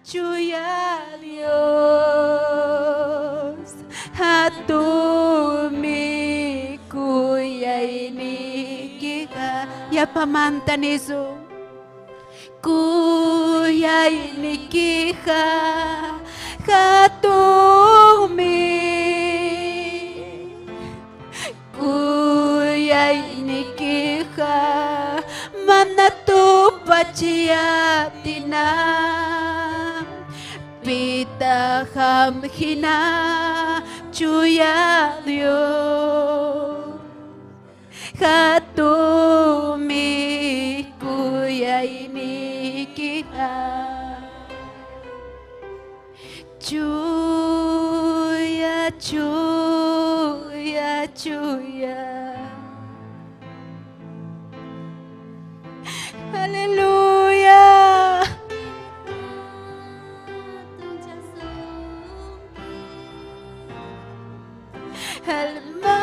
Chuya Dios, hatumi kuyay ni kika. Ya pamanta niso. Kuyay ni kika, hatumi. Kuyay ni kika, manatu pachiyatina. Pita hamhina chuya Dios, hatumi kuyay ni kiha. Chuya, chuya, chuya. Hallelujah.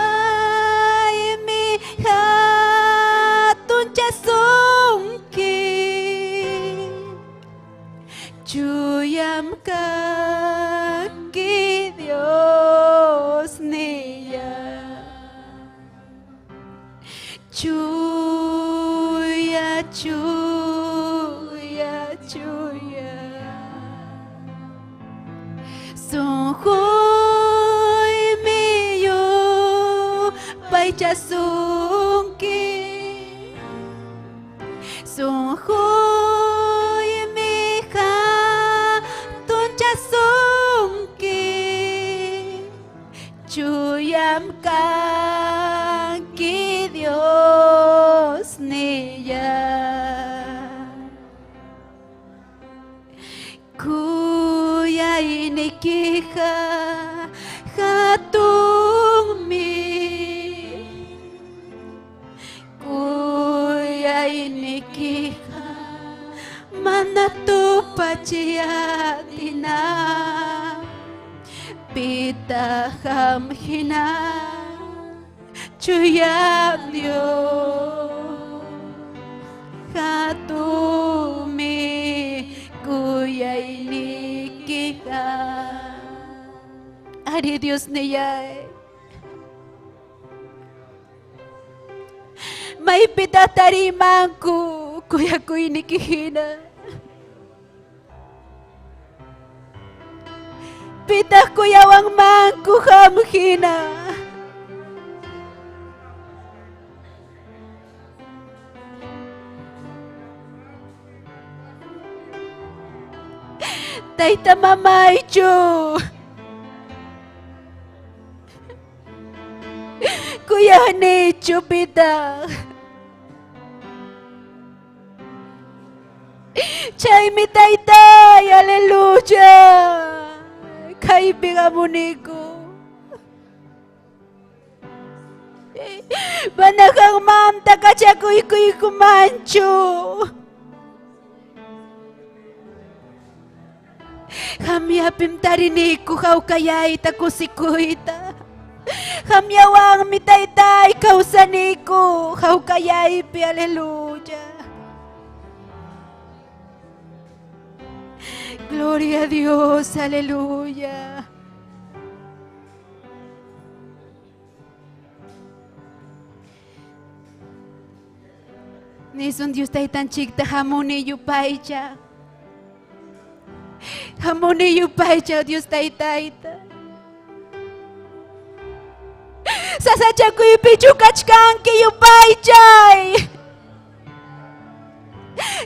Halmay mi hatun chasungki chuyam kaki Dios niya chuya chuya chuya chasungki sunhoy mija tun chasungki chuyam kanki Dios niya kuyay nikija hatung mi nikija manatu pachiyatina pita hamhina chuyam Dios hatumi kuyay nikija. Ari Dios niyay may pitatarimanku kuya ko'y nikihina. Pitah kuyawang mangku hamhina. Tayta mamay chu. Kuya ni chupita. Chay mi taytay, aleluya. Kaibigan mo niko. Banakang mamta ka siya kuy kumancho. Hamyapim tariniko kau kayay takusikuita. Hamyawang mi taytay kausaniko kau kayay pi aleluya. Gloria a Dios, aleluya. Nison Dios tan chikta hamoni yupaycha. Hamoni yupaycha Dios taita. Sasachaku ipichukachkanki yupaychay.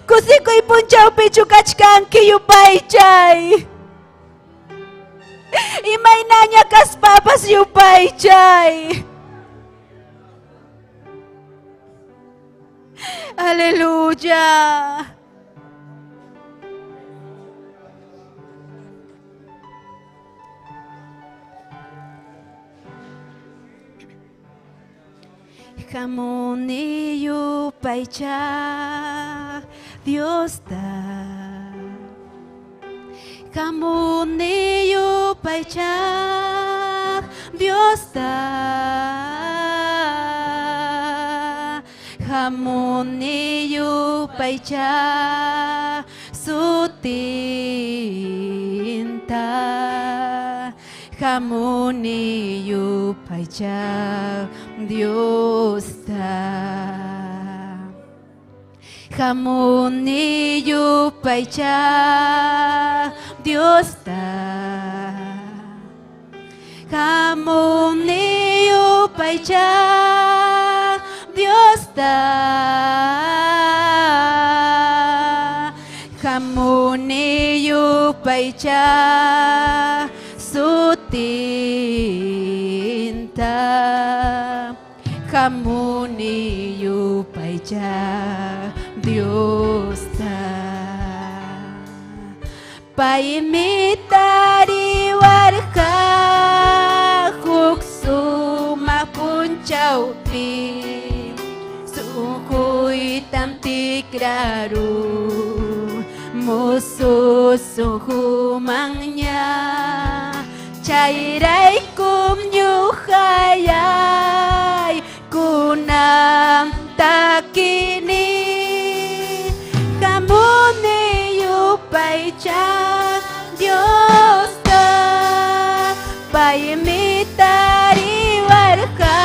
Kusiko ipunchaw pichukachkanki yupaychay. Imay nanya kas papas yupaychay. Aleluya. Hamoni yupaycha Dios da. Hamoni yupaycha Dios da. Hamoni yupaycha suti kamu ni yupai cha Dios ta kamu ni yupai cha Dios ta kamu ni yupai cha Dios ta kamu ni yupai cha su tinta kamu ni yupai cha Dios ta pa imitari warka huksu mapunchau pi sukuy tamtikraru musu suhumangnya chairai kumnyuhayay kunam takini kamu ni yupai cha Dios ta paimitari warka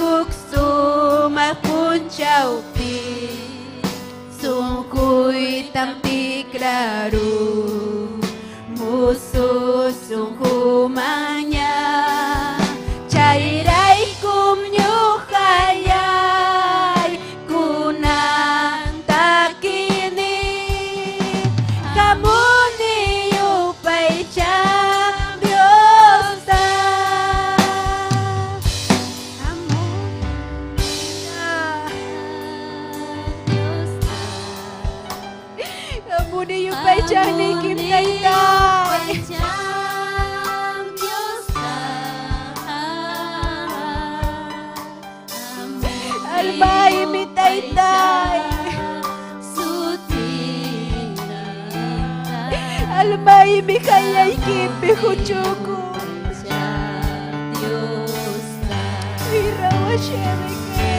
huksu mapunchau pi sungkuy tamtikraru musuh sungkumanya chairai kumnyuhayay kunang takini kamu ni yupai cha Dios ta kamu ni yupai cha ni kim tay tay albay mi tay tay albay mi kayay kipi huchuko hirawa shemeke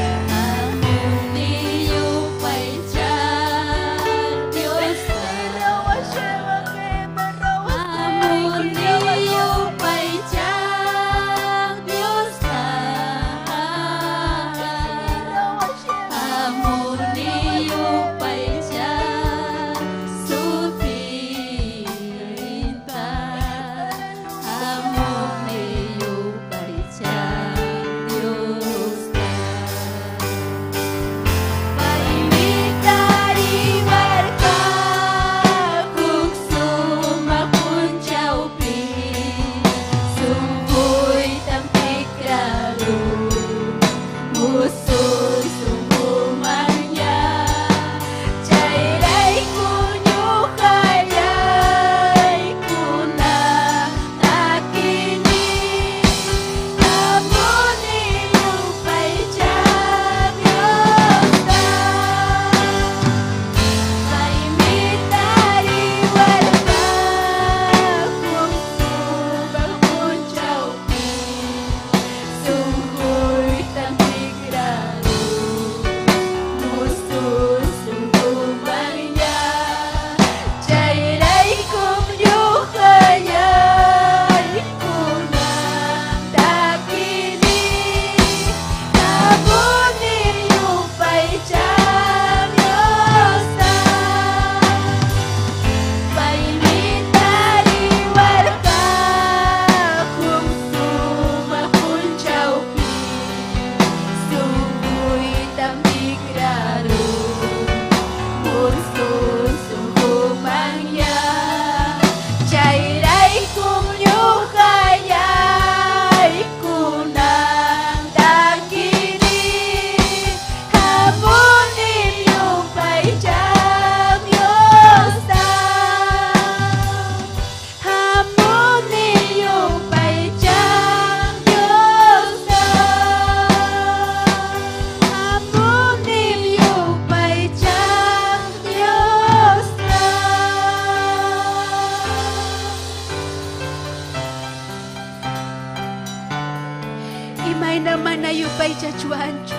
Imay naman na yupay chachuancho.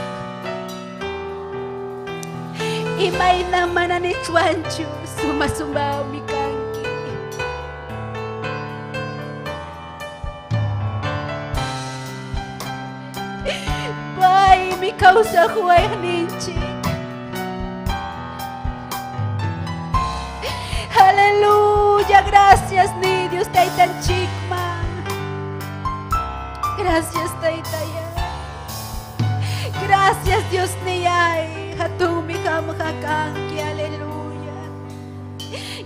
Imay naman na ni chuancho. Sumasumbaw mi kanki. hatumi kawsaqwayninchik. Aleluya, gracias ni Dios taytanchikman. Gracias taytayay. Gracias Dios niyay. Hatumi kamhakanki, aleluya.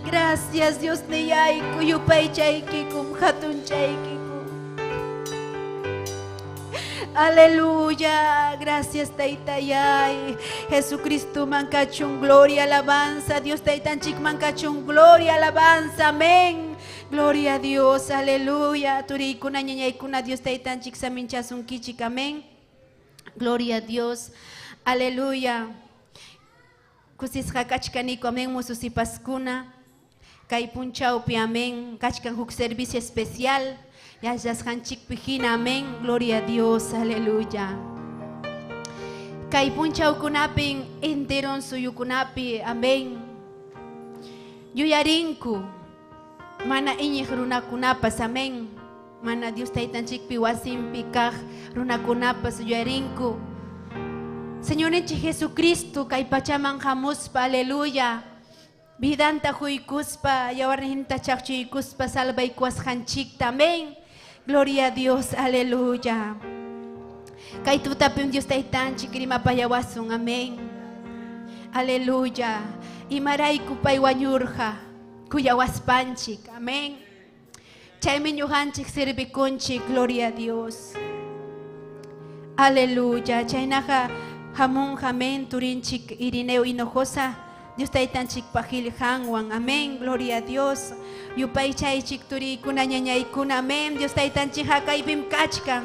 Gracias Dios niyay. Kuyupaychaykikum hatunchaykikum. Aleluya, gracias taytayay. Jesucristo mancachun, gloria, alabanza. Dios taytanchik mancachun, gloria, alabanza, amén. Gloria a Dios, aleluya. Turikuna ñañaykuna Dios taytanchik saminchasun kichik, amén. Gloria a Dios, aleluya. Kusisqa kachkaniko, amén, mususipaskuna. Kay punchawpi, amén. Kachkan huk servicio especial. Yashanchik pijina, amén, gloria a Dios, aleluya. Kay punchawkunapin enteron suyukunapi, amén. Yuyarinku, mana iñik runakunapas, amén. Mana Dios taytanchikpi wasinpi kaq runakunapas yuyarinku. Señor enchi Jesucristo, kay pachaman hamuspa, aleluya. Vidanta huykuspa, yawarninta chaqchuykuspa, salvaykuasqanchikta, amén. Gloria a Dios, aleluya. Kay tutapim Dios taytanchik rimapayawasun, amén. Aleluya. Imarayku pay wañurqa kuyawaspanchik, amén. Chaymi ñuqanchik sirvikunchik, gloria a Dios. Aleluya. Chaynaqa hamunqa, amén, turinchik Irineo Hinojosa. Dios taytanchik pajilhanwan, amén, gloria a Dios. Yupay chaychik turikuna ñañaykuna, amén. Dios taytanchik hakaypim kachkan.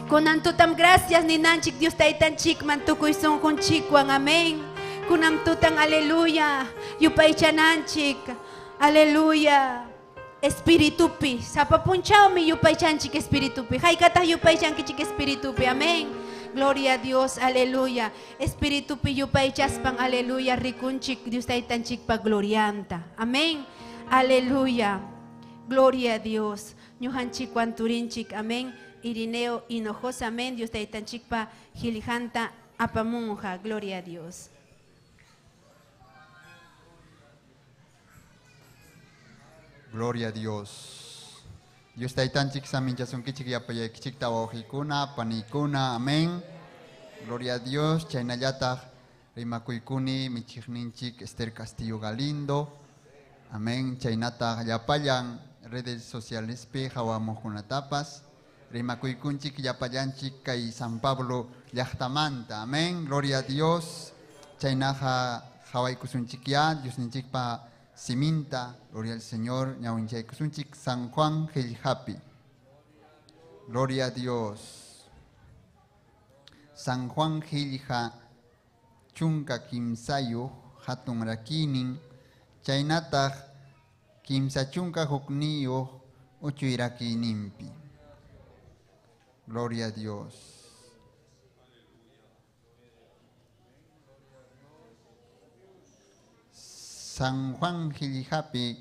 Kunan tutam gracias ninanchik Dios taytanchik man tukuy sunqunchikwan, amén. Kunam tutan, aleluya. Yupay chananchik, aleluya. Espiritupi, sapapunchawmi yupay chanchik espiritupi. Haykataq yupay chankichik espiritupi, amén. Gloria a Dios, aleluya. Espíritu piyupay chaspang, aleluya. Rikunchik, Dios taytanchik pa glorianta. Amén. Aleluya. Gloria a Dios. Ñuhanchik wanturinchik, amén. Irineo Hinojosa, amén. Dios taytanchik pa hilijanta apamunja. Gloria a Dios. Gloria a Dios. Dios taytanchik saminchasunkichik yapayaykichik tawawqikuna, panikuna, amén. Gloria a Dios. Chaynallataq rimakuykuni michiqninchik Esther Castillo Galindo, amén. Chaynataq yapallan redes socialespi hawamuqkunatapas rimakuykunchik yapallanchik kay San Pablo llaqtamanta, amén. Gloria a Dios. Chaynaqa hawaykusunchikya Diosninchikpa Siminta, gloria al Señor, ñawinchaykusunchik San Juan Qillqapi. Gloria a Dios. San Juan Qillqa chunka kimsayu hatun rakinin, chaynataq kimsa chunka hukniyu uchuy rakininpi. Gloria a Dios. San Juan Qillqapi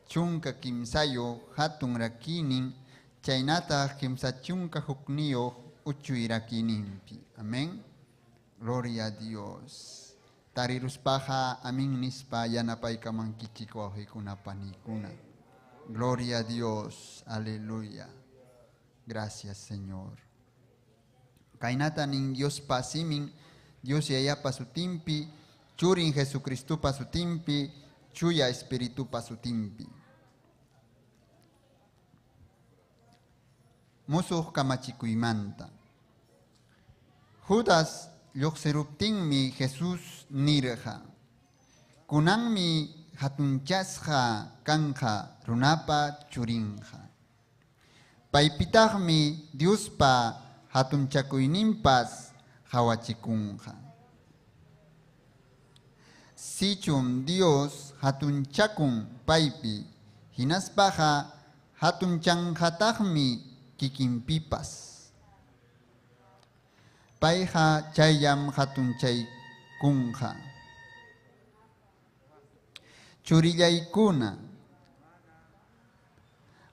chunka kimsayo hatun rakinin, chaynataq kimsa chunka hukniyo uchuy rakininpi. Amén. Gloria a Dios. Tariruspaqa amin nispa yanapaykamankichik wawqikuna panikuna. Gloria a Dios. Aleluya. Gracias, Señor. Kaynata nin Dios pasimin, Dios yayapa sutimpi, churin Jesucristo pasutimpi, chuya Espíritu pasutimpi. Musuq kamachikuymanta. Judas lluqsiruptinmi Jesús nirqa. Kunanmi hatunchasqa kanqa runapa churinqa. Paypitaqmi Diospa hatunchakuyninpas hawachikunqa. Sichum Dios hatunchakun paypi, hinaspaqa hatunchanqataqmi kikinpipas. Payqa chayllam hatunchaykunqa. Churillaykuna,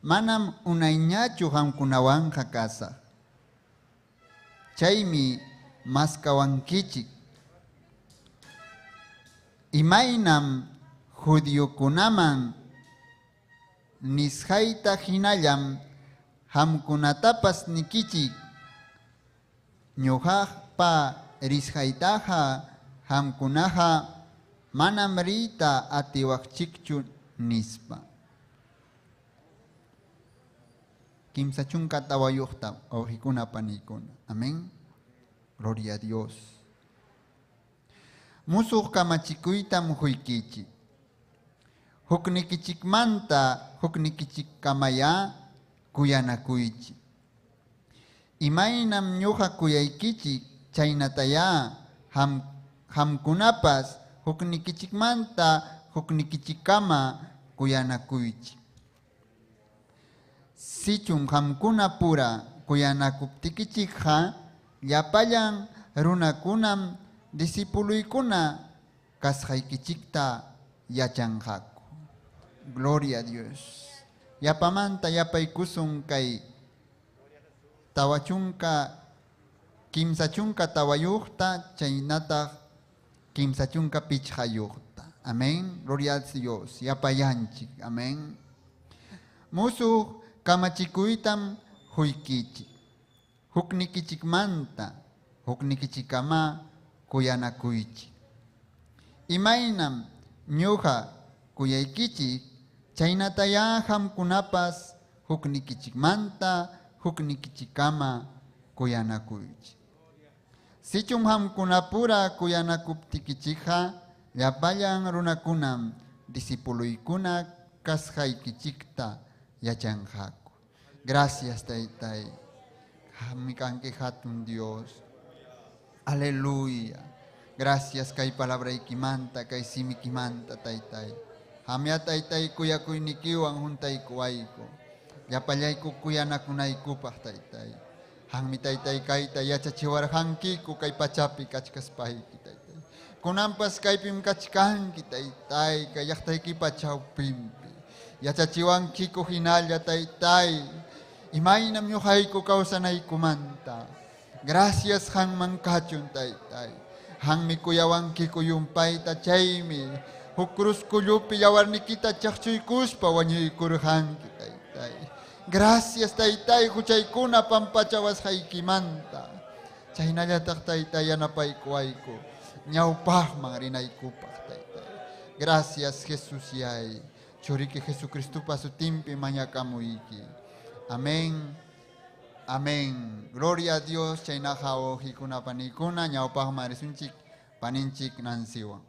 manam unayñachu qamkunawanqa kasaq. chaymi maskawankichik. Imaynam judiokunaman nisqayta hinallam hamkunatapas nikichik. Ñuqaqpa risqaytaqa hamkunaqa manam riyta atiwaqchikchu nispa. Kimsa chunka tawayuqta awqikuna panikuna. Amén. Gloria a Dios. Musuq kamachikuytam huykichik. Huknikichikmanta huknikichikkamaya kuyanakuychik. Imaynam ñuqa kuyaykichik chaynataya hamkunapas huknikichikmanta huknikichikkama kuyanakuychik. Sichun hamkuna pura kuyanakuptikichikqa llapallan runakunam disipuluykuna kasqaykichikta yachanqaku. Gloria a Dios. Yapamanta yapaykusun kay tawachunka kimsachunka tawayuqta chaynataq kimsachunka pichqayuqta. Amén. Gloria a Dios. Yapayanchik. Amén. Musuq kamachikuytam huykichik. Huknikichikmanta huknikichikama kuyanakuychik. Imaynam ñuqa kuyaykichik chaynataya hamkunapas huknikichikmanta huknikichikama kuyanakuychik. Sichun hamkunapura kuyanakuptikichikqa llapallan runakunam disipuluykuna kasqaykichikta yachanqaku. Gracias Taytay. Mikanki hatun Dios. Aleluya. Gracias kay palabraykimanta kay simikimanta Taytay. Hamya Taytay kuyakuynikiwan huntay kuwayko. Yapallayku kuyanakunaykupaq Taytay. Hanmi Taytay kayta yachachiwarqankiku kay pachapi kachkaspayki Taytay. Kunanpas kaypim kachkanki Taytay kay llaqtaykipa chawpimpi. Yachachiwankiku hinalla Taytay. Imaynam ñuqayku kawsanaykumanta. Gracias hanman kachun Taytay. Hanmi kuyawankiku yumpayta chaymi huk cruzkullupi yawarnikita chaqchuykuspa wañuykurqanki Taytay. Gracias Taytay huchaykuna pampachawasqaykimanta. Chaynallataq Taytay yanapaykuwayku ñawpaqman rinaykupaq Taytay. Gracias Jesús yay. Churiki Jesucristupa sutimpi mañakamuyki. Amén. Amén. Gloria a Dios. Chaynaqa awqikuna panikuna ñawpaqman risunchik paninchik nansiwan.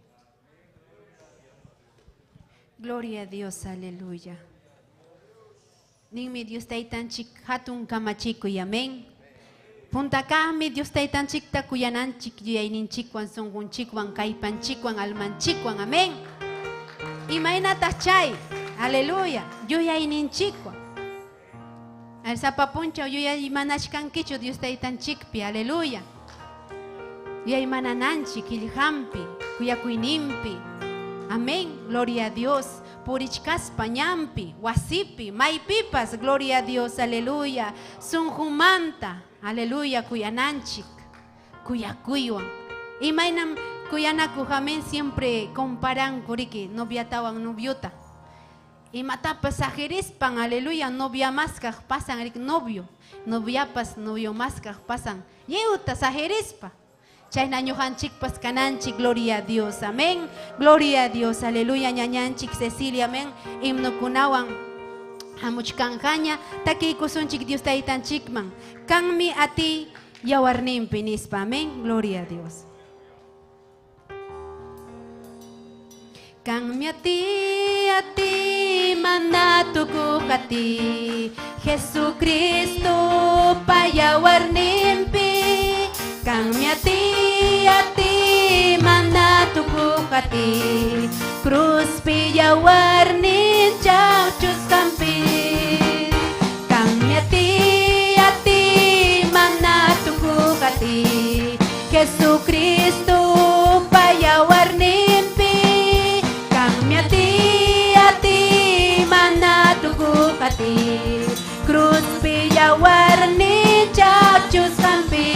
Gloria a Dios, aleluya. Ninmi Dios taytanchik hatun kamachikuy, amén. Puntakaqmi Dios taytanchikta kuyananchik yuyayninchikwan, sunqunchikwan, kaypanchikwan, almanchikwan, amén. Imaynataq chay, aleluya, yuyayninchikwan. Alsapapunchaw yuyay manachkankichu Dios taytanchikpi, aleluya. Yuyay manananchik illhampi, kuyakuyninpi, amén, gloria a Dios. Purichkaspa ñampi, wasipi, maypipas, gloria a Dios, aleluya. Sunjumanta, aleluya, kuyananchik, kuyakuywan. Imaynam kuyanakujamen siempre comparan kuriki, noviatawan noviota. Imatapas sajerispan, aleluya, novia maskaj pasan, novio, noviapas, novio maskaj pasan. Yeuta sajerispa. Chayna ñujanchikpas kananchik, gloria a Dios, amén. Gloria a Dios, aleluya, ñañanchik Cecilia, amén. Himnukunawan hamuchkanjaña, takiykusunchik Dios taytanchikman. Kanmi ati yawarninpi nispa, amén. Gloria a Dios. Kanmi ati manatukuqati Jesucristo payawarninpi. Kanmi ati manatukuqati cruzpi yawarnin chawchusqanpi. Kanmi ati manatukuqati Jesucristo payawarninpi. Kanmi ati manatukuqati cruzpi yawarnin chawchusqanpi.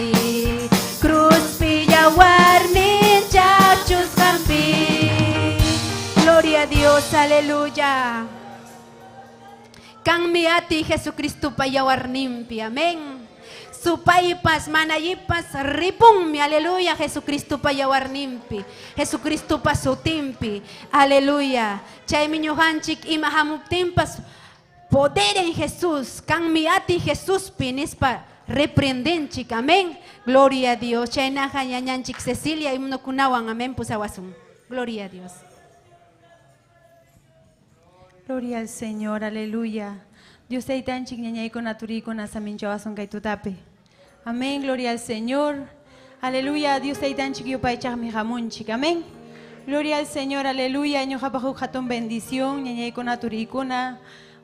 pi cruz pilla warnin chachus campi. Gloria a Dios, aleluya. Kang miati Jesucristo payawarnimpi, amén. Supaipas, manayipas, ripum, aleluya, Jesucristo payawarnimpi, Jesucristo pasutimpi, aleluya. Chay miñuhanchik imahamuptimpas, poder en Jesús, kang miati Jesús pinispa reprendenchik, amén. Gloria a Dios. Chay naja ñañanchik Cecilia imnokunawan, amén, pusawasum. Gloria a Dios. Gloria al Señor, aleluya. Dios te tan chigñañay con naturi con asaminchawason kaitutape. Amén, gloria al Señor. Aleluya, Dios te tan chiquio paichag mi jamunchik. Amén. Gloria al Señor, aleluya. Ñojapajú jatón bendición, ñañay con naturi con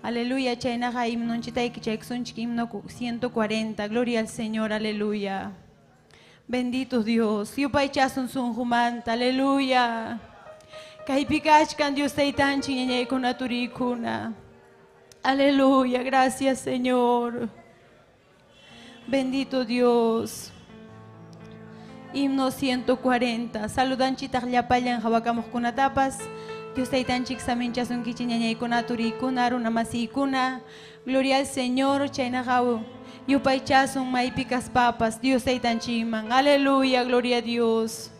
aleluya, chaynaja himno chitay kichayxunchik himno 140. Gloria al Señor, aleluya. Bendito Dios. Yo paichasun sun jumanta, aleluya. Kaipikachkan Dios te tan chigñañay con naturi con aleluya, gracias Señor. Bendito Dios. Himno 140. Saludan chitagliapayan jawakamos kunatapas. Dios taitanchik saminchasun kichiñañay kunaturi kunaruna masikuna. Gloria al Señor, chainajaw. Yupaychasun maipicas papas. Dios taitanchiman. Aleluya, gloria a Dios.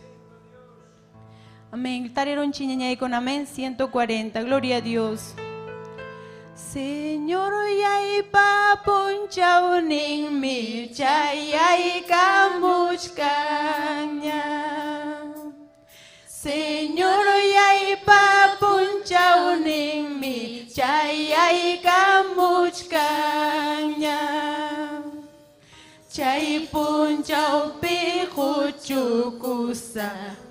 Amén. Tareron chiñañay con amén 140. Gloria a Dios. Señor yay papunchaw ning mi chayay kamuchkanya. Señor yay papunchaw ning mi chayay kamuchkanya. Chay punchaw pihuchukusa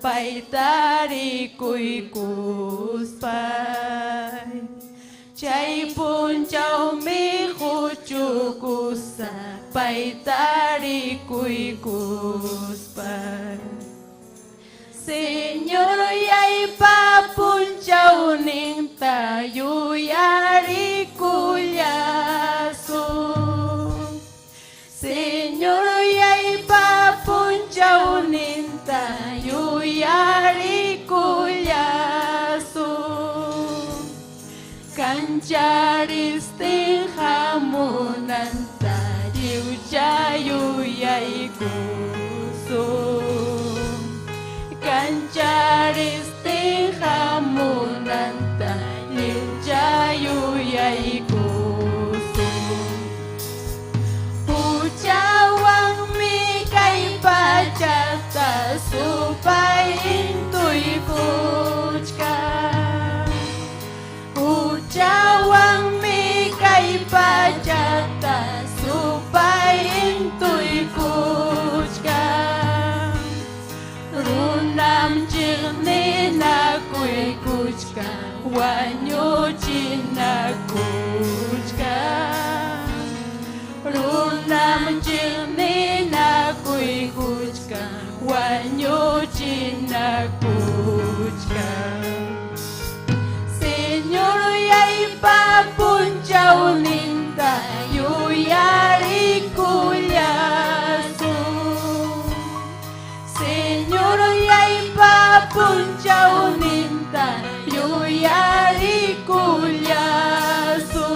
paitari kuikuspay. Chay punchaw mi huchukusa paitari kuikuspay. Señor yay papunchaw ning tayo yari kuyaso. Señor yay papunchaw ning tayo yari kuyaso. Kancharis ting hamunan tayo jayu yay kuso. Kancharis ting hamunan tayo jayu yay kuso. Puchawang mi kay pachata supay intoy puchka. Ucawang mi kay pachata supay intoy kuchka. Runam chirni na kuy kuchka, wanyo china kuchka. Runam chirni na kuy kuchka, wanyo china kuchka. Señor yay papunchaw ning tayo yari kuyaso. Señor yay papunchaw ning tayo yari kuyaso.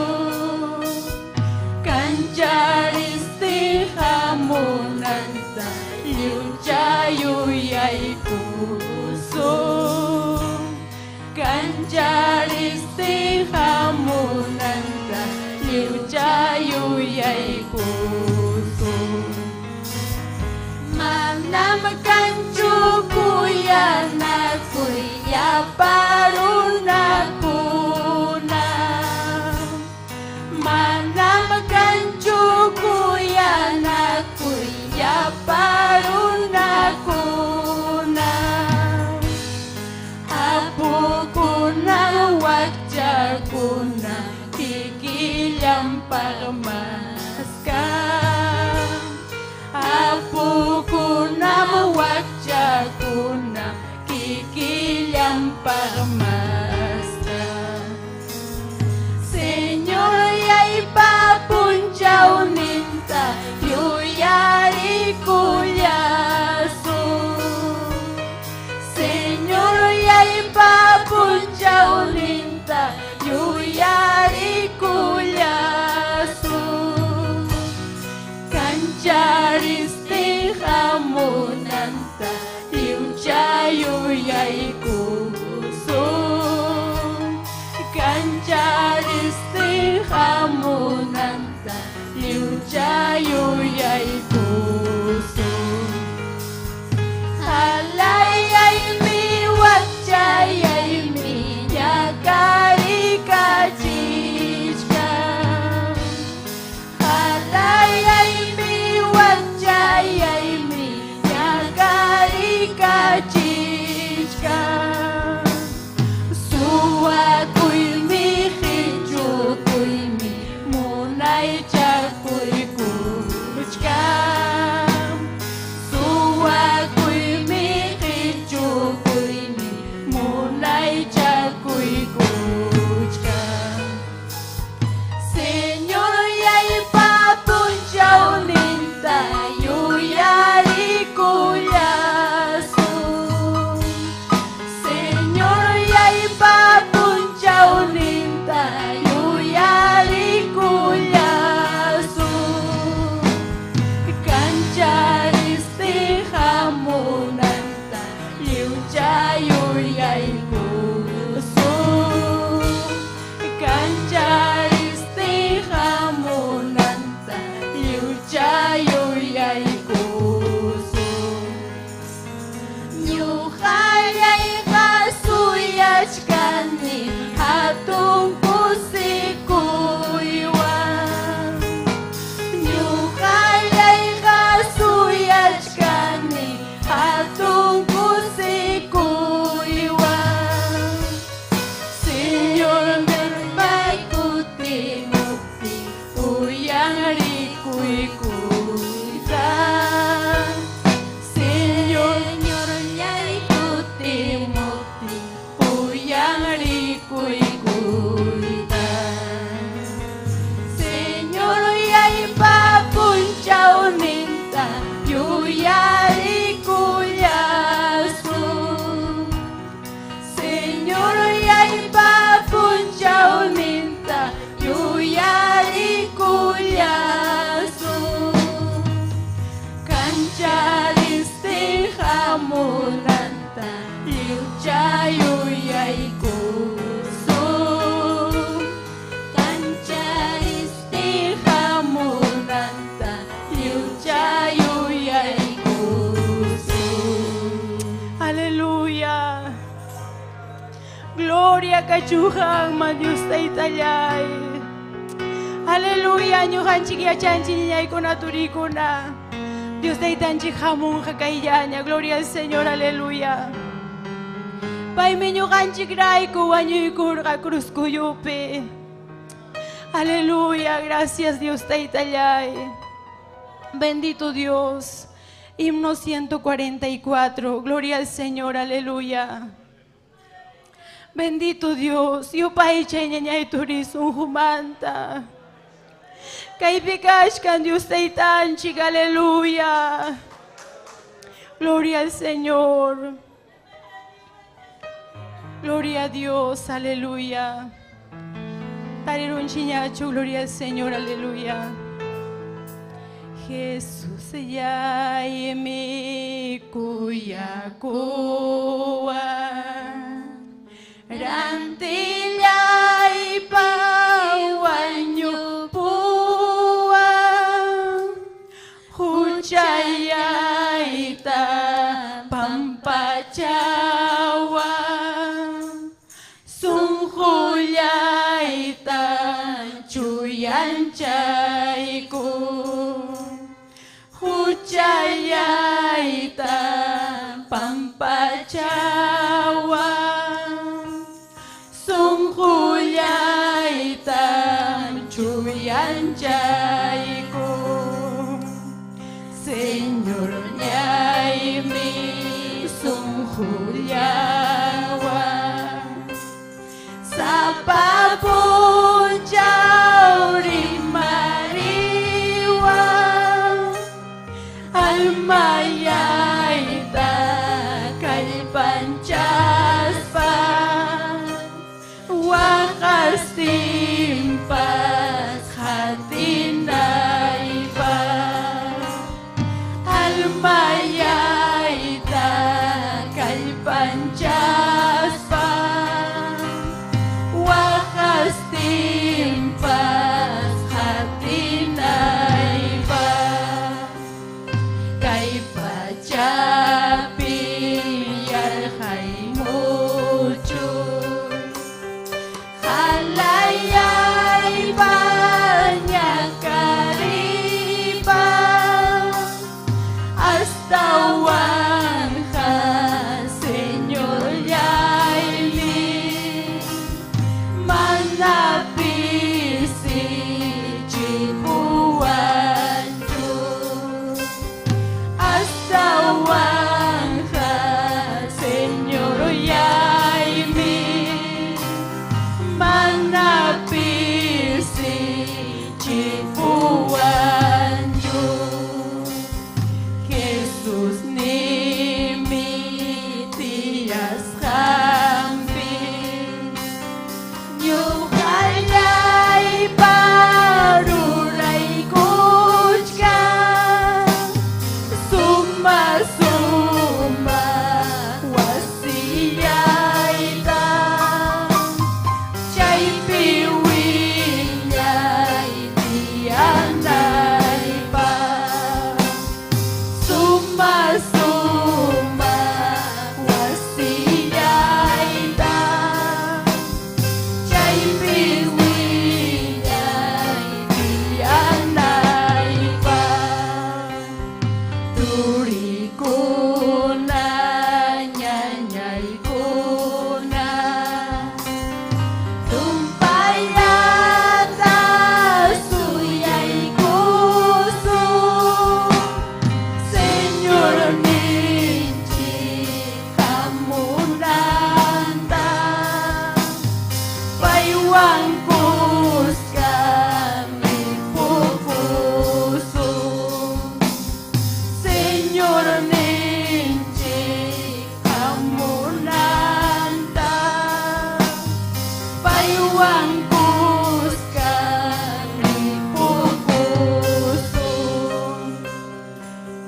Cancharistin hamunanta Iuchayuyay kusum Cancharistin hamunanta Iuchayuyay kusum Halayay mi wachayay mi Yakarika chichka Halayay mi wachayay mi Yakarika chichka Suwakuy mi hichukuy mi Munay chakuy kuchka Suwakuy mi hichukuy mi Munay chakuy kuchka Señor yay papunchaw ninta Yuyari kuyasu Señor yay papunchaw ninta Yuyari kuyasu Cancharisti hamunanta Liuchayuyay kusu Cancharisti hamunanta Liuchayuyay kusu Ñuqallay kasuyachkani Hatun kusikuywan Ñuqallay kasuyachkani Hatun kusikuywan Señor nirmay kutimukti Uyanrikuy kuyta Señor ñay kutimukti Uyanrikuy kuyta Señor yay papunchaw ninta Yuyari kuyasu Señor yay papunchaw ninta Yuyari kuyasu Cancharistin hamunanta Liuchayuyay kusu Cancharistin hamunanta Liuchayuyay kusu Aleluya Gloria kachuhan ma Dios taytallay Aleluya ñuqanchik yachanchik ñañaykuna turikuna Dios taytanchik hamunqa kayllaña Gloria al Señor, aleluya Paymi ñuqanchik rayku wañuykurqa cruzkuyupi Aleluya, gracias Dios taytallay Bendito Dios Himno 144, gloria al Señor, aleluya Bendito Dios, yupaychay ñañay turisun humanta Kaypi kashkan Dios taytanchik, aleluya Gloria al Señor Gloria a Dios, aleluya Tarirunchiñachu, gloria al Señor, aleluya Jesús yay mi kuyakuwa Rantillay pawañupuwa Huchayayta pampachawa Sunjullayta chuyanchayku Huchayayta pampachawa Sunjullayta chuyanchayku Señor ñaymi sunjullawa Sapapunchawri mariwa Almayayta kallpanchaspa Waqastimpas hatinaypa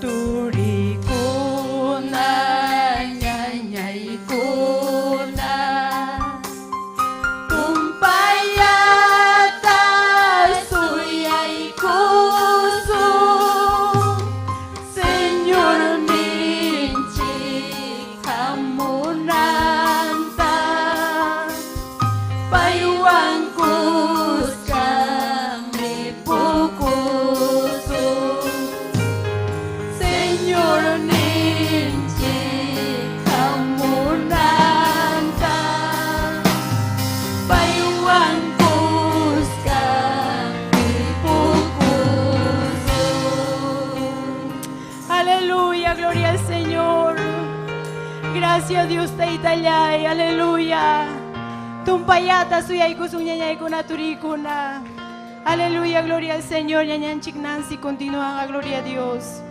turikuna ñañaykuna tumpayata suyaykusun Señor ninchik hamunanta paywan kuskami pukusun Señor ninchik hamunanta paywan kuskami pukusun. Aleluya, gloria al Señor. Gracias Dios Teitallay, aleluya. Tumpayata suyaykusun ñañaykuna turikuna. Aleluya, gloria al Señor. Ñañanchik Nancy, continúa, gloria a Dios.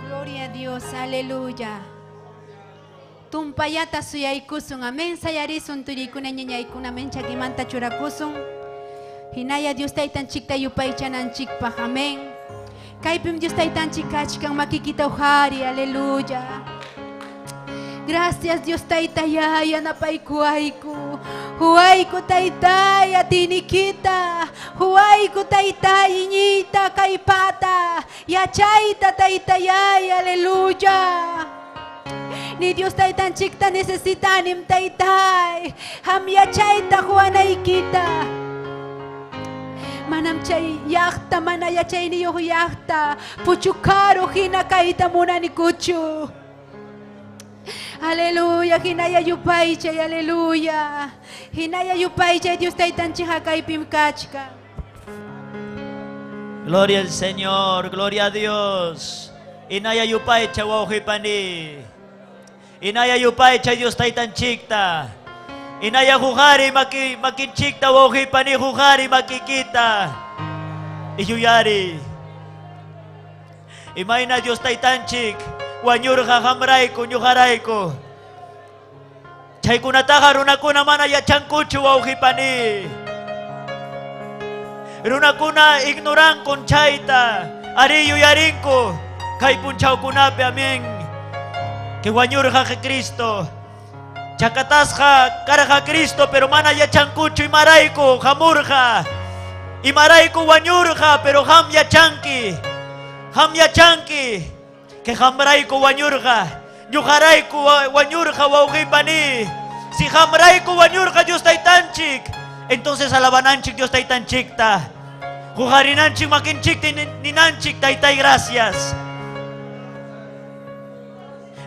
Gloria a Dios, aleluya. Tumpayata suyaykusun, amén. Sayarisun turikuna ñañaykuna, amén. Chakimanta churakusun. Hinaya Dios taytanchikta yupaychananchikpaj, amén. Kaypim Dios taytanchik kachkan makikita uhari, aleluya. Gracias Dios taytayay, anapaykuayku. Huayku taytay, atinikita. Huayku taytay, iñita, kaypata. Yachayta taytayay, aleluya. Ni Dios taytanchikta necesitanim taytay. Ham yachayta huanaykita. Manam chay yakta, mana yachay niyo yakta. Puchukaro hina kaita muna ni kuchu. Aleluya, hinaya yupay chay, aleluya. Hinaya yupay chay, Dios taytanchija kaypim kachka. Gloria al Señor, gloria a Dios. Inaya yupay chay wawhipani. Inaya yupay chay Dios taytanchikta. Inaya jujari makinchikta wawhipani jujari makikita. Iyuyari. Imayna Dios taytanchik. Wanyurja hamrayku ñujarayku. Chaykunataqa runakuna mana yachankuchu wawhipani. Runakuna ignorankun chayta. Ari yuyarinku. Kay punchawkunapi, amén. Que wanyurja Cristo. Chakatasqa karqa Cristo, pero mana yachankuchu imarayku hamurja. Imarayku wanyurja, pero ham yachanki. Ham yachanki. Que hamrayku wanyurja. Ñujarayku wanyurja wawhipani. Si hamrayku wanyurja Dios taytanchik, entonces alabananchik Dios taytanchikta. Jugarinanchik makinchik ninanchik taytay, gracias.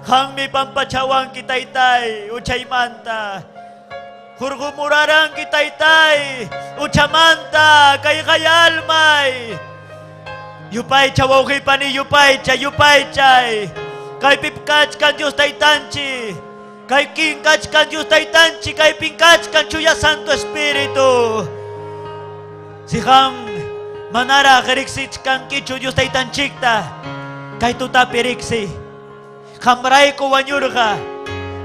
Hangmi pampachawanki taytay, uchaymanta. Hurgumuraranki taytay, uchamanta, kay almay. Yupaycha wawhipani, yupaychay. Kay pipkachkan Dios taytanchi. Kay kinkachkan Dios taytanchi, kay pinkachkan Chuya Santo Espíritu. Si ham manara keriksichkan kichu Dios taytanchikta, kay tutapiriksi. Hamrayku wanyurja.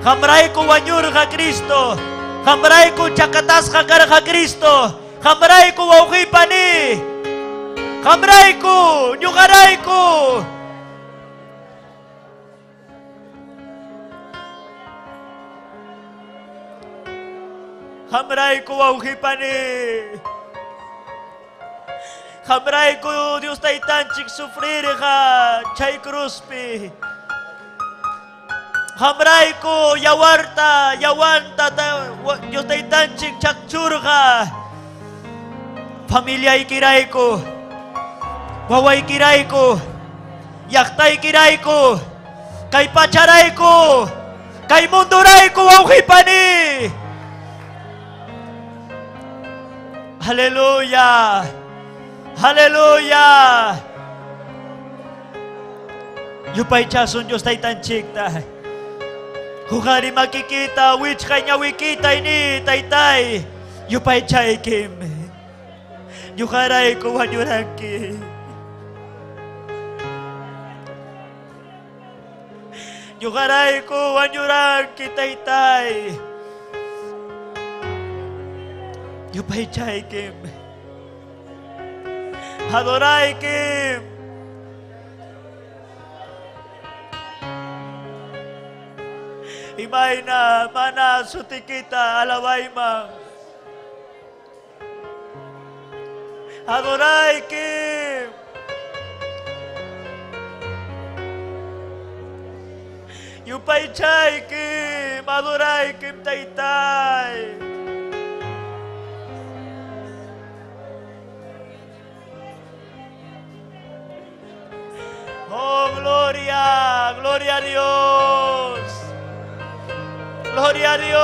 Hamrayku wanyurja Cristo. Hamrayku chakatasqa karqa Cristo. Hamrayku wawhipani. Hamrayku ñuqarayku. Hamrayku wawhipani. Hamrayku Dios taytanchik sufrirja chay cruzpi. Hamrayku yawanta Dios taytanchik chakchurja. Familia ikirayku, wawaykirayku, llaqtaykirayku, kay pacharayku, kay mundurayku wawhipani. Aleluya, aleluya. Yupaychasun Dios taytanchikta. Hujari makikita, wichkay ñawikita ini taytay. Yupaychaykim. Yujarayku wanyuranki. Yujarayku wanyuranki taytay. Yupaychaykim. Adorai Kim. Imay na, mana, sutikita, alaway mang. Adorai Kim. Yupay chay Kim, adorai Kim taytay. Oh, gloria, gloria a Dios. Gloria a Dios.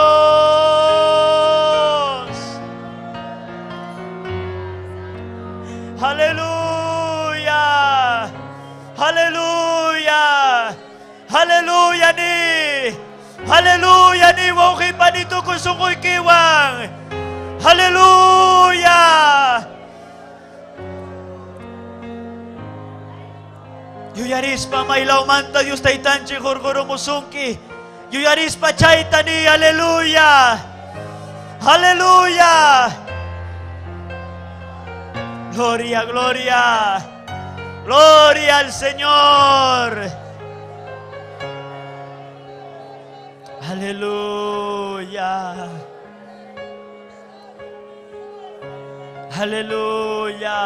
Aleluya. Aleluya. Aleluya ni. Aleluya ni wauki panito kusukoy kiwang. Aleluya. Yuyaris pa mailaw manta Diyos taytanchi gurguro musungki. Yuyaris pa chaytani. Aleluya. Aleluya. Gloria, gloria. Gloria al Señor. Aleluya. Aleluya.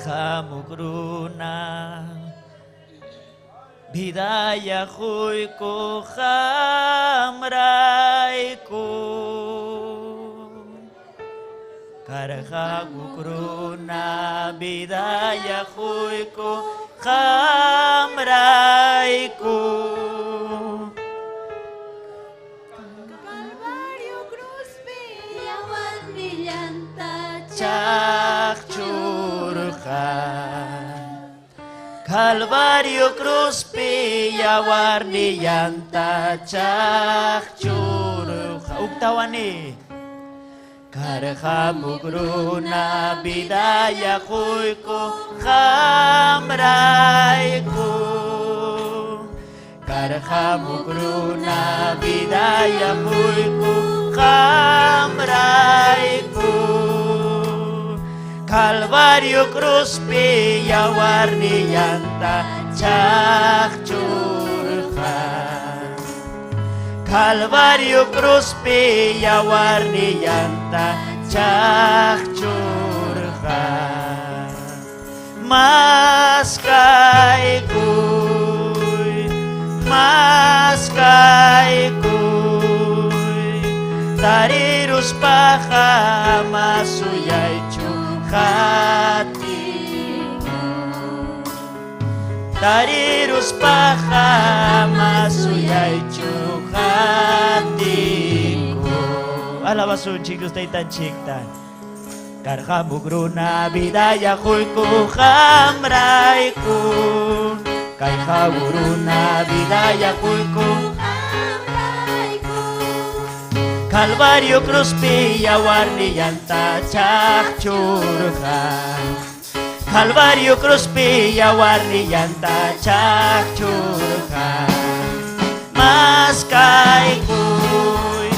Kamu gruna bidaya huy ko hamray ko Karhamu gruna bidaya huy ko hamray ko Calvario cruz piyawan niyanta Calvario cruz piya warni yanta cak curha uktawani Karhamu gruna bidaya kuyku hamrayku Karhamu gruna bidaya kuyku hamrayku Calvario cruz piya warni yanta cak curha Calvario cruz piya warni yanta cak curha Mas kai kuy tarirus paha masuyay hatiku tarirus paha masuyay hatiku alabasun chicos taytan chiktan Karhamu gruna bidaya kuyku hamrayku Karhamu gruna bidaya kuyku Calvario cruz piya warni yanta cak curhan Calvario cruz piya warni yanta cak curhan Mas kai kuy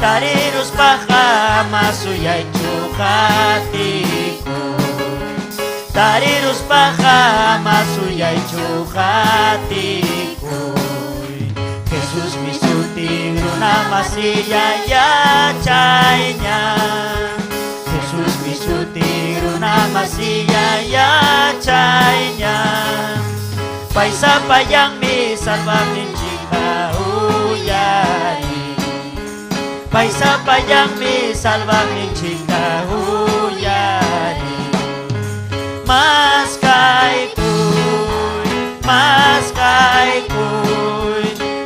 tarirus paha masuyay hatiku tarirus paha masuyay hatiku Jesús misuti gruna masiyay chaynya Jesús misuti gruna masiyay chaynya Paisa payang mi salvang ninchika uyari Paisa payang mi salvang ninchika uyari Mas kai kuy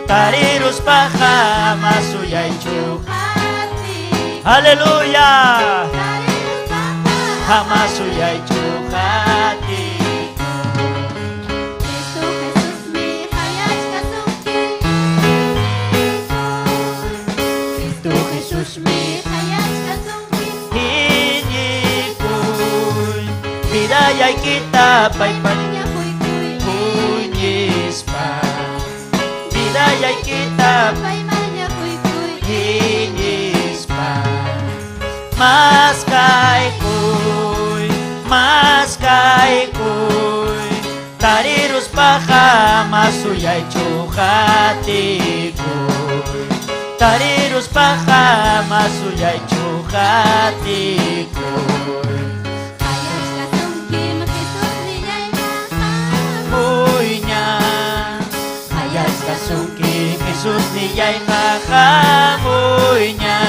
tarirus paha masuyay hati Haleluya Hamasuyay hati Itu Jesus mi Hinyi kuy bidayay kita paypanya hunyis pa Bidayay kita Maskay kuy tarirus paha masuyay chukati kuy tarirus paha masuyay chukati kuy hayas kasungki Jesus niyay kakamuy niya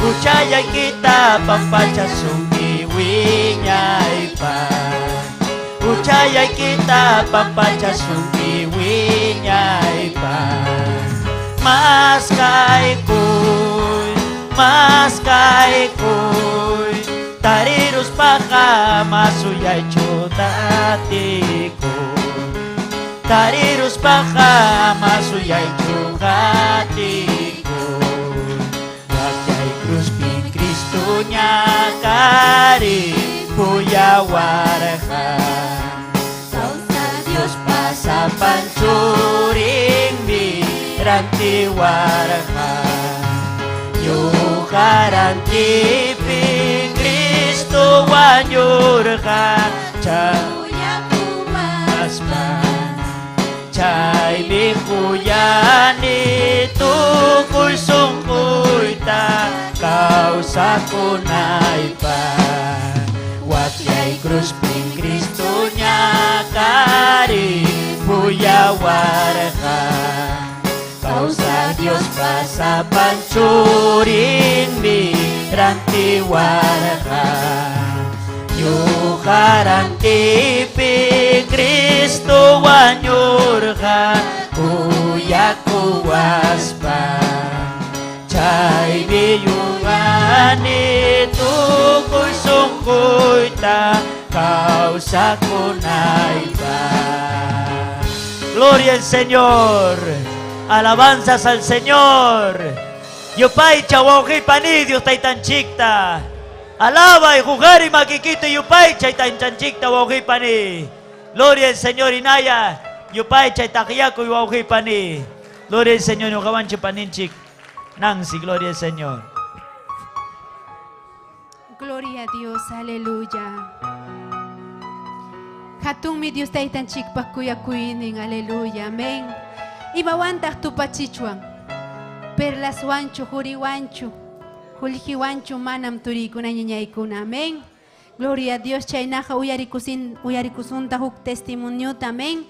Uchayay kita pampachasungki winyay pa Uchayay kita pampachasungki winyay pa Maskay kuy tarirus paha masuyay chutati kuy tarirus paha masuyay chutati kuy Wajay cruz pi Kristo nya kari puya warhan Kausa Dios pasa pancuring di ranti warhan Yukaranti pi Kristo wanyurhan Puya kumaspan Chay bikuyani tukul sungkuy ta Kausa kunay pa Wakyay cruz ping Kristo nya kari puya warha Kausa Dios pasa pancuring mi ranti warha Yukaranti pi Kristo wanyurha kuya kuwaspa Chay biyungani tukoy sungkoy ta Kausa kunay pa Gloria al Señor, alabanzas al Señor Yupay chawauji pani Dios taitan chikta Alaba y jugar y maquiquito yupay chay tanchanchikta wauji pani Gloria al Señor Inaya yupay chay takiyaku y wauji pani Gloria al Señor yukawanchi paninchik Nancy, gloria al Señor. Gloria a Dios, aleluya. Hatun mi Dios taitan chikpa kuya kuinin, aleluya, amén. Ibawantak tu pachichuan, perlas wanchu, juri wanchu, julji wanchu manam turikuna ñañaykuna, amén. Gloria a Dios, chaynaja uyarikusunta huk testimonio, amén.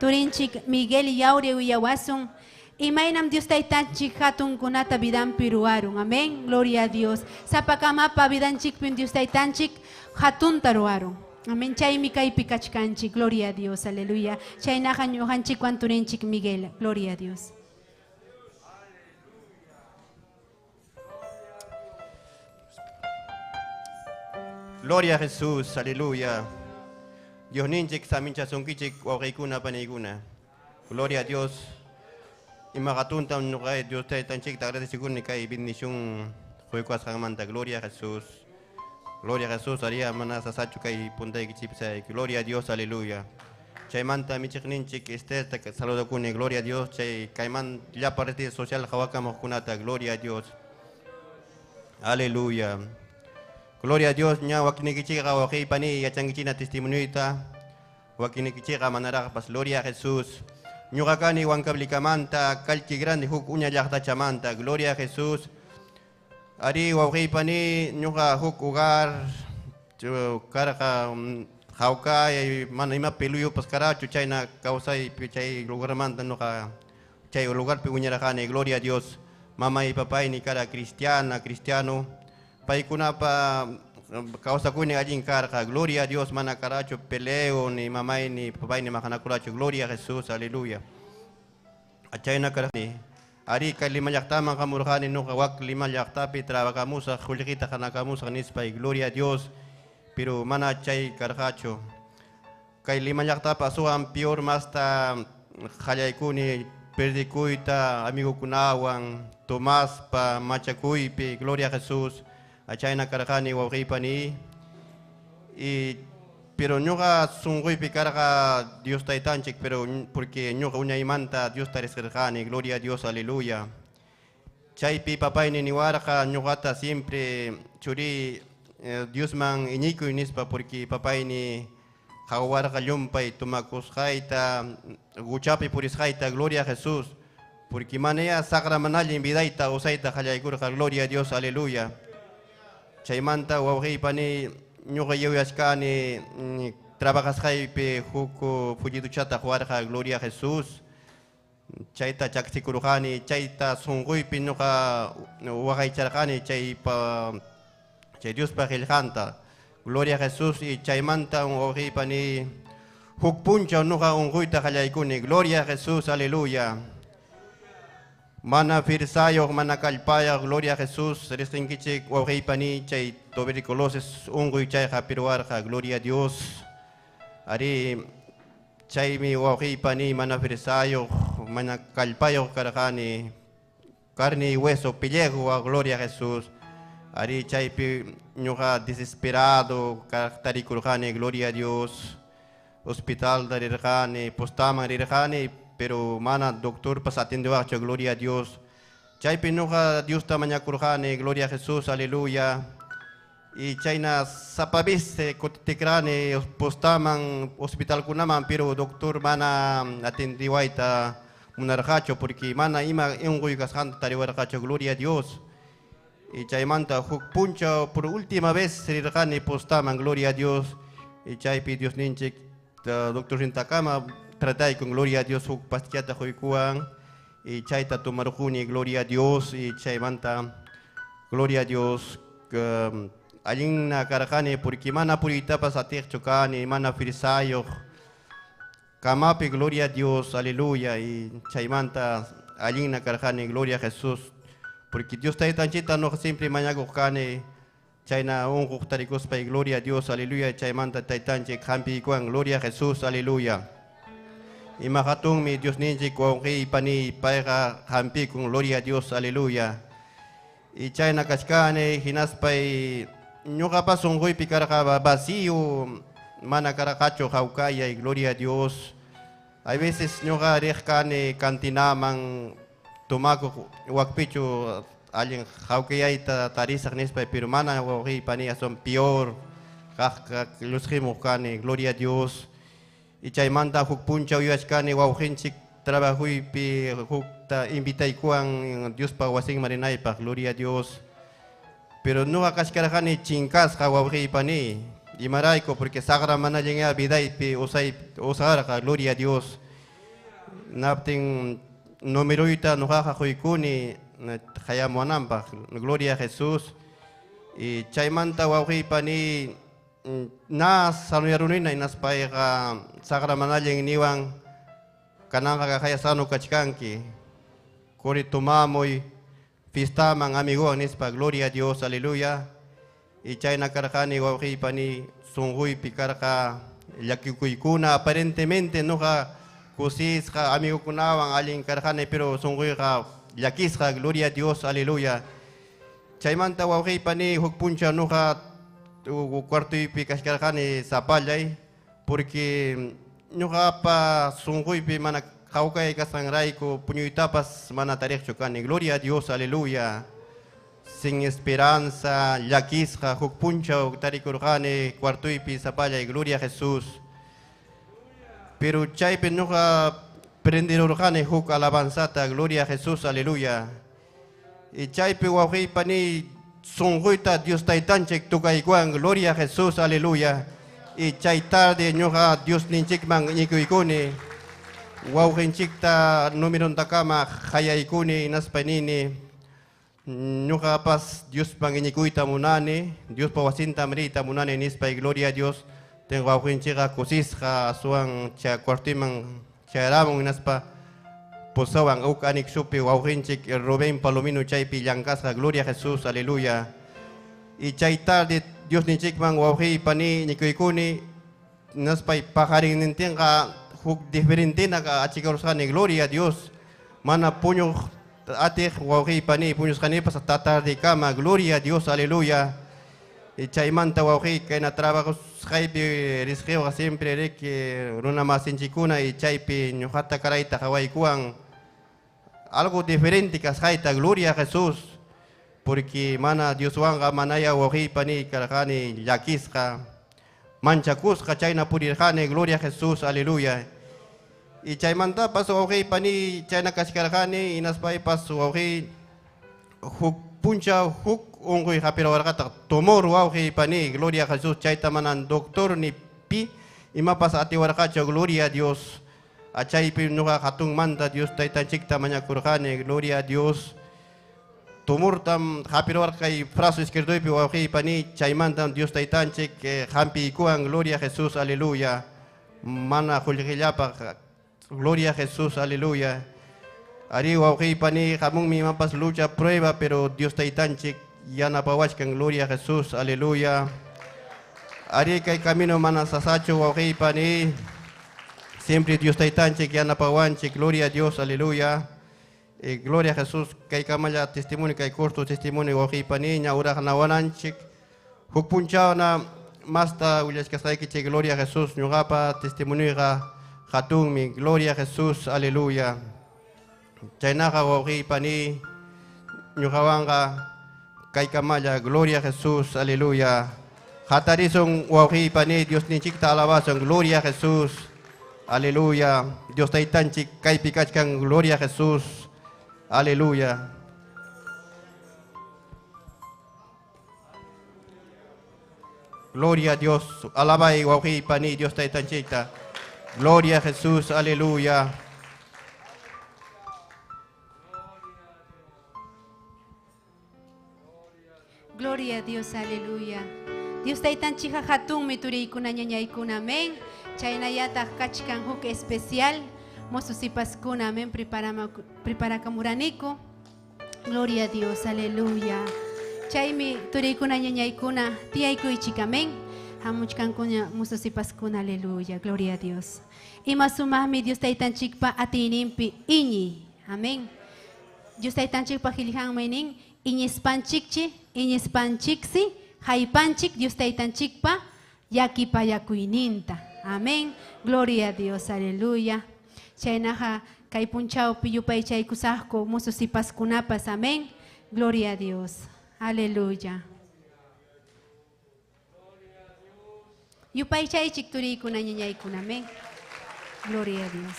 Turinchik Miguel y Yaure uyawasun. Y mainam Dios taitanchik hatun kunata vidan piruaron. Amén. Gloria a Dios. Sapakamapa vidanchik pin Dios taitanchik hatun taruaron. Amén. Chay mikai pikachkanchik. Gloria a Dios. Aleluya. Chay nahan yohanchik wanturenchik Miguel. Gloria a Dios. Gloria a Jesús. Aleluya. Dios ninchik samincha sonkichik wawaykuna panaykuna. Gloria a Dios. Y magatunta un lugar Dios te tan chic tarde según ni cae bendición juego manta gloria a Jesús haría manas asachu kai punta y chipsa gloria a Dios aleluya chay manta mi chicknin chic este saludo con gloria a Dios chay kaiman ya parte social hawaka mojkunata gloria a Dios aleluya gloria a Dios nya wakini kichiga waki pani ya changichina testimonioita wakini kichiga manara pas gloria a Jesús Ñuqakani wankablikamanta, kalchi grande huk uña llaqtachamanta, gloria a Jesús. Ari wawqiypani ñuqa huk hogar, karqa hawka mana ima peluyupas karachu chayna kawsaypi chay lugarmanta ñuqa chay lugarpi uñaraqani, gloria a Dios. Mamay papayni kara cristiano, paykunapa kawsakuni allin karqa, gloria a Dios, mana karachu peleo ni mamay ni papay ni mahanakurachu, gloria a Jesús, aleluya. Achayna karani, ari kay lima llaqtaman kamurqani nuqa wak lima llaqtapi trabajkamusaq qullqita hanakamusaq nispay, gloria a Dios, pero mana chay karqachu. Kay lima llaqtapa asuwan peor masta hallaykuni perdikuyta amigukunawan Tomáspa machakuypi, gloria a Jesús. Achayna karqani wawqiypani pero ñuqa sunquypi karqa Dios taytanchik pero porque ñuqa uñaymanta Dios tarisqirqani gloria a Dios aleluya Chaypi papayni niwarqa ñuqata siempre churi Diosman iñikuy nispa porque papayni qawarqa llumpay tumakusqayta guchapi purisqayta gloria a Jesús porque manaya sagra manallin vidayta usayta qallaykurqa gloria a Dios aleluya. Chaymanta wawqiypani ñuqa yuyashkani trabajasqaypi huk fulliduchata juwarqa gloria a Jesús. Chayta chakchikurqani, chayta sunquypi ñuqa waqaycharqani chay Diospa qillqanta. Gloria a Jesús y chaymanta wawqiypani huk punchaw ñuqa unquyta qallaykuni. Gloria a Jesús, aleluya. Mana firsayuq, mana kallpayuq, gloria a Jesús. Risqinkichik wawqiypani chay tuberculosis unquy chayqa pirwarqa, gloria a Dios. Ari chaymi wawqiypani mana firsayuq, mana kallpayuq karqani, carne y hueso pellejo, gloria a Jesús. Ari chaypi ñuqa desesperado tarikurqani, gloria a Dios. Hospital rirqani, postaman rirqani, pero mana doctor pas atendiwaqchu, gloria a Dios. Chaypi ñuqa Diosta mañakurqani, gloria a Jesús, aleluya. Y chayna sapabiste tikrani postaman hospital kunaman, pero doctor mana atendiwayta munarqachu porque mana ima unquy kasqanta tariwarqachu, gloria a Dios. Y chaymanta huk puncha por última vez rirqani postaman, gloria a Dios. Y chaypi Dios ninchik doctor Rintakama tratay con gloria a Dios huk pastillata huykuan. Y chayta tomarquni, gloria a Dios. Y chaymanta gloria a Dios. Allin karqani porque mana puritapas atiqchu kani, mana firsayuq. Kamapi, gloria a Dios, aleluya. Y chaymanta allin karqani, gloria a Jesús. Porque Dios taytanchita no siempre mañakuq kani. Chayna unquq tarikuspay, gloria a Dios, aleluya. Chaymanta taytanchik hampiykuan, gloria a Jesús, aleluya. Ima hatunmi Dios ninchik wawqiypani payqa hampikun, gloria a Dios, aleluya. Y chayna kachkani hinaspay ñuqapas unquypi karqa vacío, mana karqachu hawkaya, y gloria a Dios. Hay veces ñuqa riqkani cantinaman tumakuq wakpichu alguien hawkayayta tarisaq nispay, pero mana wawqiypani son peor kaqqa llusqimuq kani, gloria a Dios. Y chaymanta huk punchaw yuyashkani wawqinchik trabajuypi hukta invitaykuwan Diospa wasinman rinaypaq, gloria a Dios. Pero no akashkarqani chinkasqa wawqiypani imarayku porque sagra manallinga vidaypi usarqa, gloria a Dios. Naptin numeruyta nuqaqa quykuni hayamunanpaq, gloria a Jesús. Y chaymanta wawqiypani na sanuyarunina inaspayqa sagra manallin niwan kananqa haya sanu kachkanki kuri tumamuy fiestaman amigo nispa, gloria a Dios, aleluya. Y chayna karqani wawqiypani sunquypi karqa llakikuykuna aparentemente nuqa kusisqa amigukunawan allin karqani, pero sunquyqa llakisqa, gloria a Dios, aleluya. Chaymanta wawqiypani huk puncha nuqa cuartuypi kashkarqani sapallay porque ñuqapa sunquypi mana hawkay kasqanrayku puñuytapas mana tariqchu kani, gloria a Dios, aleluya. Sin esperanza llakisqa huk punchaw tarikurqani cuartuypi sapallay, gloria a Jesús. Pero chaypi ñuqa prenderurqani huk alabanzata, gloria a Jesús, aleluya. Y chaypi wawqiypani sunquyta Dios taytanchik tukaykuan, gloria a Jesús, aleluya. Y chay tarde ñuqa Dios ninchikman ñikuykuni wawqinchikta numeruntakama hayaykuni naspaynini ñuqapas Diosman ñikuyta munani, Diospa wasinta riyta munani nispay, gloria a Dios. Ten wawqinchikqa kusisqa aswan cha cuartiman chayaramun naspa posawan uk anik supi wawqinchik Rubén Palomino chaypi llankasqa, gloria a Jesús, aleluya. Y chay tarde Dios ninchikman wawqiypani ñikuykuni naspay pajarinnintinqa huk diferentina achikarusqani, gloria a Dios. Mana puñuq atiq wawqiypani puñusqanipas hasta tarde kama, gloria a Dios, aleluya. Y chaymanta wawqiy kayna trabajusqaypi risqiwqa siempre riki runa masinchikuna y chaypi ñuqata karayta hawaykuwan algo diferente que haita, gloria a Jesús. Porque mana Dios wanga manaya wahi pani karjani yakisca. Mancha cusca chayna purirjane, gloria a Jesús, aleluya. Y chaymanta paso wahi pani chayna kaskarjane, inaspay paso wahi huk puncha huk ungui hapira wargata tomor wahi pani, gloria a Jesús, chayta manan doctor ni pi, ima pas ati wargacha, gloria a Dios. Achay pi nuga hatung manta Dios taitan chikta maña kurjane, gloria a Dios. Tumur tam hapir warkay fraso izquierdo pi wahi pani chaymantam Dios taitan chik hampi kuan, gloria a Jesús, aleluya. Mana juljillapa, gloria a Jesús, aleluya. Ari wahi pani hamung mi mapas lucha prueba, pero Dios taitan chik yana pawachkan, gloria a Jesús, aleluya. Ari kay camino mana sasacho wahi pani siempre Dios taitanche que anda pawanche, gloria a Dios, aleluya. Gloria a Jesús, que hay camaya testimonio, que hay corto testimonio, oji paniña, ahora nawananchik. Hukpunchauna, masta, huyas que está que gloria a Jesús, nyugapa, testimonio hatun mi, gloria a Jesús, aleluya. Chainaja, oji pani, nyugawanga, que camaya, gloria a Jesús, aleluya. Hatarizon, oji pani, Dios ni chikta alabason, gloria a Jesús. Aleluya. Dios taitanchik kai pikachkan, gloria a Jesús. Aleluya. Gloria a Dios. Alaba y wahi pani Dios taitanchita. Gloria a Jesús. Aleluya. Gloria a Dios, aleluya. Dios taitanchija hatun mituri kuna ñañaykuna, amén. Chaynayata kachkan huk especial. Mosusipas kuna, amén. Prepara kamuraniku. Gloria a Dios, aleluya. Chaymi turikuna ñañaykuna tiyaykuychik, amén. Hamuchkan kuna mosusipas kuna, aleluya. Gloria a Dios. Ima sumahmi Dios taitanchikpa atinimpi iñi, amén. Dios taitanchikpa hilhanmenin iñispanchiksi, haypanchik Dios taitanchikpa yakipayakuyninta. Amén. Gloria a Dios. Aleluya. Chaynaja kay punchawpi yupay chaykusaqku mususipaskunapas. Amén. Gloria a Dios. Aleluya. Yupay chaychik turiykuna ñañaykuna. Amén. Gloria a Dios.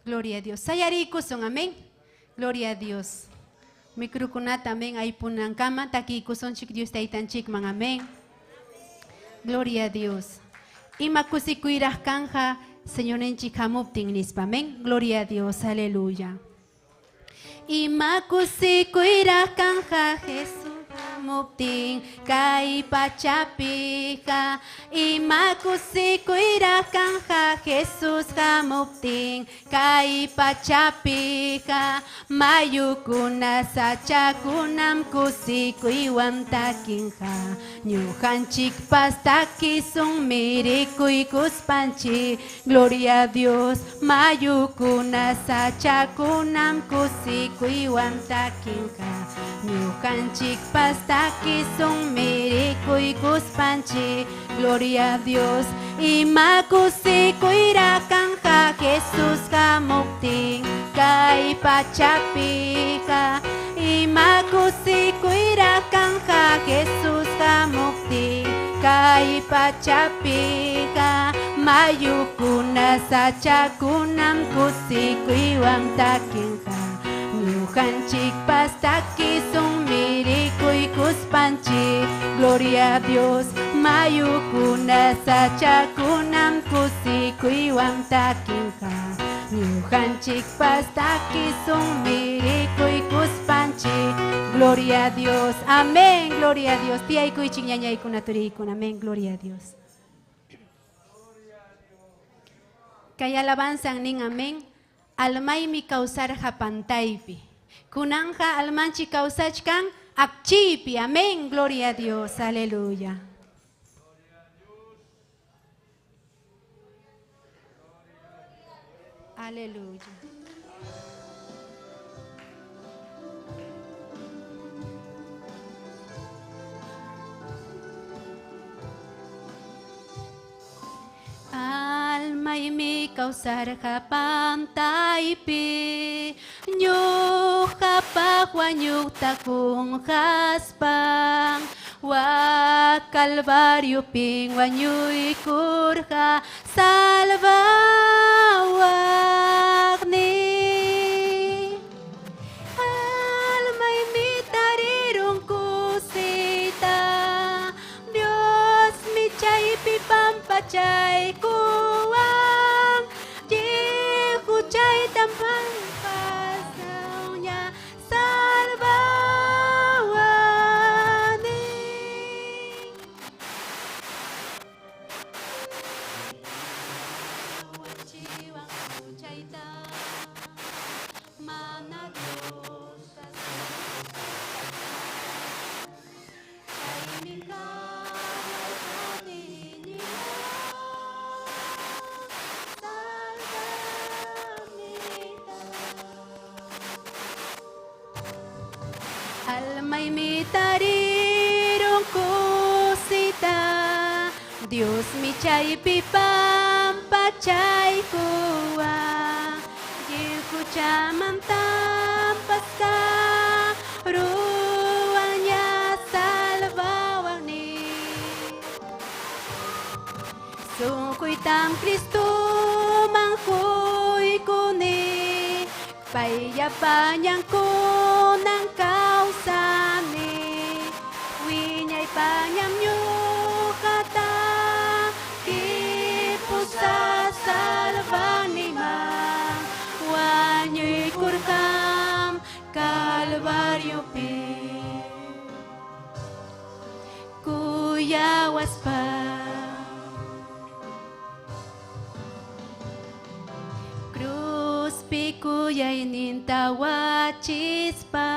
Gloria a Dios. Sayarikusun, amén. Gloria a Dios. Mikrukunata, amén. Ay punan kama. Takikusun chik Dios taitanchik man, amén. Gloria a Dios. Imakusikuirah kanja, Señor enchik hamuptin nispa, amén. Gloria a Dios. Aleluya. Imakusikuirah kanja, Jesús. Mupting kay pachapika imakusikuirah kanja Jesus hamupting kay pachapika mayukuna sachakunam kusikuiwan takinja ñujanchik pastakisun mirikuy kuspanchi gloria a Dios mayukuna sachakunam kusikuiwan takinja ñujanchik pastaki son mirikuy kuspanchi, gloria a Dios. Imakusikuira kanja Jesús hamuptin kay pachapika. Imakusikuira kanja Jesús hamuptin kay pachapika. Mayukuna sachakunam kusikuiwan takinja. Ñujanchik pastaki son mirikuy kuspanchi, gloria a Dios. Mayukuna sachakunam kusikuiwan takinja. Ñujanchik pastaki son mirikuy kuspanchi, gloria a Dios. Amén, gloria a Dios. Tiyaykuychik ñañaykuna turiykuna, amén, gloria a Dios. Kay alabanzan nin, amén. Almaymi causar japantaypi. Kunanja almanchi causachkan akchipi. Amén. Gloria a Dios. Aleluya. Aleluya. causar japantaipi nyuha pahuanyukta kung haspang wa calvario ping wanyui kurha salvawagni almay mitarirong kusita Dios mi chay pipampachay kuwang jihu chay tampang pasaw niya salvawani wachiwang kuchay ta mana Dios almay mitarirong kusita Dios mi chay pipampachay kuwa Diku chaman tampas ka ruang niya salvawang ni Sungkoy tam Kristo mangkoy kuni Payapanyang ko ng kausani Winyay panyam nyo kata Kipo sa salvani man Wanyo'y kurkam kalbaryo pi Kuyawas pa Pikuyay nintawa chispa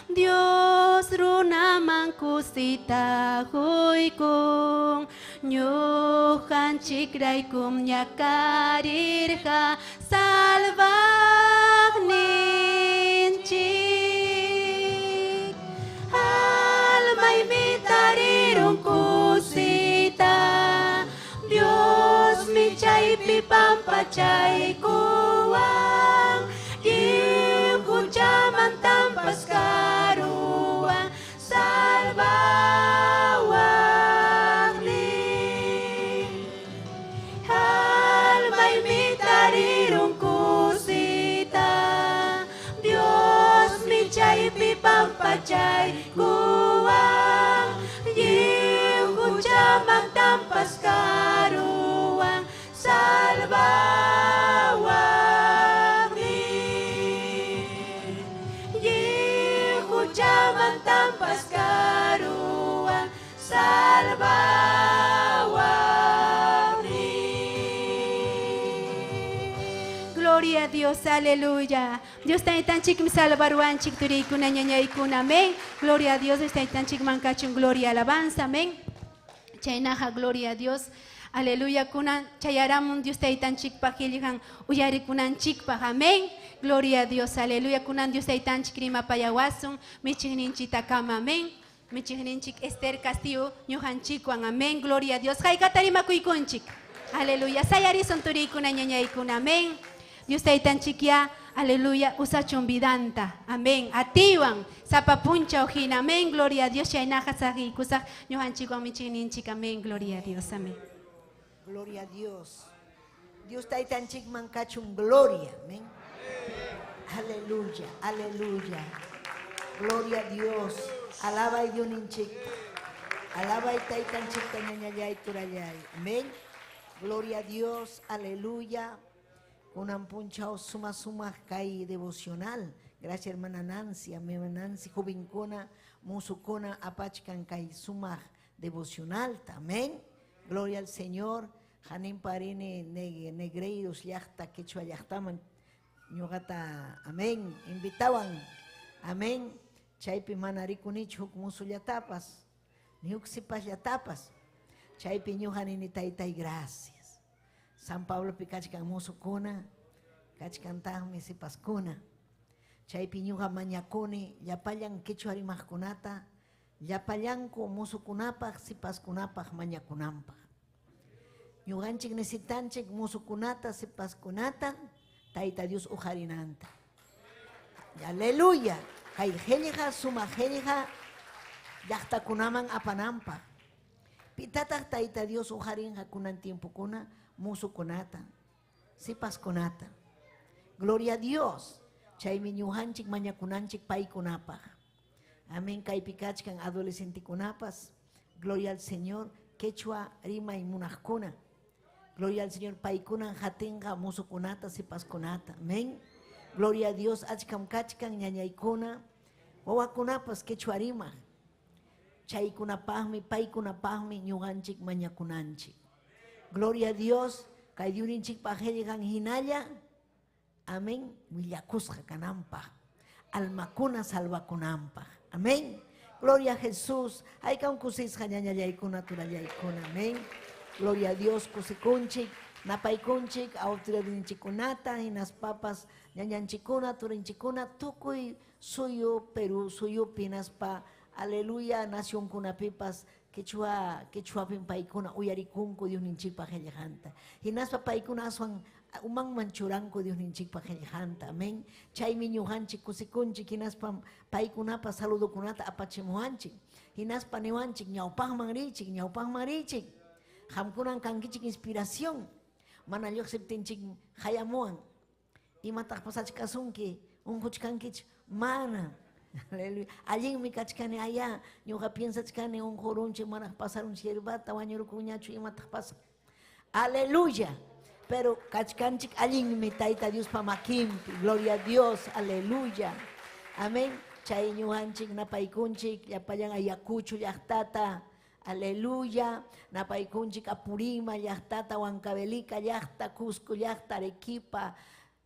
Dios runamang kusita huy kung Nyuhan chikray kum nyakarirha salvag ninchik Almay mitarirong kusita Dios mi chay pipampachay kuwang Iku chaman tampas karuang salvawang li Almay mitarirong kusita Dios mi chay pipampachay kuwang Iku chaman tampas karuang salvawagni Yihu jaman tampas karuang salvawagni Gloria a Dios, aleluya. Dios está tan chic salvaruan chic turicuna ñañaicuna, amén. Gloria a Dios, está tan chic mancachun, gloria, alabanza, amén. Chainaja, gloria a Dios. Aleluya, kunan chayaramun Dios taitan chikpa hilihan uyari kunan chikpa, amén. Gloria a Dios, aleluya, kunan Dios taitan chikrima payawasun, michinin chitakama, amén. Michinin chik Esther Castillo, ñuhan chikwan, amén. Gloria a Dios, hay katarima kuikunchik. Aleluya, sayari son turikuna ñañaikuna, amén. Dios taitan chikya, aleluya, usachun vidanta, amén. Atiwan, zapapuncha ojina, amén. Gloria a Dios, chainaja sahi kusaj, ñuhan chikwan michinin chik, amén. Gloria a Dios, amén. Gloria a Dios. Dios está ahí tan chic mancachun gloria. Amén. Aleluya, aleluya. Gloria a Dios. Alaba y Dios ninchik. Alaba y tan chic tañayay turayay. Amén. Gloria a Dios, aleluya. Unan punchao suma kai devocional. Gracias hermana Nancy, hermana Nancy, jovencona, musukona, apachkan kai suma devocional. Amén. Gloria al Señor. Hanim parine negreiros yachta quechua yachtaman. Ñogata, amén. Invitaban, amén. Chaypi manarikunichu huk musu yatapas. Ni huk sipas yatapas. Chaypi ñuhanini taytay gracias. San Pablo pi kachkan musu kuna. Kachkan tahmi sipas kuna. Chaypi ñuha mañakuni. Yapallan quechua rimajkunata. Yapallanku musukunapaq, sipaskunapaq, mañakunanpaq. ñuqanchik necesitanchik musukunata sipaskunata Tayta Dios ujarinanta. Aleluya. Kay qhilqa sumaq qhilqa llaqtakunaman apananpaq. Pitataq Tayta Dios ujarinqa kunan tiempukuna musukunata sipaskunata. Gloria a Dios. Chaymi ñuqanchik mañakunanchik paykunapaq. Amén. Kaypi kachkan adolescentikunapas. Gloria al Señor. Quechua rimay munaqkuna. Gloria al Señor. Paykunan hatinqa musukunata sipaskunata. Amén. Gloria a Dios. Achkam kachkan ñañaykuna. Wawakunapas quechua rimaq. Chaykunapaqmi paykunapaqmi ñuqanchik mañakunanchik. Gloria a Dios. Kay diuninchikpaq qhilqan hinalla. Amén. Willakusqa kananpaq. Almakuna salvakunanpaq. Amén. Gloria a Jesús. Aykan kusisqa ñañallaykuna turallaykuna. Amén. Gloria a Dios. Kusikunchik. Napaykunchik. Autoridadninchikunata. Hinas papas ñañanchikuna turinchikuna. Tukuy suyo Perú suyo pinaspa. Aleluya. Nacionkunapipas. Quechuapin paykuna uyarikunku Diosninchikpaq qhilqanta. Hinaspa paykuna aswan uman manchuranku Diosninchikpaq qhilqanta. Amén. Chaymi ñuqanchik kusikunchik hinaspa paykunapas saludukunata apachimuwanchik. Hinaspa niwanchik ñawpaqman riychik. Qamkunan kankichik inspiración. Mana lluqsiptinchik hayamuwan. Imataq pasachkasunki unquchkankichik mana. Aleluya. Allinmi kachkani allá, ñuqa piensachkani unqurunchik manaq pasarunchik hierbata wañurukuñachu imataq pasa. Aleluya. Pero kachkanchik allinmi Tayta Dios pamakimpi. Gloria a Dios. Aleluya. Amén. Chay ñuqanchik napaykunchik llapallan Ayacucho llaqtata. Aleluya. Napaykunchik Apurima llaqtata, Huancavelica llaqta, Cusco llaqta, Arequipa,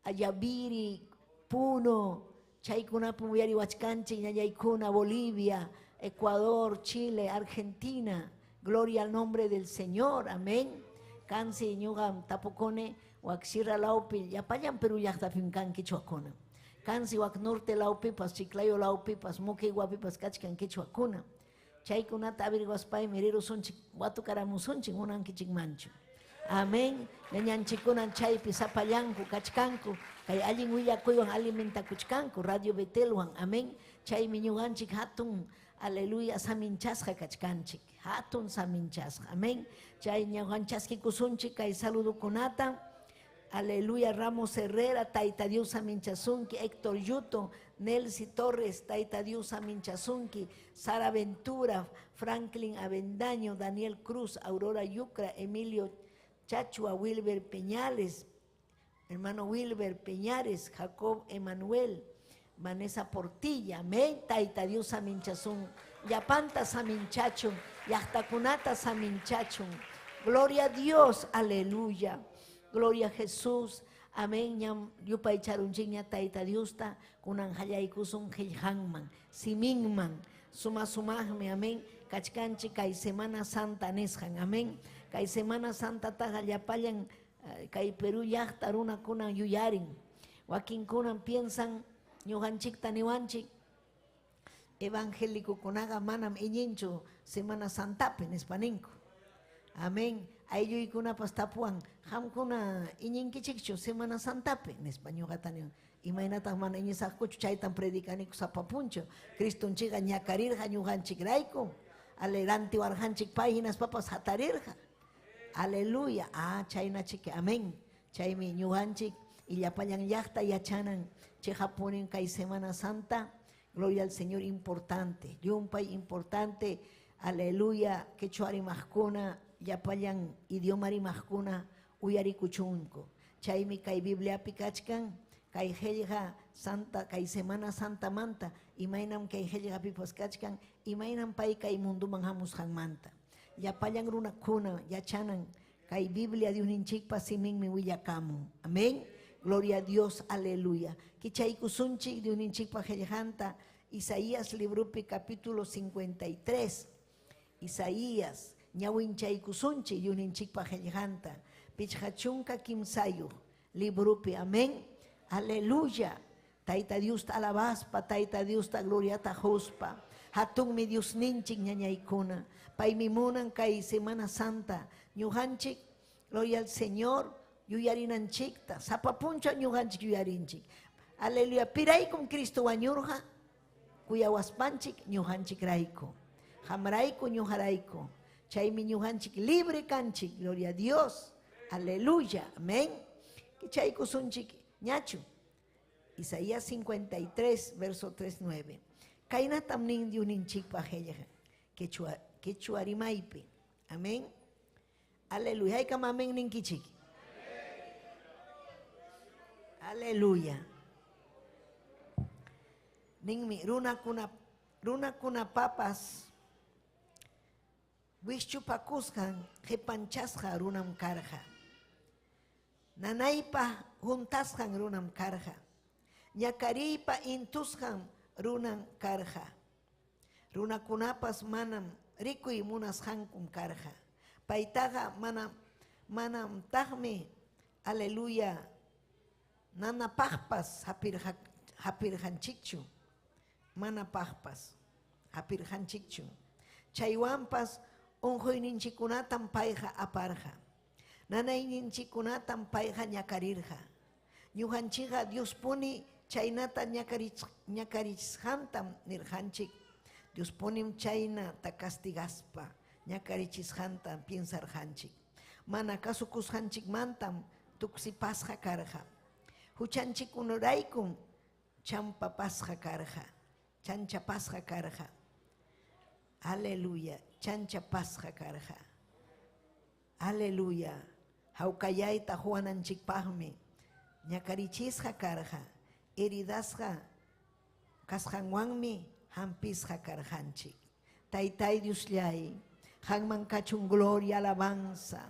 Ayaviri, Puno. Chaykunapi uyariwachkanchik ñañaykuna Bolivia, Ecuador, Chile, Argentina. Gloria al nombre del Señor. Amén. Kansi ñuqa tapukone wak sierra laupi llapallan Perú llaqtapim kan quechuakuna. Kansi wak norte laupipas, Chiclayo laupipas, Moquegua-pipas kachkan quechuakuna. Chaykunata averiguaspay mirirusunchik watukaramusunchik munankichikmanchu. Amén. Ñañanchikunan chaypi sapallanku kachkanku. Kay allin willakuywan alimentakuchkanku. Radio Betelwan. Amén. Chaymi ñuqanchik hatun. Aleluya. Saminchasqa kachkanchik. Hatun saminchasqa. Amén. Chay ñuqanchaskikusunchik kay saludukunata. Aleluya. Ramos Herrera. Tayta Dios saminchasunki. Héctor Yuto. Nelsi Torres. Tayta Dios saminchasunki. Sara Ventura. Franklin Avendaño. Daniel Cruz. Aurora Yucra. Emilio Chachua, Wilber Peñales, hermano Wilber Peñares, Jacob Emanuel, Vanessa Portilla, amén. Tayta Dios saminchazun, yapanta saminchachun, yachtakunata saminchachun. Gloria a Dios, aleluya. Gloria a Jesús, amén. Yupay charunchiña Tayta Diosta, kunan hayaykusun qhilqanman, siminman, sumahme, amén. Kachkanchi kay Semana Santa neshan, amén. Kay Semana Santa taja llapallan kay Perú llaqta runakunan yuyarin. Wakinkunan piensan ñuqanchikta niwanchik evangélicokunaqa manam iñinchu Semana Santapi nispaninku. Amén. Aylluykunapas tapuwan qamkuna iñinkichikchu Semana Santapi nispa ñuqata niwan. Imaynataq mana iñisaqkuchu chaytan predicaniku sapapunchu. Cristonchiqa ñakarirqa ñuqanchikrayku. Aleranti warqanchik pay hinaspapas hatarirqa. Aleluya. Chayna chique. Amén. Chaymi ñuqanchik y llapallan llaqta yachanan chejapunin kay Semana Santa. Gloria al Señor importante. Yumpay importante. Aleluya. Quechua rimaqkuna llapallan idioma rimaqkuna uyarikuchunku. Chaymi kay Bibliapi kachkan kay qhilqa Santa kay Semana Santa manta imaynam kay qhilqapipas kachkan imaynam pay kay munduman hamusqanmanta. Llapallan runakuna yachanan kay Biblia Diosninchikpa siminmi willakamun. Amén. Gloria a Dios. Aleluya. Kichaykusunchik Diosninchikpa qhilqanta Isaías librupi capítulo 53. Isaías ñawinchaykusunchik Diosninchikpa qhilqanta pichqachunka kimsayu librupi. Amén. Aleluya. Tayta Diosta alabaspa, Tayta Diosta gloriata huspa. Hatunmi Diosninchik ñañaykuna. Paymi munan kay Semana Santa ñuqanchik Gloria al Señor. Yuyarinanchikta. Sapapuncha ñujanchik yuyarinchik. Aleluya. Piray con Cristo wañurja. Kuyawaspanchik ñujanchik raiko. Hamraiko ñujaraiko. Chaymi ñujanchik libre kanchik. Gloria a Dios. Aleluya. Amén. Kichayko sunchik ñachu. Isaías 53, verso 3-9. Kaina tamnin diuninchik pajeya. Quechuarimaipe. Amén. Aleluya. Hay amén ninkichik. Aleluya. Ningmi runa kuna papas. Wischupakuskan jepanchasja runam karja. Nanaipa juntasjan runam karja. Ñakaripa intusjan runam karja. Runa kunapas manam rikuy munas hankum karja. Paitaga manam tahme. Aleluya. Nana pahpas hapirhanchikchu. Mana pahpas hapirhanchikchu. Chaywanpas unjuyninchikunatan payja aparja. Nanayninchikunatan payja ñakarirja. Ñujanchiga Dios puni chaynata ñakarichantam nirjanchik. Dios punim chayna ta castigaspa. Ñakarichishantam piensarjanchik. Mana kasukusjanchik mantam tuksipasja karja. Huchanchik unuraikum champapasja karja. Chanchapasja karja. Aleluya. Chanchapasja karja. Aleluya. Haukayayta juananchik pahmi. Ñakarichisja karja. Heridasja kasjanwanmi hampisja karjanchik. Taytay Diosllay. Hanman kachun gloria alabanza.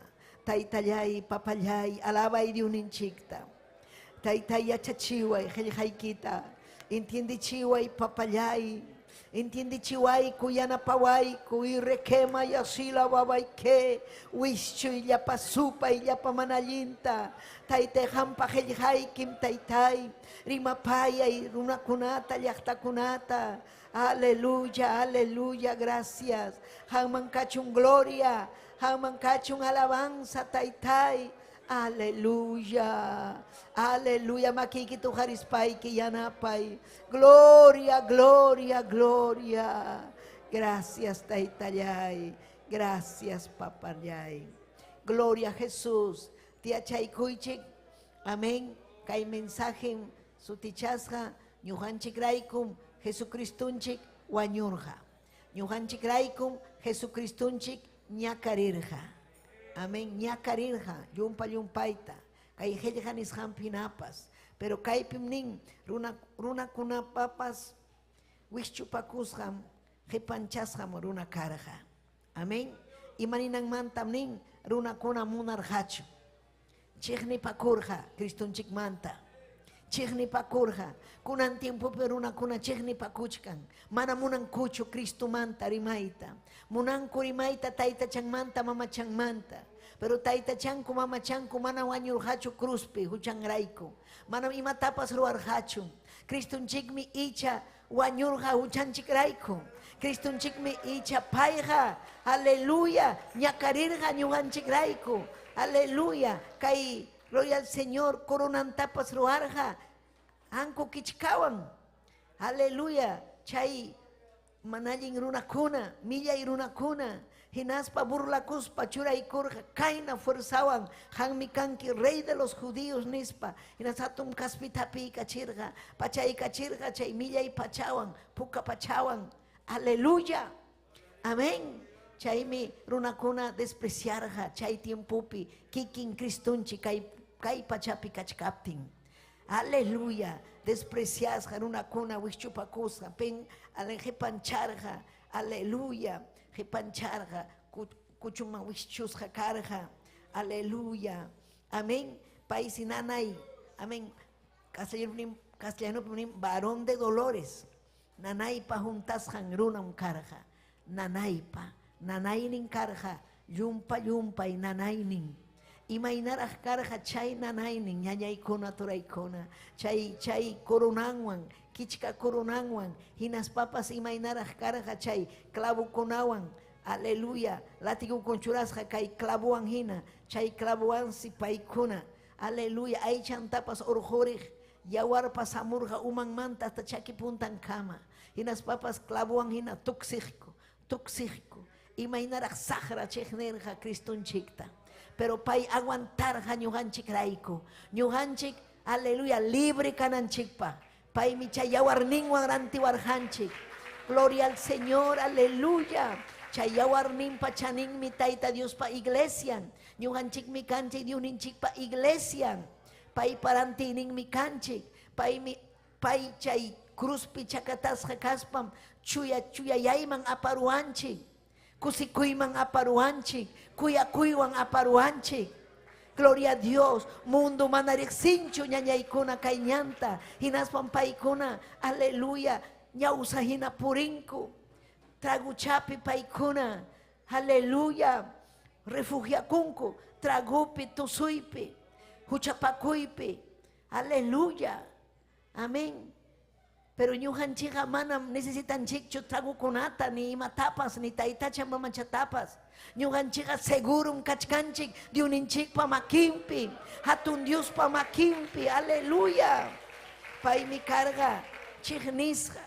Taytallay papallay alabay diuninchikta. Taytay yachachiway qillqaykita. Entiende chiway papallay. Entiende chiway kuyanapaway kuy requema y asila babayke. Wischu y yapasupa y yapamanallinta. Taytay hampa qillqaykim taytay. Rimapaya y runakunata llaqtakunata. Aleluya, aleluya, gracias. Hanman kachun gloria. Hanman kachun alabanza taytay. Aleluya, aleluya, makiki tu harispay ki yanapay. Gloria, gloria, gloria. Gracias, Taytayay. Gracias, Papayay. Gloria a Jesús. Tia Chaykuychik. Amén. Kay mensaje sutichasja. Ñujanchik raikum. Jesucristunchik wañurja. Ñujanchik raikum. Jesucristunchik ñakarirja. Amén, ñakarirja, yumpaita, kay heljanis hampinapas, pero kay pimnin, runa kuna papas, wischupakusham, jepanchasham runa karja. Amén, imaninang mantamnin, runa kuna munarhachu, chigni pakurja, Cristunchik manta, chigni pakurja, kunan tiempo peruna kuna chigni pakuchkan, mana munan kuchu Cristo manta rimaita. Munan kurimaita taita chang manta mama chang manta. Pero taita chanku mama chanku mana wanyur hachu cruzpi huchang raiko. Mana imatapas ruar hachu. Kristun chikmi icha wanyurha huchanchik raiko. Kristun chikmi icha paiha. Aleluya. Ñakarirha ñuhanchik raiko. Aleluya. Kai gloria al Señor coronan tapas ruarja. Anko kichkawan. Aleluya. Chay manallin runakuna, milla y runakuna, hinaspa burlakuspa churay kurja, kaina fuerzawan, hanmi kanki rey de los judíos nispa, hinasatum kaspitapi kachirga, pachay kachirga, chay milla y pachawan, puka pachawan, aleluya, amén. Chaymi runakuna despreciarja, chay tiempupi, kikin kristunchi, kay pachapi kachkaptin. Aleluya, desprecias runakuna wischupakusa, pen aleje pancharja, aleluya, jepancharja, kuchuma wischusja karja, aleluya, amén, paisinanay, amén, castellano varón de dolores, nanaipa juntas runam karja, nanaipa, nanainin karja, yumpa y nanainin. Imainaraj karja chay nanainin, ñañaykuna turaykuna, chay corunanwan, kichka corunanwan, hinas papas imainaraj karja chay clavukunawan, aleluya, latigo con churasja, kay clavuan hina, chay clavuan si paikuna, aleluya, ay chantapas orjorij, yawar pasamurja uman manta hasta chaki puntan kama, hinas papas clavuan hina tuxígico, imainarak sahra chegnerja Criston chikta, pero pay aguantar ha ñuhanchik raiko, ñuhanchik, aleluya, libre kanan chikpa, pay mi chayawar ningwan rantiwarhanchik, gloria al Señor, aleluya. Chayawar nimpa chaning mi taita Dios pa iglesia. Ñuhanchik mi kanchik diuninchik pa iglesia. Pay parantining mi kanchik. Pay chay cruz pichakatas kaspam. Chuya yayman aparuanchik. Kusikuyman aparuanchik. Kuyakuywang aparuanchik. Gloria a Dios. Mundo manarik sincho ñañaykuna kayñanta. Hinaspam paykuna. Aleluya. Ñawsahina purinku. Traguchapi paikuna, aleluya, refugiacunco, tragupi tusuipi, huchapacuipi, aleluya, amén. Pero ñuhanchiga manam necesitan chicho tragukunata, ni matapas, ni taitacha mamachatapas. Ñuhanchiga seguro un kachkanchik, de un inchik pa makimpi, hatun Dios pa makimpi, aleluya. Pai mi carga, chignisga,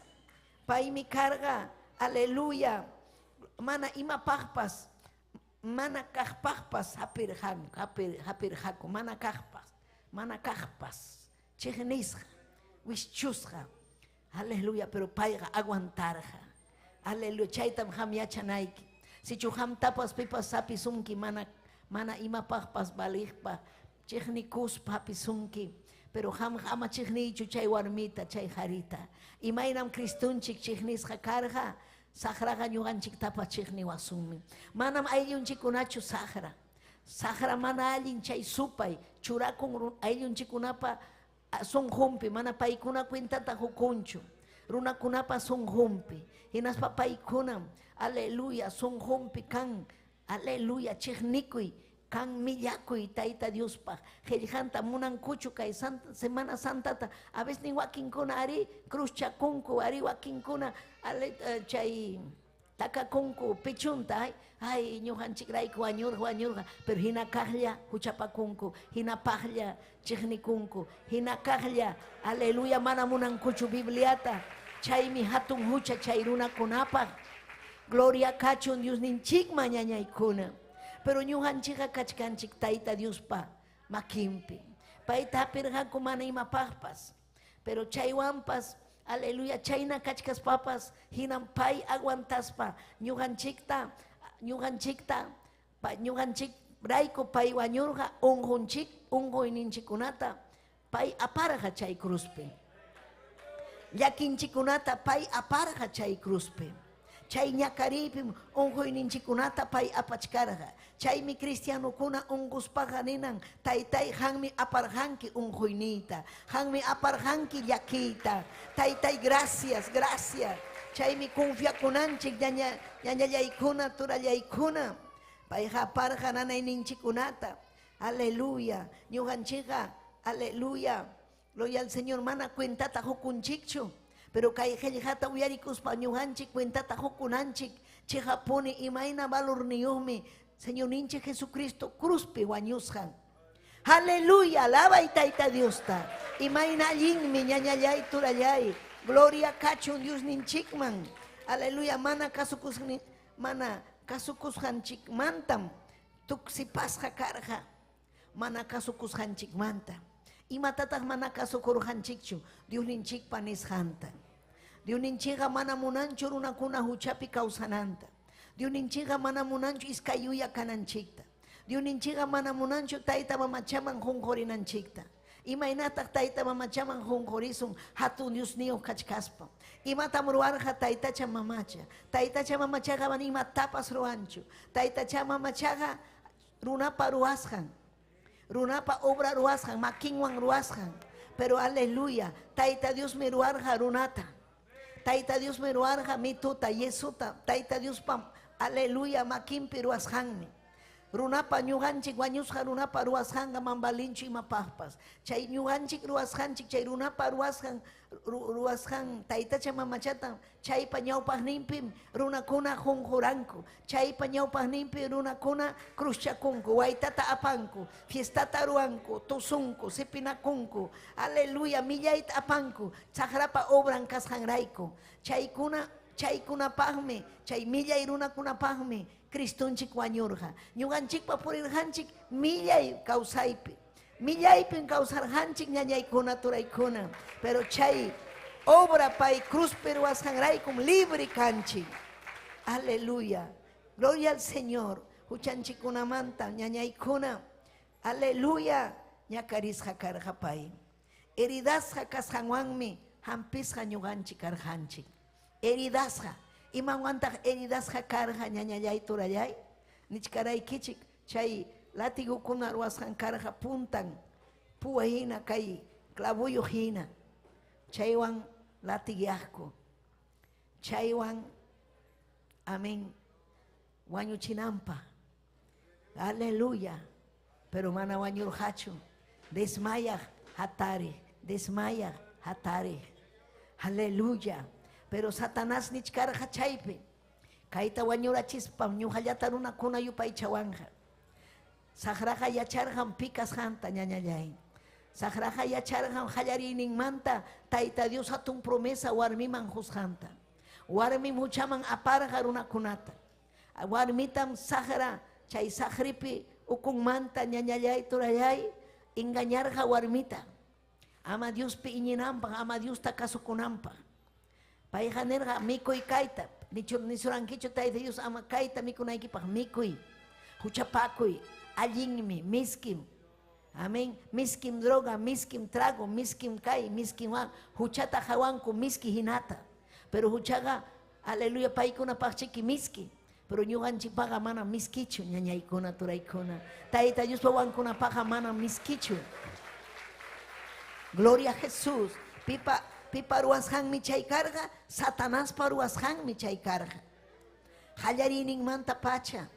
pai mi carga. Aleluya. Mana ima pahpas. Mana kahpahpas hapir haku. Mana kahpas. Chignisja. Wischusja. Aleluya. Pero paiga aguantarja. Aleluya. Chaitam ham yachanaiki. Si chuham tapas pipas sapisunki. Mana ima pahpas balijpa. Chignikus papisunki. Pero hama chignichu chay warmita, chay harita. Imainam Cristunchik chignisja karja. Sahraga ñuganchik tapa chigni wasumi. Manam ayllunchikunachu sahra. Sahra mana allin chay supay. Churakun ayllunchikunapa son humpi. Mana paikuna cuentata hukunchu. Runakunapa son humpi. Hinaspa paikunam. Aleluya. Son humpi kan. Aleluya. Chignikuy. Kan millakuy taita Dios pa. Hejanta munan kuchu kay Semana Santa ta. A veces ni wakinkuna ari cruz chakunku ari wakinkuna chay takakunku pichunta ay ñuhanchik rayku wañurja pero hina kahlla huchapakunku hina pahlla chignikunku hina kahlla aleluya mana munan kuchu Bibliata chaymi hatun hucha chay runakunapaq gloria kachun Dios ninchikma ñañaykuna. Pero ñuhanchika kachkanchik taita Dios pa makimpi. Paita pirhaku mana ima pahpas. Pero chaywanpas, aleluya, chayna kachkas papas, hinam pay aguantaspa. Ñuhanchik rayko pay wañurja, unhoyninchikunata, pay aparja chay cruzpe. Yakinchikunata pay aparja chay cruzpe. Chay ñakaripim unhoyninchikunata pay apachkarja. Chay mi cristiano kuna unguspaja ninan. Taytay hanmi aparjanki unhoynita. Hanmi aparjanki yakita. Taytay gracias. Chay mi confiakunanchik ñañallaykuna turallaykuna. Pay aparja nanayninchikunata. Aleluya. Ñuhanchiga. Aleluya. Gloria al Señor. Mana cuentata hukunchikchu. Pero kay hata uyarikuspa ñuhanchik cuentata hukunanchik chihapuni imayna valor niyuhmi Señor ninche Jesucristo cruzpi wañushan. Aleluya, alaba y taita Diosta. Imayna allinmi ñañallay turallay. Gloria kachun Dios ninchikman. Aleluya, mana kasukushanchik mantam. Tuksipasja karja. Mana kasukushanchik manta. Imatataq mana kasukurjanchikchu Dios ninchikpa nishanta. Dios ninchiqa mana munanchu runakuna huchapi kawsananta. Dios ninchiqa mana munanchu iskayuya kananchikta. Dios ninchiqa mana munanchu tayta mamachaman junqurinanchikta. Imaynataq tayta mamachaman junqurisun hatun Dios niyo kachkaspa. Imatam ruwarqa taytacha mamacha. Taytacha mamachaqa mana imatapas ruwanchu. Taytacha mamachaqa runapa ruwasqan. Runapa obra ruasjan, makinwan ruasjan. Pero aleluya, taita Dios me ruarja runata. Taita Dios me ruarja mi tuta, yesuta. Taita Dios pam, aleluya, makin piruasjanmi. runapa ñuqanchik wañusqa runapa ruwasqanqa mambalinchu imapaqpas chay ñuqanchik ruwasqanchik chay runapa ruwasqan taytacha mamachata chaypa ñawpaqninpim runakuna qunquranku chaypa ñawpaqninpi runakuna cruzchakunku waytata apanku fiestata ruwanku tusunku sipinakunku aleluya millayta apanku saqrapa obran kasqanrayku chaykunapaqmi chay millay runakunapaqmi Cristunchik wañurqa ñuqanchikpa purirqanchik millay kawsaypi millaypin kawsarqanchik ñañaykuna turaykuna pero chay obra pay cruzpi ruwasqanraykum libre kanchik aleluya gloria al Señor huchanchikunamanta ñañaykuna aleluya ñakarisqa karqa pay heridasqa kasqanwanmi hampisqa ñuqanchik karqanchik heridasqa imawantaq heridasqa karqa ñañallay turallay nichkaraykichik chay latigukuna ruwasqan karqa puntan puwa hina kay clavuyo hina chaywan latigueaqku chaywan amén wañuchinampa aleluya pero mana wañurqachu desmayaq hatari aleluya pero Satanás nichkarqa chaypi kayta wañurachispam ñuqallata runakuna yupay chawanqa saqraqa yacharqan pikasqanta ñañallay saqraqa yacharqan qallariyninmanta tayta Dios hatun promesa warmiman husqanta warmi muchaman aparqa runakunata warmitam saqra chay saqripi ukunmanta ñañallay turallay engañarqa warmita ama Diospi iñinanpaq ama Diosta kasukunanpaq payqa nirqa mikuy kayta nisurankichu tayta Dios ama kayta mikunaykipaq mikuy huchapakuy allinmi miskim amén miskim droga miskim trago miskim kay miskim wan huchata hawanku miski hinata pero huchaqa aleluya paykunapaqchiki miski pero ñuqanchikpaqa mana miskichu ñañaykuna turaykuna tayta Diospa wankunapaqa mana miskichu gloria a Jesús pipa ruwasqanmi chay karqa Satanaspa ruwasqanmi chay karqa qallariyninmanta pacha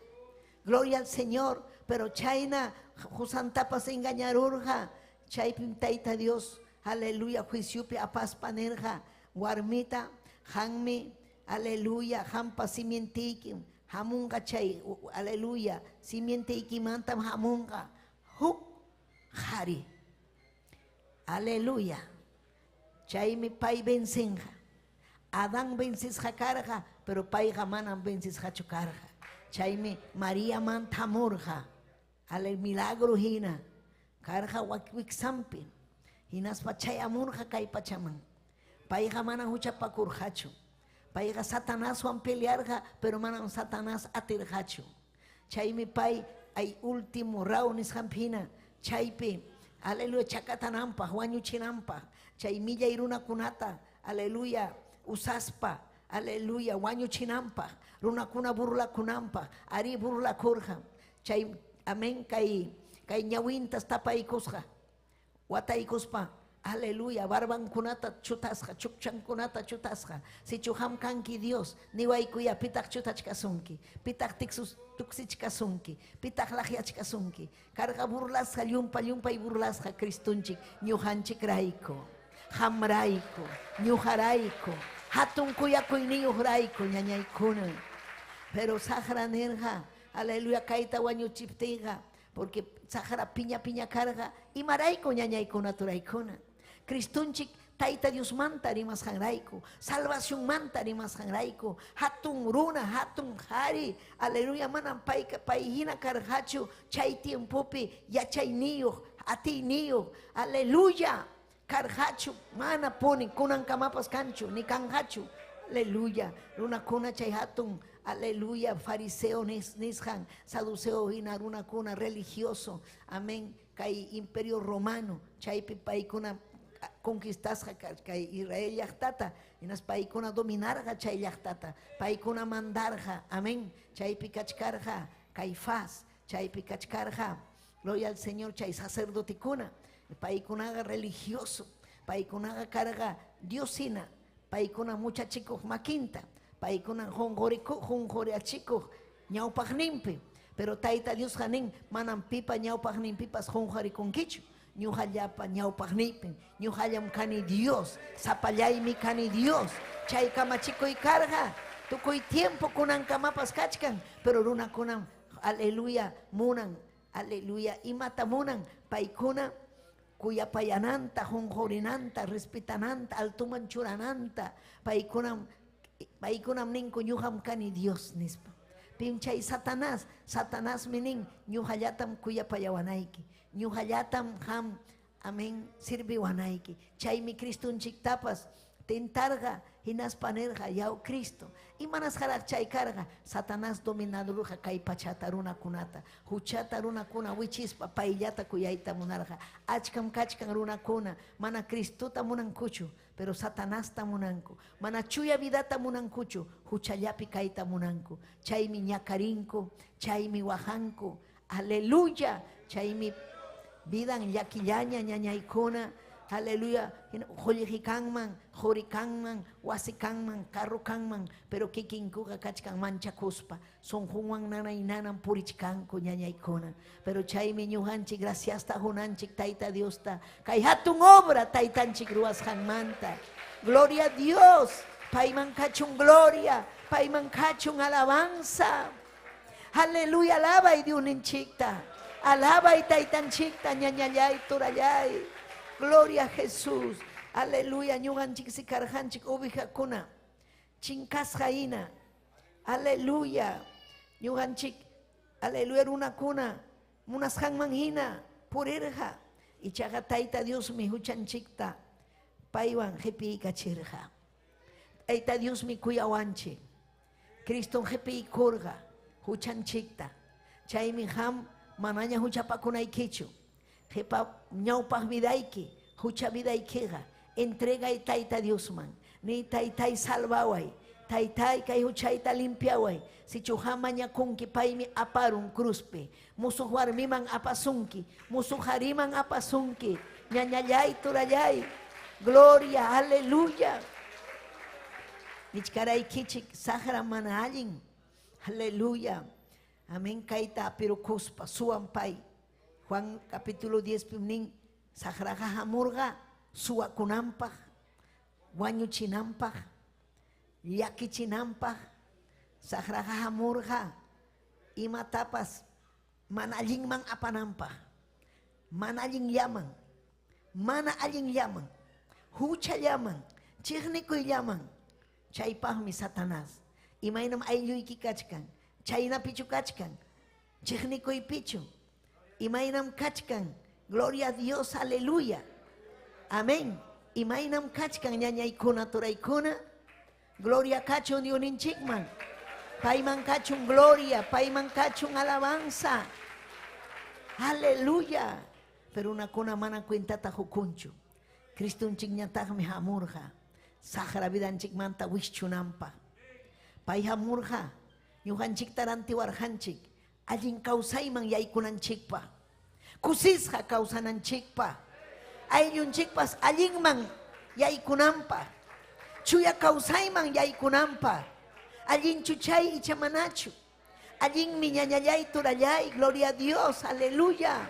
gloria al Señor pero chayna husantapas engañarurqa chaypim tayta Dios aleluya juiciopi apaspa nirqa warmita qanmi aleluya qampa simientiykim hamunqa chay aleluya simientiykimantam hamunqa huk qhari aleluya chaymi pay vencenqa Adán vencisqa karqa pero payqa manam vencisqachu karqa chaymi María manta hamurqa ale milagro hina karqa wiksampi hinaspa chay amurqa kay pachaman payqa manam huchapakurqachu payqa Satanaswan pelearqa pero manam Satanás atirqachu chaymi pay ay último raw nisqanpi hina chaypi aleluya chakatananpaq wañuchinanpaq chay millay runakunata aleluya usaspa aleluya wañuchinanpaq runakuna burlakunanpaq ari burlakurqa chay amén kay ñawintas tapaykusqa wataykuspa aleluya barbankunata chutasqa chukchankunata chutasqa sichu hamkanki Dios niwaykuya pitaq chutachkasunki pitaq tuksichkasunki pitaq laqyachkasunki karqa burlasqa llumpay burlasqa Cristunchik ñuqanchikrayku hamrayku ñuqarayku hatun kuyakuyniyuqrayku ñañaykuna pero saqra nirqa aleluya kayta wañuchiptiyqa porque saqra piña karqa imarayku ñañaykuna turaykuna Cristunchik tayta Diosmanta rimasqanrayku salvacionmanta rimasqanrayku hatun runa hatun qhari aleluya manam pay hina karqachu chay tiempopi yachayniyuq atiyniyuq aleluya karqachu mana puni kunankamapas kanchu ni kanqachu aleluya runakuna chay hatun aleluya fariseo nisqan saduceo hina runakuna religioso amén kay imperio romano chaypi paykuna conquistasqa kay Israel llaqtata hinas paykuna dominarqa chay llaqtata paykuna mandarqa amén chaypi kachkarqa Caifás chaypi kachkarqa gloria al Señor chay sacerdotikuna paykunaqa religioso paykunaqa karqa diosina paykuna muchachikuq makinta paykuna jonqoriachikuq ñawpaqninpi Pero Taita Dios hanin manam pipa ñawpaq nin pipas jonjarikunkichu. Ñuqallapa ñawpaqniypin, ñuqallam kani Dios, sapallaymi kani Dios. Chay kamachikuy karqa, tukuy tiempo kunankamapas kachkan, pero runakunan, aleluya, munan, aleluya, imata munan, paykuna, kuyapayananta, jonjorinanta, respetananta, altuman churananta, paykunam ninku ñuqam kani Dios nispa. Pinchay Satanás minin ñuqallatam kuyapayawanayki, ñuqallatam ham, amén, sirviwanayki. Chaymi Cristunchiktapas tentarga hinaspanerga yaw Cristo. Imanas haraq chay karga Satanás dominadurja kay pachata runakunata. Huchata runakuna wichispa payllata kuyayta munarja. Achkam kachkan runakuna mana Cristota munankuchu, pero Satanasta munanku. Mana chuya vidata munankuchu, huchallapi kayta munanku. Chaymi ñakarinku, chaymi wajanku. Aleluya. Chaymi vidan llakillaña ñañaykuna. Aleluya, jollijikanman, jorikanman, wasikanman, carrukanman, pero kikinkuga kachkan manchakuspa, son junwan nanaynanan purichkanku ñañaykuna. Pero chaymi ñujanchik gracias ta junanchik Tayta Diosta, kay hatun obra taytanchik ruwasqanmanta. Gloria a Dios, payman kachun gloria, payman kachun alabanza. Aleluya, alaba y diuninchikta, alaba y taytanchikta ñañallay turallay. Gloria a Jesús. Aleluya. Ñuganchik sikarjanchik ovejakuna. Chinkasjaina. Aleluya. Ñuganchik. Aleluya. Runakuna. Munasjanman hina. Purirja. Y chagatayta Dios mi huchanchikta. Paiwan jepi kachirja. Aita Dios mi kuyawanchi. Cristo jepi kurga. Huchanchikta. Chaymi ham manaña huchapakunaykichu. Jepa ñawpaq vidayki, hucha vidaykiqa, entrega y Tayta Diosman, ni taytay salvaway, taytay kay huchayta limpiaway, si chujama ñakunki paymi aparun cruzpe, musuq warmiman apasunki, musuq hariman apasunki, ñañallay turallay, gloria, aleluya. Nichkaraykichik sahra mana allin, aleluya, amén kayta pirukuspa, suampay. Juan capítulo 10 pimnin sagraga hamurga suakunampaj wañuchinampaj llakichinanpaj sagraga hamurga imatapas mana allinman apanampaj mana allin llaman hucha llaman chiqnikuy llaman chaypajmi Satanás imaynam aylluyki kachkan chaynapichu kachkan chiqnikuypichu imaynam kachkan, gloria a Dios, aleluya, amén. Imaynam kachkan ñañaykuna turaykuna, gloria kachun diuninchikman, payman kachun gloria, payman kachun alabanza, aleluya. Pero unakuna mana cuentata hukunchu, Cristunchik ñataqmi hamurja, sahra vidanchikmanta wishchunampa, pay hamurja, ñujanchik tarantiwarjanchik, allin kawsayman yaykunanchikpa, kusisqa kawsananchikpa, ayllunchikpas allinman yaykunanpa, chuya kawsayman yaykunanpa, allin chuchay ichamanachu, allinmi ñañallay turallay, gloria a Dios, aleluya,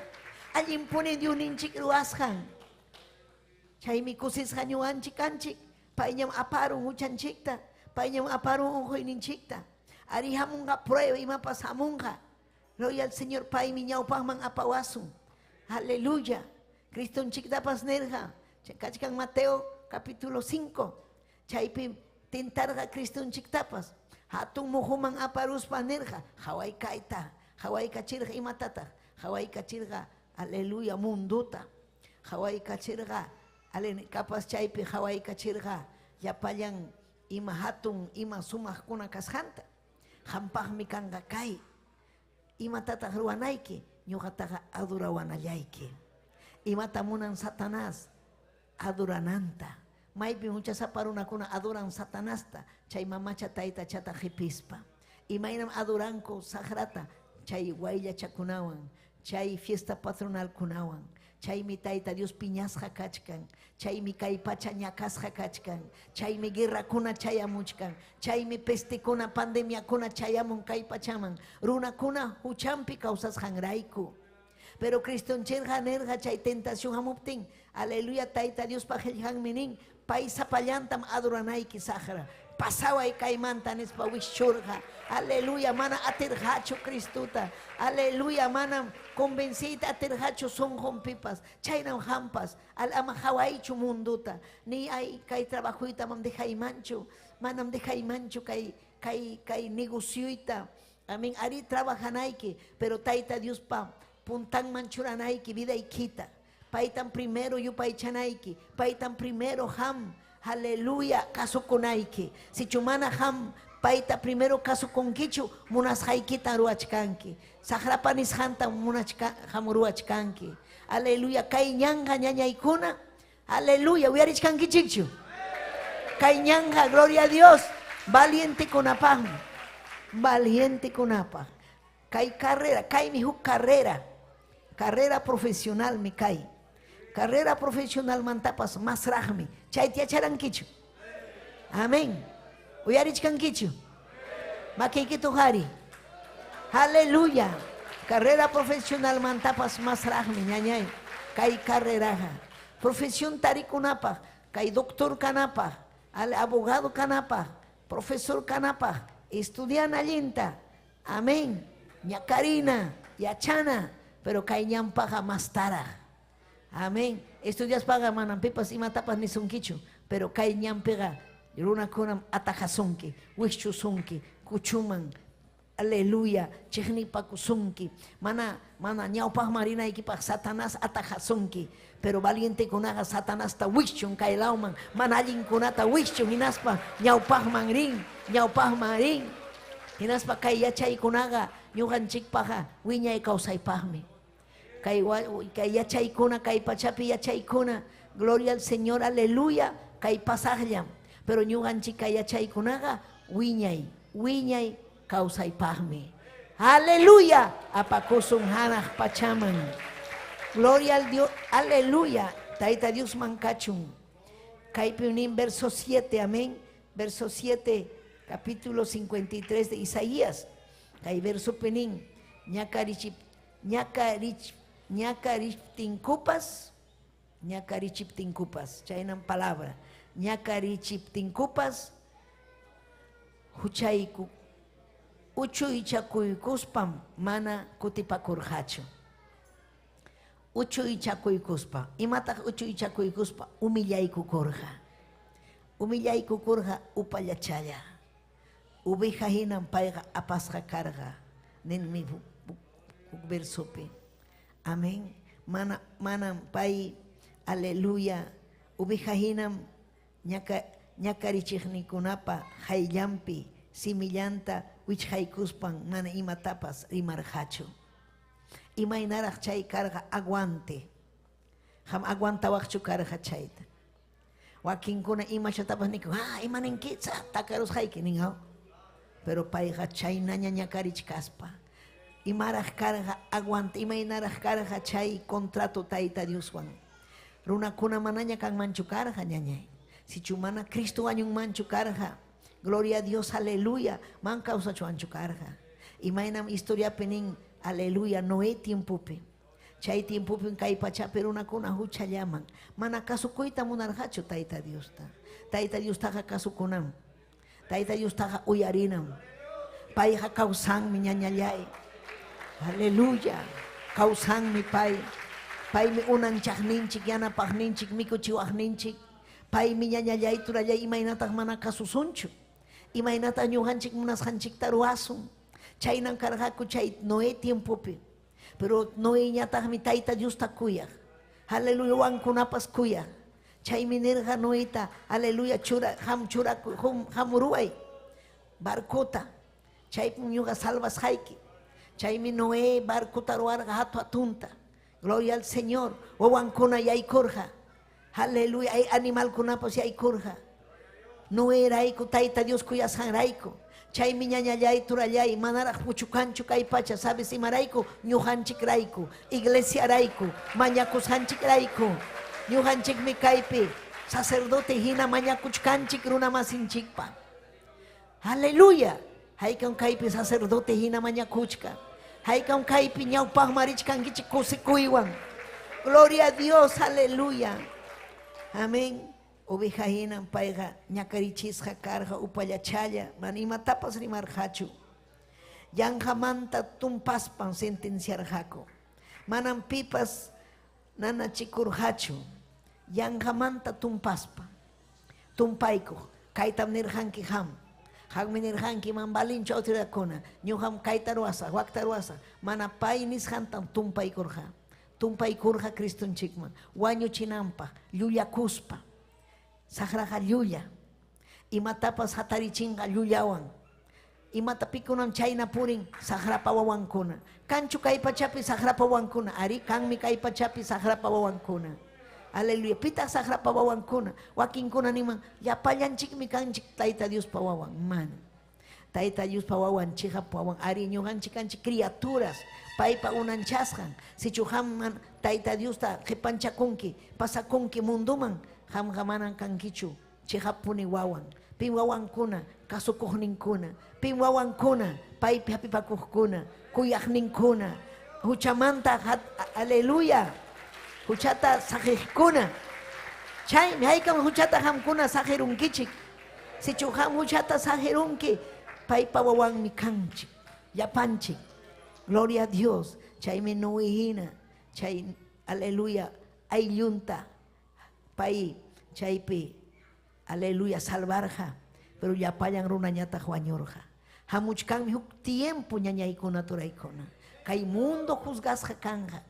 allin puni diuninchik ruwasqan, chaymi kusisqa ñuwanchik kanchik, payñam aparun huchanchikta, payñam aparun unquyninchikta, ari hamunqa prueba imapas hamunqa. Gloria al Señor, Pai mi ñawpaqman apawasun. Aleluya. Cristunchiktapas nerja. Kachkan Mateo capítulo 5. Chaypi tentarga Cristunchiktapas. Hatun muhuman aparuspa nerja. Haway kaita. Haway kachirga imatata. Haway kachirga. Aleluya munduta. Haway kachirga. Kapas chaypi haway kachirga. Yapayan ima hatun ima sumah kuna kashanta. Hampaqmi kanga kay. Imatata ruwanayki, ñuqataqa adurawanallayki. Imatamunan Satanás adurananta. Maypi huchasapa runakuna aduran Satanasta, chay mamacha tayta chata hipispa. Imaynam aduranku sagrata, chay wayllachakunawan, chay fiesta patronal kunawan, chaymi tayta Dios piñasqa kachkan, chaymi kay pacha ñakasqa kachkan, chaymi guerrakuna chayamuchkan, chaymi pestekuna pandemiakuna chayamun kay pachaman, runakuna huchampi kawsasqanrayku. Pero Cristoncherqa nerqa chay tentación hamuptin, aleluya tayta Dios pajellhanmi nin, pay sapallantam adoranayki saqra. Pasaway kaymanta nispa wishchurqa, aleluya mana atirqachu Cristuta, aleluya mana convencita atirqachu sonqon pipas, chaynam hampas, ama hawaychu munduta, ni ay kay trabajuyta manam dejaymanchu kay negocioita, amen, ari trabajanayki, pero tayta Dios pa puntan manchuranayki vida ikita, paytan primero yupaychanayki, paytan primero ham, aleluya, caso con aiki. Si chumana ham, paita primero caso con kichu, munas haikita ruachkanki. Sahrapanis hanta hamuruachkanki. Aleluya, kay nyanga ñañaykuna. Aleluya, uyarichkanki chichu. Kay nyanga, gloria a Dios. Valiente con apam. Valiente con apa. Kay carrera, kay mi carrera. Carrera profesional me kay. Carrera profesional mantapas mas rahmi. Chay tiacharankichu. Amén. Uyarichkankichu. Makikitu hari. Aleluya. Carrera profesional mantapas mas rahmi ñañay. Kay carreraja. Profesión tarikunapa. Kay doctor kanapa. Abogado kanapa. Profesor kanapa. Estudiana linta. Amén. Ñakarina. Yachana. Pero kay ñampaja mas tara. Amén. Estudias paga manampipas y matapas ni sunkichu, pero kay ñampega, runa kunam atajasonki, wischusunki, kuchuman, aleluya, chignipakusunki, mana ñaupaj marina equipa Satanás atajasonki, pero valiente kunaga Satanás ta wischun kay lauman, manallin kunata wischun hinaspa ñaupaj manrin, ñaupaj marin, hinaspa kay yachay kunaga, ñuganchik paja, wiñay kausaypajmi. Kay yachaykuna, kay pachapi yachaykuna, gloria al Señor, aleluya, kay pasajllam. Pero ñuganchik kay yachaykunaga, wiñay kausaypajmi. Aleluya, apakusun hanaj pachaman. Gloria al Dios, aleluya, tayta Dios mankachun. Kay piunin verso 7, amén. Verso 7, capítulo 53 de Isaías. Kay verso penin, ñakarichiptinkupas, chaynan palabra, ñakarichiptinkupas, huchayku, uchuychakuykuspam mana kutipakurhachu. Uchuychakuykuspa, imataq uchuychakuykuspa, umillaykukurja upallachaya. Ubeja hinan payqa apasqa karqa, nin mi versope. Amén. Manam pay, aleluya. Ubeja hinam ñakarichiknikunapa hayllampi simillanta wichhaykuspan mana imatapas rimarhachu. Imaynaraq chay karqa aguante. Ham aguantawaqchu karqa chayta. Wakinkuna imashatapas niku, imaninkicha takarusqayki ninhaw. Pero payqa chaynaña ñakarichkaspa. Imaraq karqa aguante, imaynaraq karqa chay contrato tayta Dioswan. Runakuna manaña kanmanchu karqa ñañay. Si chumana Cristo añunmanchu karqa, gloria a Dios, aleluya, man causachuanchu karqa. Imaynam historia penin, aleluya, Noé tiempupi. Chay tiempupi kay pachapi runakuna hucha llaman. Mana kasukuyta munarqachu tayta Diosta. Tayta Diostaqa kasukunam. Tayta Diostaqa uyarinam. Payqa kawsanmi ñañallay. Aleluya. Kawsanmi pay. Paymi unanchaqninchik, yanapaqninchik, mikuchiwaqninchik. Paymi ñañallay turallay imaynataq mana kasusunchu. Imaynataq ñuqanchik munasqanchikta ruwasun. Chaynan karqaku chay Noé tiempupi. Pero Noé ñataqmi tayta Diosta kuyaq. Aleluya, wankunapas kuyaq. Chaymi nirqa Noéta, aleluya, hamuruay barcuta. Chaypun ñuqa salvasqayki. Chaymi Noé barcuta ruwarqa hatu atunta. Gloria al Señor. Wawankuna yaykurqa. Aleluya, ay animalkunapas yaykurqa. Noé rayku tayta Dios kuyasqanrayku. Chay miñañallay turallay manara puchukanchu kay pacha sabes imarayku ñujanchik rayku iglesia rayku mañakushanchik rayku ñujanchikmi kaypi sacerdote hina mañakuchkanchik runa masinchikpa. Aleluya. Haykan kaypi sacerdote hina mañakuchka. Haykan kaypi ñawpaq marichkankichik kusikuywan. Gloria a Dios, aleluya. Amén. Oveja hinan payqa ñakarichisqa karqa upallachalla mana imatapas rimarqachu. Yanqamanta tumpaspan sentenciarqaku. Manan pipas nanachikurqachu. Yanqamanta tumpaspa. Tumpaykuq kaytam nirqanki ham. Haqmi nirqanki man balinchu autoridadkuna. Ñuqam kayta ruwasaq, waqta ruwasaq. Mana pay nisqantam tumpaykurqa. Tumpaykurqa Cristonchikman. Wañuchinanpaq, llullakuspa. Sagraqa llulla. Imatapas hatarichinqa llullawan. Imatapikunan chayna purin sagrapa wawankuna. Kanchu kay pachapi sagrapa wawankuna. Ari kanmi kay pachapi sagrapa wawankuna. Aleluya. Pita sagrapa wawankuna. Wakinkuna niman yapallanchikmi kanchik Tayta Dios pa wawan. Man. Tayta Dios pa wawan chiqa pa wawan. Ari ñuqanchik kanchik criaturas. Paypa unanchasqan. Si chuhaman Tayta Dios ta qhipanchakunki. Pasakunki munduman. Hamgamanan kankichu, chihapuni wawan, pin wawankuna, kasukuqninkuna, pin wawankuna, paypi hapipakuqkuna, kuyaqninkuna, huchamanta, aleluya, huchata saqiqkuna. Chaymi haykan huchata hamkuna saqirunkichik. Si chuham huchata saqirunki, paypa wawanmi kanchik, yapanchik. Gloria a Dios. Chaymi nuihina, chay, aleluya, ayllunta. Pai chaypi aleluya salvarja pero ya payan runa ñata juañorja hamuchkan huk tiempo ñañaykuna turaykuna kay mundo juzgasja kanja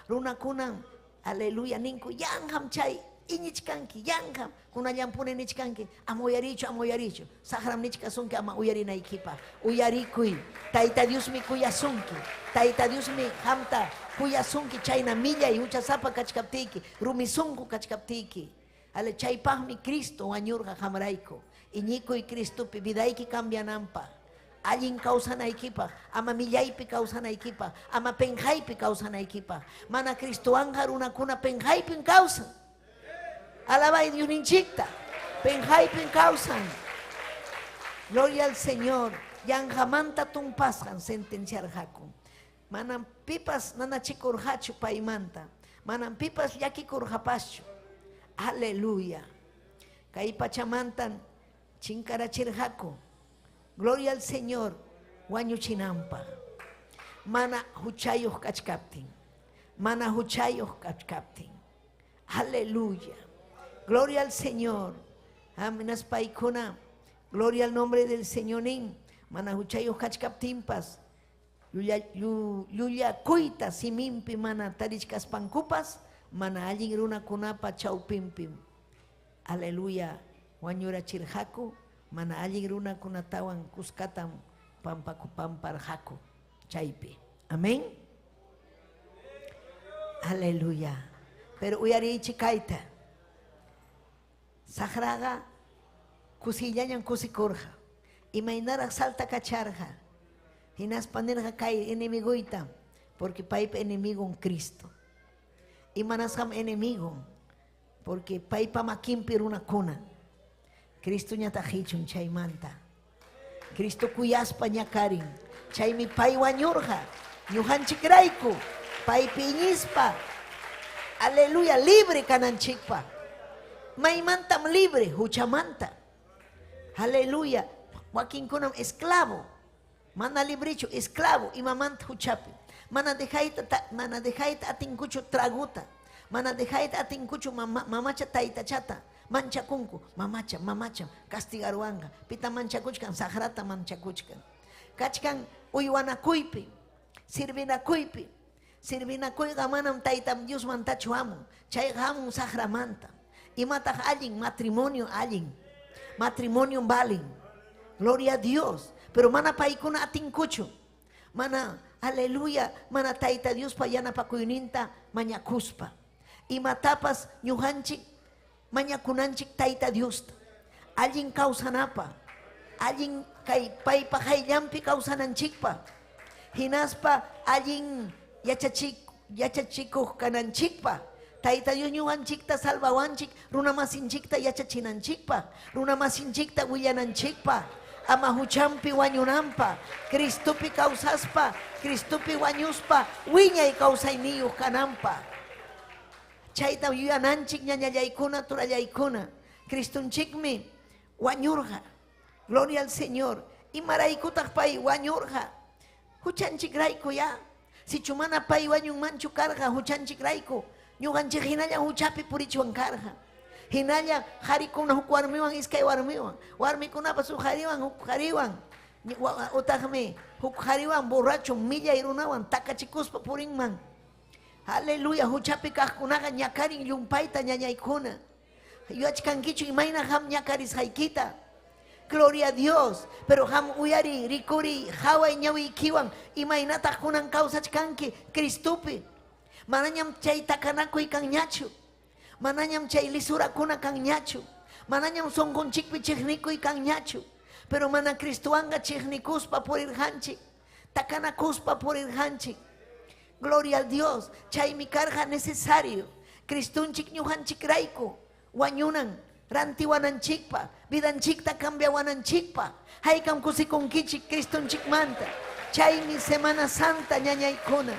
runa kunan aleluya ninku yanham chay iñichkanki yanham kuna llampune nichkanki amoyarichu sahram nichkasunki ama uyarinaykipa uyarikuy Tayta Dios mi kuyasunki Tayta Dios mi hamta kuyasunki chayna millay huchasapa kachkaptiki rumisunku kachkaptiki ale chaypaqmi Cristo wañurqa hamrayku iñikuy Cristopi vidayki cambiananpaq allin kawsanaykipaq ama millaypi kawsanaykipaq ama penjaypi kawsanaykipaq mana Cristowanqa runakuna penjaypin kawsan alabay Diosninchikta penjaypin kawsan gloria al Señor yanqamanta tumpasqan sentenciarqaku manan pipas nanachikurqachu paymanta manan pipas llakikurqapaschu aleluya kay pachamantan chinkarachirqaku gloria al Señor wañuchinanpaq mana huchayuq kachkaptin mana huchayuq kachkaptin aleluya gloria al Señor aminas paykuna gloria al nombre del Señor nin mana huchayuq kachkaptinpas Yuya kuita simimpi mana tarichkaspankupas mana allin runakunapa chawpimpim aleluya wañurachirqaku mana allin runakunatawan kuskatam pamparqaku chaypi amén aleluya pero uyarichi kayta sagraqa kusillañan kusikurqa imaynaraq salta kacharqa hinaspanirqa kay enemiguita porque paypa enemigo en Cristo y manasqam enemigo porque paypa makinpi runakuna Cristo ñata hichun chaymanta Cristo kuyaspa ñakarin chaymi pay wañurqa ñujanchikrayku paypi iñispa aleluya libre kananchikpa maymantam libre huchamanta aleluya wakinkunam esclavo mana librichu esclavo imamanta huchapi mana dejayta atinkuchu traguta mana dejayta atinkuchu mamacha taytachata manchakunku mamacha castigaruanga pita manchakuchkan sagrata manchakuchkan kachkan uywanakuypi sirvinakuyqa manam taytam Dios mantachu hamun chayqa hamun sagramanta imataq allin matrimonio valin gloria a Dios pero mana paykuna atinkuchu mana aleluya mana Tayta Dios pa yanapakuyninta mañakuspa imatapas ñujanchik mañakunanchik Tayta Dios allin kawsanapa allin kay paypa hayllampi kawsananchikpa hinaspa allin yachachikuq kananchikpa Tayta Dios ñuqanchikta salvawanchik runa masinchikta yachachinanchikpa runa masinchikta willananchikpa ama huchampi wañunanpa Cristupi kawsaspa Cristupi wañuspa wiñay kawsayniyuq kananpa chayta yuyananchik ñañallaykuna turallaykuna Cristunchikmi wañurqa gloria al Señor imaraykutaq pay wañurqa huchanchikrayku ya sichu mana pay wañunmanchu karqa huchanchikrayku ñuqanchik hinalla huchapi purichwan karqa hinalla qarikuna huk warmiwan iskay warmiwan warmikunapas huk qhariwan huk qhariwan utaqmi huk qhariwan borracho millay runawan takachikuspa purinman aleluya huchapi kaqkunaqa ñakarin llumpayta ñañaykuna yachkankichu imayna ham ñakarisqaykita gloria a Dios pero ham uyari rikuri haway ñawiykiwan imaynataq kunan kawsachkanki Cristupi manañam chay takanakuy kanñachu manañam chay lisurakuna kanñachu manañam sonqunchikpi chiqnikuy kanñachu pero mana Cristuwanqa chiqnikuspa purirqanchik takanakuspa purirqanchik gloria a Dios chaymi karqa necesario Cristunchik ñuqanchikrayku wañunan rantiwananchikpa vidanchikta cambiawananchikpa haykam kusikunkichik Cristunchikmanta chaymi Semana Santa ñañaykuna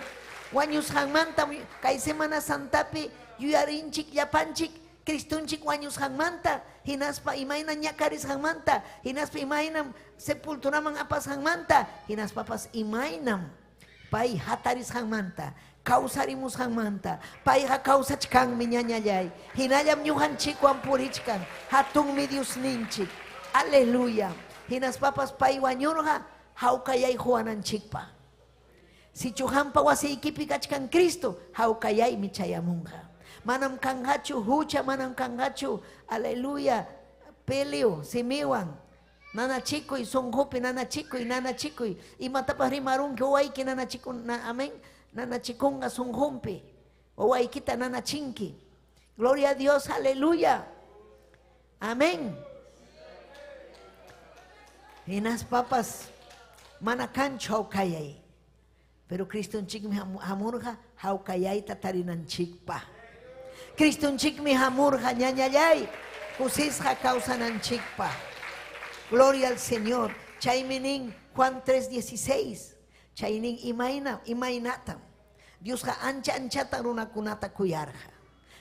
wañusqanmanta kay Semana Santapi yuyarinchik llapanchik Cristunchik wañusqanmanta hinaspa imayna ñakarisqanmanta hinaspa imaynam sepulturaman apasqanmanta hinaspapas imaynam pay hatarisqanmanta kawsarimusqanmanta payqa kawsachkanmi ñañallay hinallam ñuqanchikwan purichkan hatunmi Diosninchik aleluya hinaspapas pay wañurqa hawkayay huwananchikpa sichu hampa wasiykipi kachkan Cristo hawkayaymi chayamunqa manam kanqachu hucha manam kanqachu aleluya peleo simiwan nanachikuy sunqupi nanachikuy imatapas rimarunki wawayki amén nanachikunqa sunqunpi wawaykita nanachinki gloria a Dios aleluya amén hinaspapas mana kanchu hawkayay pero Cristunchikmi hamurqa hawkayayta tarinanchikpa Cristunchikmi hamurqa ñañallay kusisqa kawsananchikpa gloria al Señor chaymi nin Juan 3:16 chay nin imaynatam Diosqa anchata runakunata kuyarqa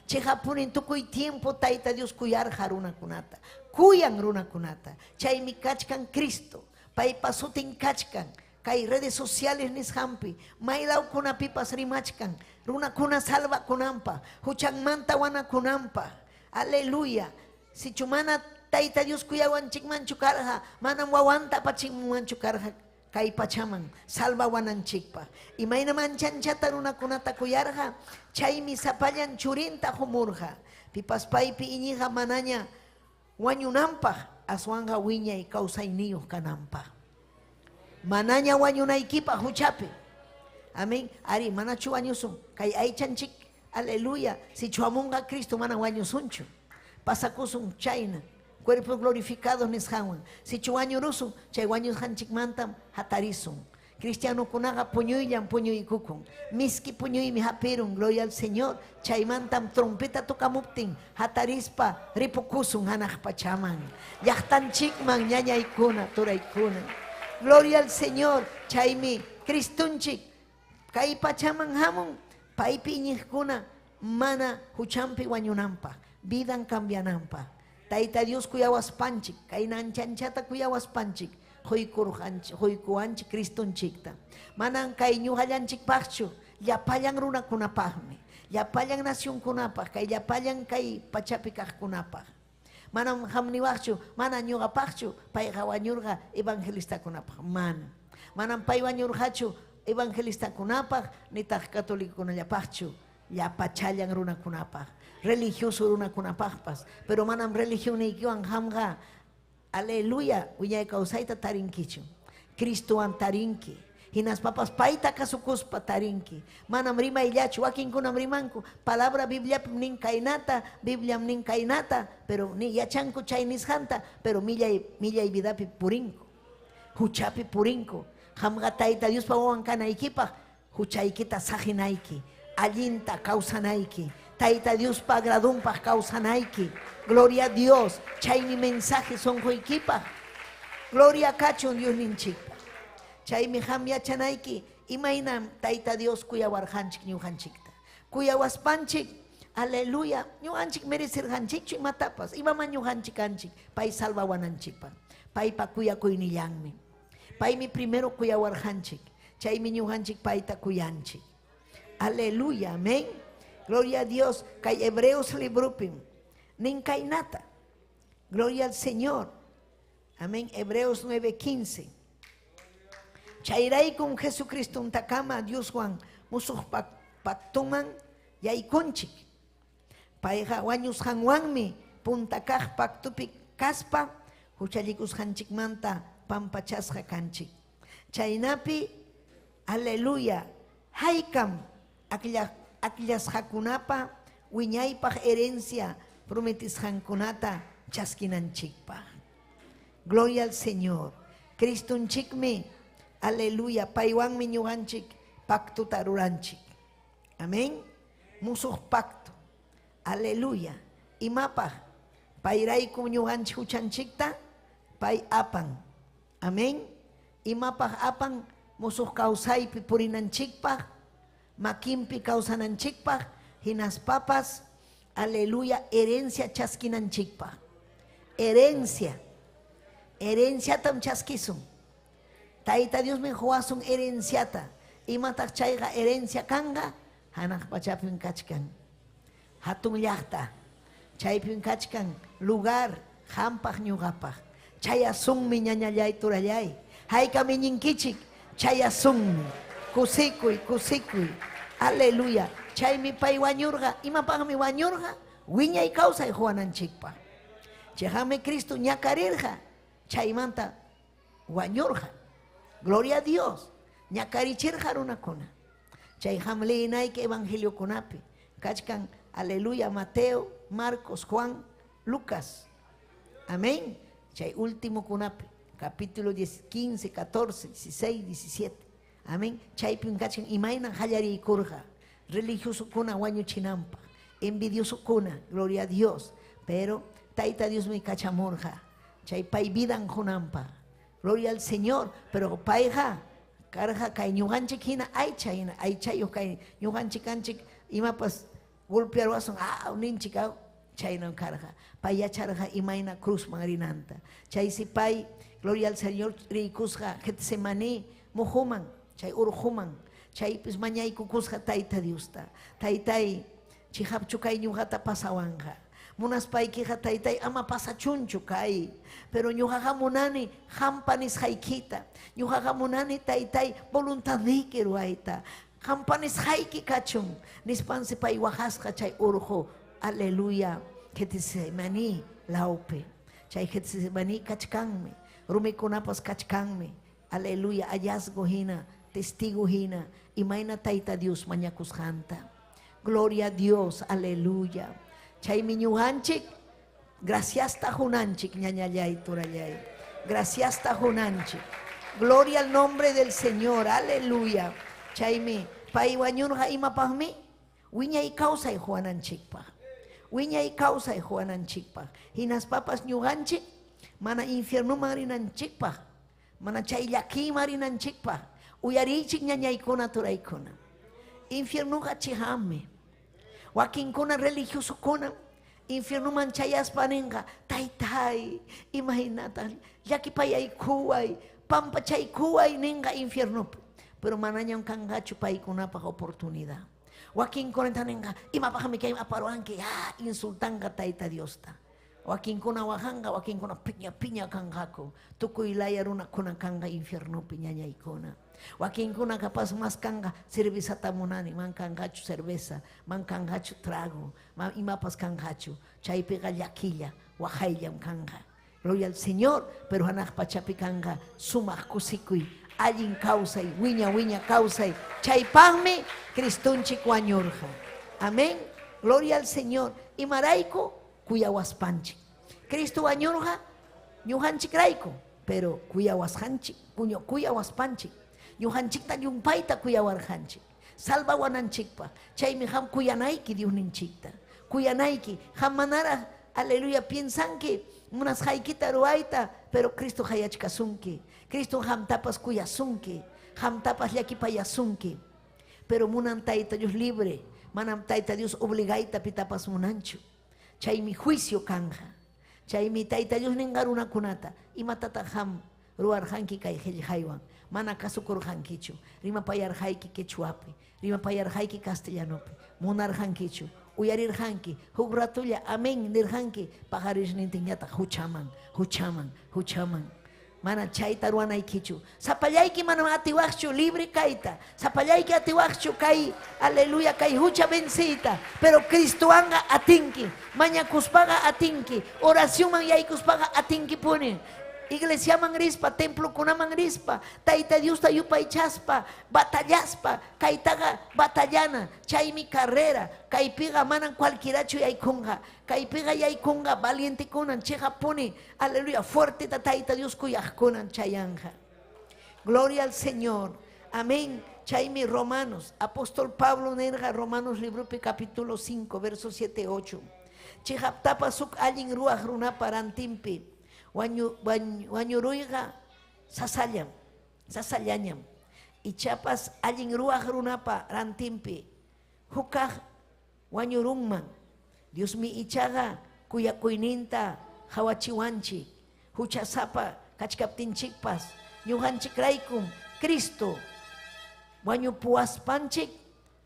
chiqapunin tukuy tiempo Tayta Dios kuyarqa runakunata kuyan runakunata chaymi kachkan Cristo paypa sutin kachkan kay redes sociales nisqanpi maylawkunapipas rimachkan runakuna salvakunanpa huchanmanta wanakunanpa aleluya sichu mana Tayta Dios kuyawanchikmanchu karqa manam wawanta apachinmanchu karqa kay pachaman salvawananchikpa imayna manchanchata runakunata kuyarqa chaymi sapallan churinta humurqa pipas paypi iñiqa manaña wañunanpaq aswanqa wiñay kawsayniyuq kananpaq manaña wañunaykipaq huchapi amén ari manachu wañusun kay aychanchik aleluya sichu hamunqa Cristo mana wañusunchu pasakusun chayna cuerpos glorificados nisqanwan sichu wañurusun chay wañusqanchikmantam hatarisun cristianukunaqa puñuyllam puñuykukun miski puñuymi hapirun gloria al Señor chaymantam trompeta tukamuptin hatarispa ripukusun hanaq pachaman llaqtanchikman ñañaykuna turaykuna gloria al Señor chaymi Cristunchik kay pachaman hamun paypi iñiqkuna mana huchampi wañunanpaq vidan cambiananpaq Tayta Dios kuyawaspanchik kay nanchanchata kuyawaspanchik huykuwanchik Cristunchikta manan kay ñuqallanchikpaqchu llapallan runakunapaqmi llapallan nacionkunapaq kay llapallan kay pachapi kaqkunapaq manam hamniwaqchu mana ñuqapaqchu payqa wañurqa evangelistakunapaq manam pay wañurqachu evangelistakunapaq nitaq catolicokunallapaqchu llapachallan runakunapaq religioso runakunapaqpas pero manam religioniykiwan hamqa aleluya wiñay kawsayta tarinkichu Cristowan tarinki hinaspapas payta kasukuspa tarinki manam rimayllachu wakinkunam rimanku palabra Bibliapim nin kaynata Bibliam nin kaynata pero ni yachanku chay nisqanta pero millay vidapi purinku huchapi purinko. Hamga taita Dios pa wankanaykipaq, huchaykita sajinayki, allinta kawsanayki. Taita Dios pa agradunpaq kawsanayki. Gloria a Dios. Chaymi mensaje sonqoykipaq. Gloria kachun Dios ninchikpaq. Chaymi ham yachanayki, imaynam taita Dios kuyawarqanchik ñuqanchikta. Kuyawaspanchik, aleluya, ñuqanchik merecerqanchikchu imatapas, imaman ñuqanchik kanchik, pay salvawananchikpaq, paypa kuyakuynillanmi. Paymi primero kuyawarqanchik, chaymi ñuqanchik payta kuyanchik. Aleluya, amén. Gloria a Dios, kay Hebreos librupim, nin kaynata. Gloria al Señor. Amén. Hebreos 9:15. Chayraykum Jesucristo untakama Dios Juan musuq paktuman yaykunchik. Payqa wañusqanwanmi puntakaq paktupi kaspa huchallikusqanchikmanta pampachasqa kanchik. Chaynapi, aleluya, haykam akillasqakunapa wiñaypaq herencia prometisqankunata chaskinanchikpaq. Gloria al Señor. Cristunchikmi, aleluya, paywanmi ñuqanchik pactuta ruranchik. Amén. Musuq pacto. Aleluya. Imapaq payrayku ñuqanchik huchanchikta pay apan. Amén. Imapaq apan musuq kawsaypi purinanchikpaq, makinpi kawsananchikpaq, hinaspapas, aleluya, herencia chaskinanchikpaq. Herencia. Herenciatam chaskisun. Taita Dios me huasun herenciata. Imataq chayqa herencia kanga, hanaq pachapin kachkan. Hatun llaqta. Chaypin kachkan lugar hampaq ñuqapaq. Chayasunmi ñañallay turallay. Haykami ñinkichik, chayasunmi. Kusikuy, kusikuy. Aleluya. Chaymi pay wañurqa, imapaqmi wañurqa, wiñay kawsay huwananchikpaq. Chayqami Cristo ñakarirqa, chaymanta wañurqa. Gloria a Dios. Ñakarichirqa runakuna. Chayqam liyinayki evangelio kunapi. Kachkan, aleluya, Mateo, Marcos, Juan, Lucas. Amén. Chay último kunapi. Capítulo 15, 14, 16, 17. Amén. Chaypin kachkan imayna hallarikurqa. Religioso kuna wañuchinampa. Envidioso kuna. Gloria a Dios. Pero taita Dios me kachamorqa. Chay pay vidan junampa. Gloria al Señor. Pero payja karja kay ñuqanchik hina aychayo kay ñuqanchik kanchik imapas golpear wason ninchik chaynan karja. Pay yacharja imayna cruz marinanta. Chay si pay, gloria al Señor, rikusja Getsemaní muhuman, chay urhuman. Chay pues mañay kukusja taita Diosta. Taytay chihapchu kay ñuqata pasawanja. Munas paykija taytay ama pasachunchu kay. Pero ñuqaqa munani hampanis haykita. Ñuqaqa munani taytay voluntadiki ruayta. Hampanis hayki kachun. Nispansi pay wajasqa chay urjo. Aleluya. Getsemaní laupe. Chay Getsemaní kachkanmi. Rumikunapas kachkanmi. Aleluya. Hallazgo hina. Testigo hina. Imayna tayta Dios mañakusqanta. Gloria a Dios. Aleluya. Chaymi ñuqanchik, gracias ta junanchik ñañallay turallay. Gracias ta junanchik. Gloria al nombre del Señor, aleluya. Chaymi, pay wañurqa imapaqmi, wiñay kawsay huwananchikpaq. Wiñay kawsay huwananchikpaq. Hinaspapas ñuqanchik, mana infiernuman rinanchikpaq. Mana chay llakiman rinanchikpaq. Uyarichik ñañaykuna turaykuna. Infiernuqa chihami. Wakinkuna religioso kuna infiernuman chayaspaninqa taytay imaynata llakipayaykuway pampachaykuway ninqa infiernupi pero manañan kanqachu paykunapaq oportunidad. Wakinkuna ninqa imapaqmi kay aparuanki insultanqa tayta Diosta. Wakinkuna wahanqa wakinkuna piña kanqaku tukuy laya runakuna kanqa infiernupi ñañaykuna. Wakinkuna capaz mas kanga cerveza munani, man kangachu cerveza, man kangachu trago, man imapas kangachu, chaypiqa llakilla, wahayllam kanga. Gloria al Señor, pero hanaq pachapi kanga sumaq kusikuy, allin kawsay, wiña kawsay, chaypaqmi Cristunchik wañurqa. Amén. Gloria al Señor. Imarayku kuyawaspanchik. Cristo wañurqa ñuqanchik rayku. pero kuyawas panchik. Ñuqanchikta llumpayta kuyawarqanchik. Salvawananchikpa. Chaymi ham kuyanayki Dios ninchikta. Kuyanayki. Ham manara, aleluya, piensan que unas haykita ruayta, pero Cristo hayachkasunki. Cristo ham tapas kuyasunki. Ham tapas llakipayasunki. Pero munan taita Dios libre. Manam taita Dios obligaita pitapas munanchu. Chaymi juicio kanja. Chaymi taita Dios ningaruna kunata. Imatata ham ruarhanki kay hellhaywan. Mana kasukurhankichu. Rima payarhayki quechuapi. Rima payarhayki castellanopi. Munarhankichu. Uyarirhanki. Huk ratulla amén nirhanki. Pajarishnintiñata huchaman. Mana chayta ruanaykichu. Sapallayki mana atiwaqchu libre kayta. Sapallayki atiwaqchu kay, aleluya, kay hucha vencita. Pero Cristo anga atinki. Mañakuspaga atinki. Oración man yaykuspaga atinki pone. Iglesia mangrispa, templo kuna mangrispa, taita Dios tayupay chaspa, batallaspa, kaitaga batallana, chaymi carrera, kaipiga manan cualquieracho yaikunga, kaipiga yaikunga, valiente kunan, cheja pone, aleluya, fuerte taita Dios kunan chayanja. Gloria al Señor, amén. Chaymi Romanos, apóstol Pablo nerga Romanos libro capítulo 5, versos 7-8. Chejaptapa suk allin ruach runa parantimpi. Wanyuruiga sasallañam y chapas allin ruach runapa rantimpi hukaj wanyurungman Dios mi ichaga kuyakuininta hawachiwanchi huchasapa kachkaptinchikpas ñuqanchikraykum Cristo wañupuwaspanchik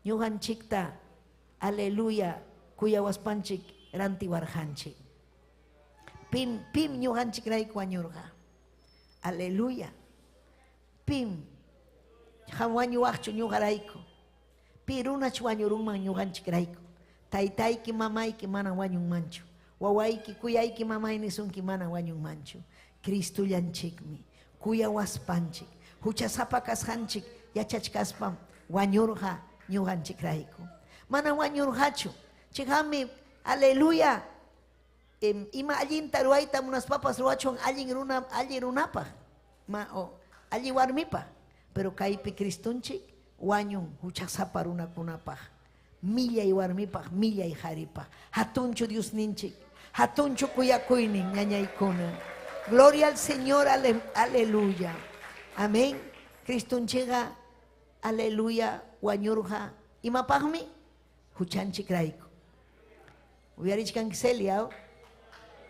ñuqanchikta aleluya kuyawaspanchik rantiwarjanchik. Pim ñuqanchik rayku wañurqa. Aleluya. Pim ham wañuwaqchu ñuqarayku. Pi runach wañurunman ñuqanchik rayku. Taytayki mamayki mana wañunmanchu. Wawayki kuyayki mamayni sunki mana wañunmanchu. Cristullanchikmi. Kuyawaspanchik. Huchasapa kasqanchik yachachkaspam wañurqa ñuqanchik rayku. Mana wañurqachu. Chikami aleluya. Ima allinta ruayta unas papas ruachon allin runapa alli warmipa pero kaypi Cristunchik wañun huchasapa runakunapaj millay warmipaj millay haripaj hatunchu Dios ninchik hatunchu kuyakuynin ñañaykuna. Gloria al Señor, aleluya, amén. Cristunchiga aleluya wañurja imapajmi huchanchik rayku uyarichkanki Celia.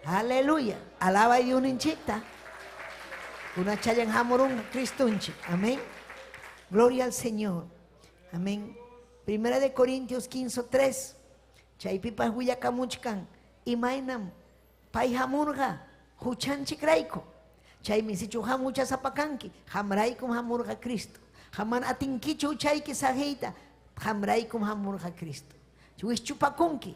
Aleluya, alaba a Dios ninchikta. Una chayan hamurun Cristunchi. Amén. Gloria al Señor. Amén. Primera de Corintios 15:3. Chaypipas huyakamuchkan. Imainam. Pai hamurga. Huchanchik raiko. Chay misichu hamucha zapakanki. Hamraikum hamurga Cristo. Haman atinkichu chayki sajeita. Hamraikum hamurga Cristo. Chuis chupakunki.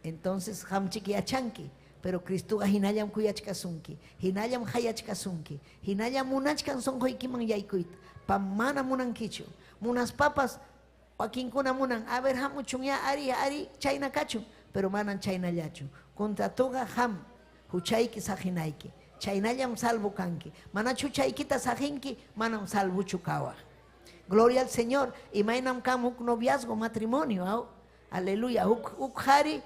Entonces hamchiki achanki. Pero Cristo hinayam kuyachkasunki, hinayam hayachkasunki, hinayam munachkan sonhoikiman yaikuit, pamana munankichu, munas papas, wakinkuna munan, a ver hamuchun ya ari chayna kachu, pero manan chayna yachu, contra toga ham, huchayki sajinaiki, chaynayam salvo kanki, manachu chaykita sajinki, manam salvo chukawa. Gloria al Señor, y mainam kam huk noviazgo, matrimonio, aleluya, huk hari,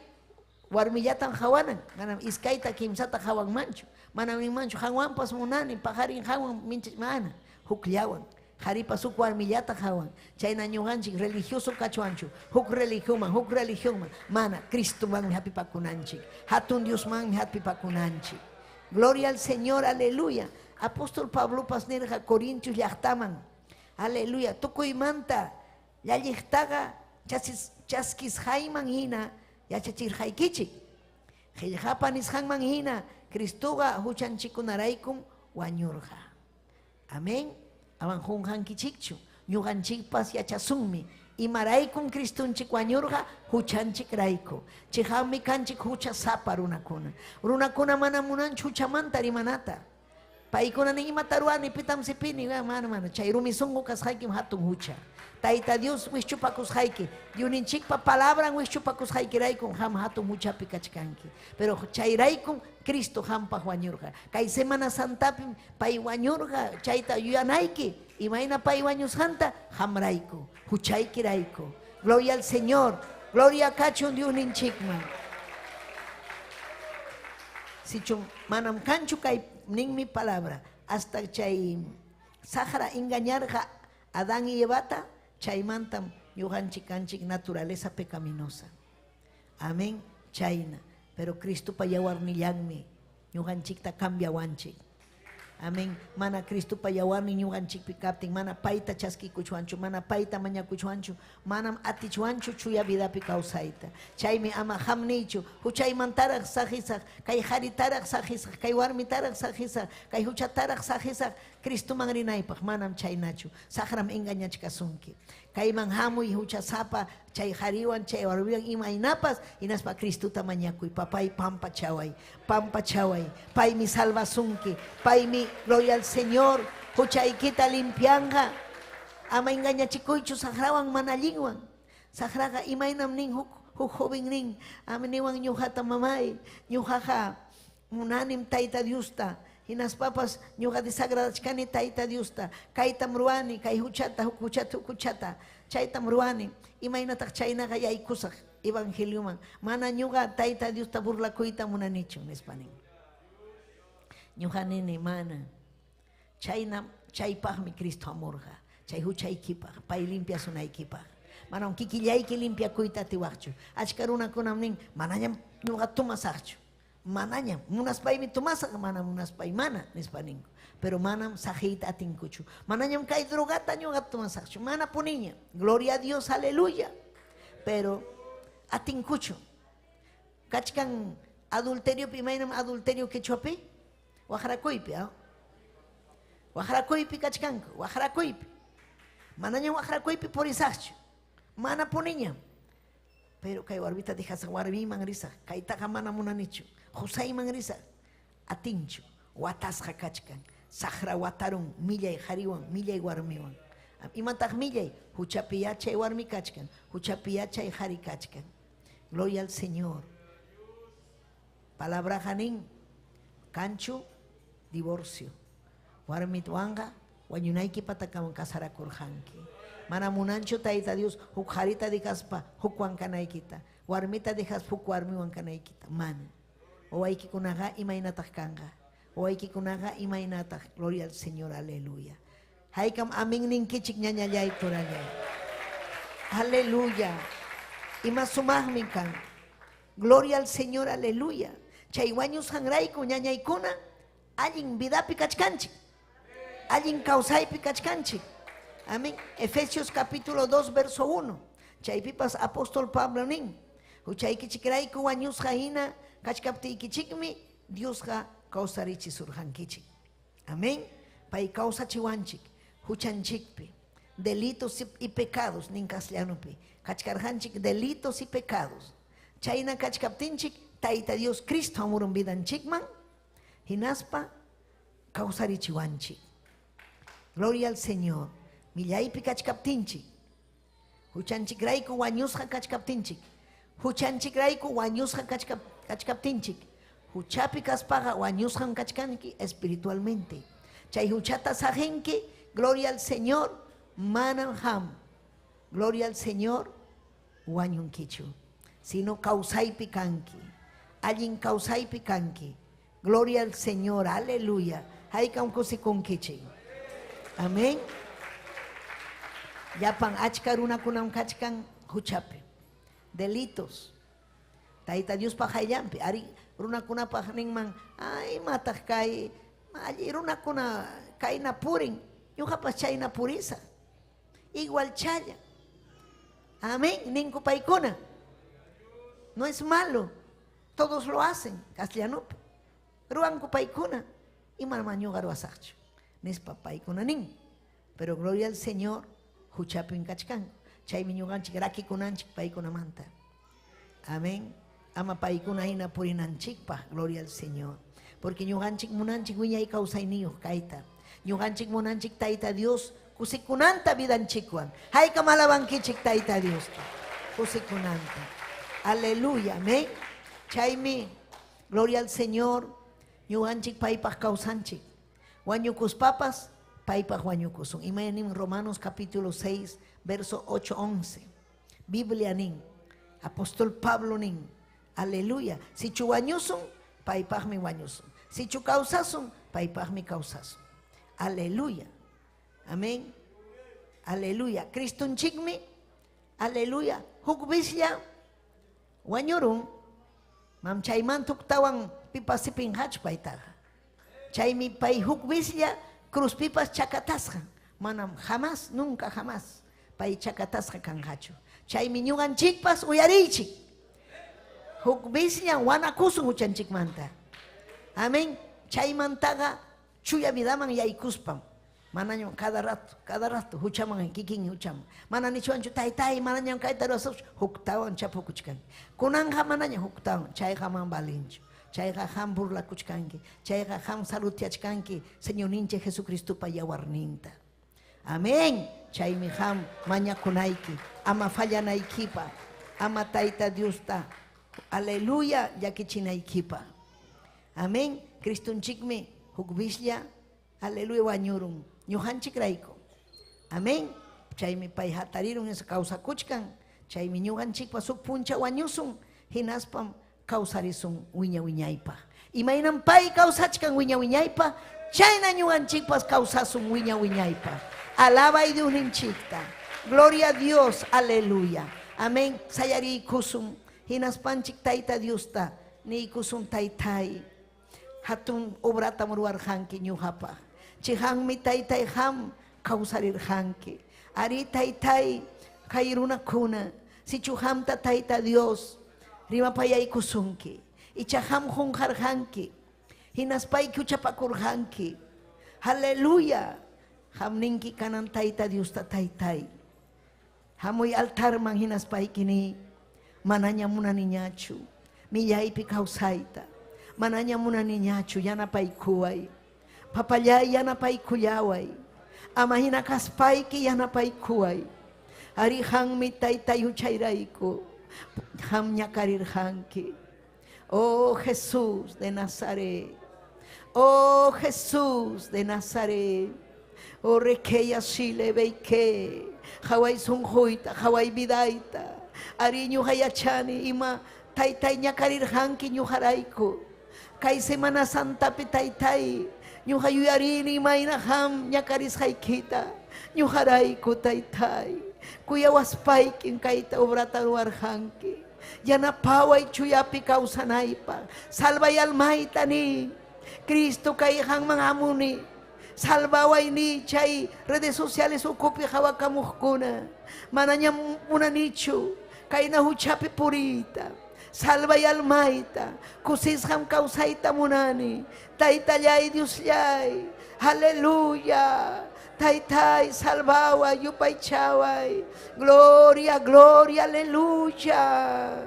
warmillatan hawanan, ganam iskaita kimsata hawan manchu, manam manchu hawan pas munani, paharin hawan minchis mana, hukliawan, haripa suk warmillata hawan, chayna ñuqanchik religioso kachuanchu, huk religión man, mana, Cristo man mi hapipakunanchik, hatun Dios man mi hapipakunanchik. Gloria al Señor, aleluya. Apóstol Pablo pasnerja Corintios yachtaman, aleluya, tukuymanta, yallichtaga, chaskis hayman hina, yachachir haykichik. Hillhapanis hangman hina, Cristoga huchanchikunaraykum wañurja. Amén. Awan hunhankichikchu, ñuqanchikpas yachasunmi. Imaraykum Cristunchik wañurja, huchanchik rayku. Chihami kanchik hucha sapa runakuna. Runakuna mana munanchu huchamanta rimanata. Paikuna ning mataruani pitam sipini mana chay rumisungu kasqaykim hatun hucha. Taita Dios wischupakus hayki. Diuninchikpa palabra wischupakus haykiraykun ham hatun huchapi kachkanki. Pero chayraykum Cristo hampaq wañurqa. Kay Semana Santapi pay wañurqa chayta yuyanayki. Imayna pay wañusqanta hamrayku, huchaykirayku. Gloria al Señor. Gloria kachun Diuninchikman. Sichun manam kanchu kay ning mi palabra hasta chay Sahara engañarja Adán y Evata chay mantam ñuqanchik kanchik naturaleza pecaminosa. Amén. Chayna. Pero Cristo pa yawarnillanmi ñuqanchikta cambiawanchik. Amén. Mana Cristo pa yawarni ñuqanchikpi kaptin mana payta chaskikuchwanchu, mana payta mañakuchwanchu, manam atichwanchu chuya vidapi kawsayta. Chaymi ama hamnichu, huchaymantaraq sahisaq, kay haritaraq sahisaq, kay warmitaraq sahisaq, kay huchataraq sahisaq, Cristo man rinaypaq manam chaynachu. Sahram engañachkasunki. Kayman hamuy huchasapa, chay hariwan, chay warmiwan imaynapas, inaspa Cristuta mañakuy, papay pampa chaway, pay mi salvasunki, pay mi gloria al Señor, huchaykita limpianja, ama engañachikuychu sahrawan manallinwan, sahraga imaynam nin huk joven nin, ameniwan ñuhata mamay, ñuhaja munanim tayta Diusta, hinas papas ñuqa desagradachkani tayta Diusta, kaytam ruwani, kay huchata, huk huchata, chaytam ruwani, imaynataq chaynaqa yaykusaq evangeliuman, mana ñuqa tayta Diusta burlakuyta munanichu, nispanin. Ñuqa nini mana, chaypaqmi Cristo amurqa, chay huchaykipaq, pay limpiasunaykipaq. Manam kikillayki limpiakuyta tiwaqchu. Achka runakunam nin, manañam ñuqa tumasaqchu. Manañam, munaspaymi tumasaq, mana munaspay mana, nispaninku. Pero manam sajita atinkuchu. Manañam kay drogata ñuqa tumasaqchu, mana puniña. Gloria a Dios, aleluya. Pero atinkuchu. Kachkan adulterio pimaynam adulterio quechuapi, wajrakuypi, wajrakuypi kachkanku, wajrakuypi. Manañam wajrakuypi purisaqchu. Mana puniñam. Pero kay warbita dijas warmiman risa, kaytaqa mana munanichu. Husayman risa, atinchu, watasqa kachkan. Sahra watarun, millay hariwan, millay warmiwan. Imataq millay, huchapiya chay warmi kachkan, huchapiya chay hari kachkan. Gloria al Señor. Palabra hanin, kanchu, divorcio. Warmit wanga, wañunayki patakaman kasarakurhanki. Mana munanchu tayta Dios, huk harita dikaspa, huk wankanaykita. Warmita dijas huk warmi wankanaykita. Mana. Owaykikunaqa imaynataq kanqa. Owaykikunaqa imaynataq. Gloria al Señor, aleluya. Haykam amin ninkichik ñañallay turallay. Aleluya. Ima sumaqmi kan. Gloria al Señor, aleluya. Chay wañus hanrayku ñañaykuna allin vidapi kachkanchik. Allin kawsaypi kachkanchik. Amén. Efesios capítulo 2 verso 1. Chaypipas apóstol Pablo nin. Huchaykichikrayku wañusqa hina kachkaptiykichikmi Diosqa kawsarichisurqankichik. Amén. Pay kawsachiwanchik huchanchikpi. Delitos y pecados nin castellanupi. Kachkarjanchik delitos y pecados. Chayna kachkaptinchik tayta Dios Cristo amurun vidanchikman hinaspa kawsarichiwanchik. Gloria al Señor. Millaypi kachkaptinchik. Huchanchikrayku wañusqa kachkaptinchik. Huchanchikrayku wañusqa kachkaptinchik. Huchapi kaspaqa wañusqan kachkanki espiritualmente. Chay huchata sajenki, gloria al Señor, manam ham. Gloria al Señor, wañunkichu. Sino kausaypi kanki. Allin kausaypi kanki. Gloria al Señor, aleluya. Haykam kusikunkichik. Amén. Yapan achka runakunam kachkan huchapi. Delitos. Tayta Dios pajayampi. Ari runakunapaj ningman, ay mataq kay, alli runakuna kay napurin. Ñuqapas chay napurisa. Igual chaya. Amén. Ninku paykuna. No es malo. Todos lo hacen. Castellanupi. Ruanku paykuna. Iman ñuqa ruwasaqchu. Nispa paykuna nin. Pero gloria al Señor. Huchapin kachkan. Chaymi ñuqanchik rakikunanchik paykunamanta. Amén. Ama paykuna hina purinanchikpaq. Gloria al Señor. Porque ñuqanchik munanchik wiñay kawsayniyuq kayta. Ñuqanchik munanchik Tayta Dios kusikunanta vidanchikwan. Hayka malabankichik Tayta Dios. Kusikunanta. Aleluya, amén. Chaymi, gloria al Señor. Ñuqanchik paypaq kawsanchik. Wañukuspapas paypaq wañukusun. Imayanin Romanos capítulo 6, verso 8-11. Biblia nin. Apóstol Pablo nin. Aleluya. Si chu wañusun, paypaq mi wañusun. Si chu kawsasun, paypaq mi kawsasun. Aleluya. Amén. Aleluya. Cristunchikmi. Aleluya. Hukbisya. Wañurun. Mam chayman tuktawan pipasipin hach paytaga. Chaymi pay hukbisya. Cruz pipas chakatasqa. Manam jamás, nunca jamás. Pay chakatasqa kan hachu. Chaymi ñuqanchikpas uyarichik. Hukbisya wanakusun huchanchikmanta. Amén. Chaymantaga chuya vidaman yaykuspam. Manaño cada rato, huchaman kikin huchaman. Mananichuanchu taytay, manaño kayta rosach, huktawan chapukuchkan. Kunanja manaño huktawan, chayqa man balinchu. Chayqa ham burlakuchkanki, chayqa ham salutiachkanki, Señor ninche Jesucristo pa yawarninta. Amén. Chaymi ham mañakunayki, ama fallanaykipa, ama Tayta Diosta. Aleluya, yakichinaykipa. Amén. Cristunchikmi hukbisya, aleluya wañurun. Ñuqanchik rayku. Amén. Chaymi pay hatarirun esa kawsakuchkan. Chaymi ñuqanchikpa suk puncha wañusun. Hinaspam kawsarisun wiña wiñaypa. Imaynan pay kawsachkan wiña wiñaypa. Chayna ñuqanchikpas kawsasun wiña wiñaypa. Alaba y Dios ninchikta. Gloria a Dios. Aleluya. Amén. Sayari kusum. Hinaspanchik Tayta Diosta. Ni kusum taytay. Hatun obrata muruarjanki ñuqapa. Chihanmi taytay ham kawsarirjanki. Ari taytay kay runakuna. Si chuhamta Tayta Dios rimapayay kusunki. Ichaham junjarjanki. Hinaspay kuchapakurjanki. Aleluya. Hamninki kanan Tayta Diosta taytay. Hamoy altarman hinaspay kini. Mananya muna niñachu. Miyaypi kawsayta. Mananya muna niñachu yanapay kuway. Papayay yanapay kuyaway. Amahina kaspay ki yanapay kuway. Ari hangmi taytay huchayrayko. Ham ñakarirjanki. Oh Jesús de Nazaret. Oh Jesús de Nazaret. Oh requeya shile beike. Haway sunjuita, haway vidaita. Ari ñuhayachani ima taytay ñakarirjanki ñuharayko. Kay Semana Santa pi taytay. Ñuhayuyarini mayna ham ñakarishaykita. Ñuharayko taytay. Kuyawaspaykin kayta obrata ruarjanki. Yanapaway chuyapi kawsanaypa. Salvay almayta ni. Cristo kay hangman amuni. Salvaway ni chay redes sociales ukupi hawakamuhkuna. Mananya munanichu. Kay nahuchapi purita. Salvay almayta. Kusisham kawsayta munani. Taytallay Diosllay. Aleluya. Taytay salvawa yupay chaway. Gloria, gloria, aleluya.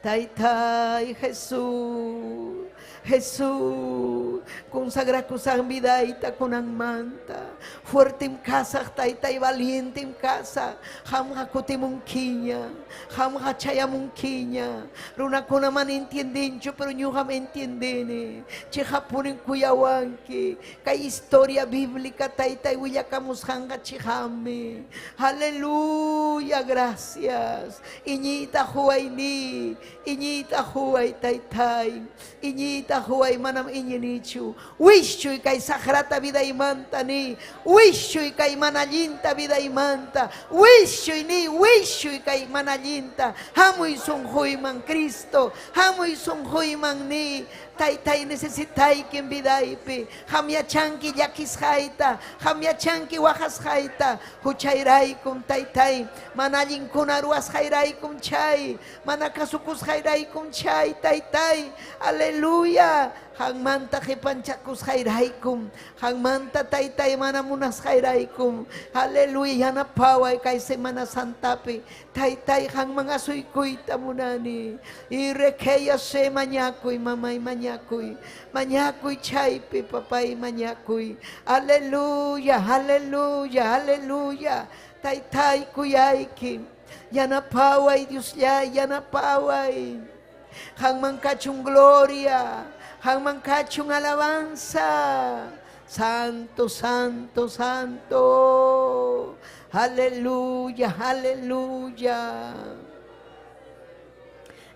Taytay Jesús. Jesús, consagra kusan vidaita kunang manta. Fuerte en casa, taytay valiente en casa. Ham hakote munkinya, ham hachaya munkinya. Runa kuna man entiendencho, pero ñu ham entiendene. Che hapunin kuyawanki. Kay historia bíblica taytay huyakamus hanga chihame. Aleluya, gracias. Iñita huay ni, iñita huay taytay. Iñita huay manam iñinichu. Wishuy kay sagrata vida imanta ni. Wishuy kay manallinta vida imanta. Wishuy ni, wishuy kay manallinta. Hamuy sunjuy man Cristo. Hamuy sunjuy man ni. Taytay necesitay kin vidaypi. Hamyachanki yakishaita. Hamyachanki wajashaita. Huchayray kun taytay. Manallin kunaruas hayray kun chay. Manakasukus panchakus jairaikum chay taytay. Aleluya. Hangmanta panchakus jairaikum. Hangmanta taytay manamunas jairaikum. Aleluya. Yanapaway kay Semana Santapi. Taytay hang mga suykuita munani. Irekeya se manyakoy mamay manyakoy. Manyakoy chaypi papay manyakoy. Aleluya. Aleluya. Aleluya. Taytay kuyaykim. Yanapaway Dios ya, yanapaway. Hang mangkachung gloria, hang mangkachung alabanza. Santo, santo, santo. Aleluya, aleluya.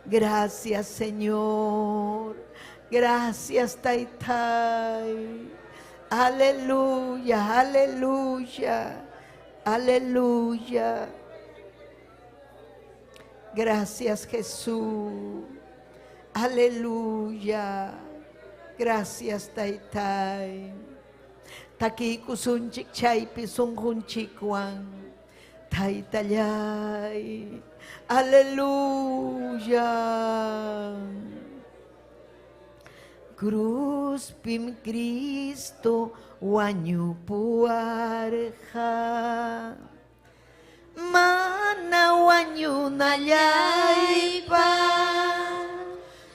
Gracias Señor. Gracias Taytay. Aleluya, aleluya. Aleluya. Gracias Jesús. Aleluya. Gracias Taytay. Taki kusunchik chaypi sunjunchikwan. Taytayay. Aleluya. Cruz pim Cristo wanyu puarja. Mana wanyu nalaypa.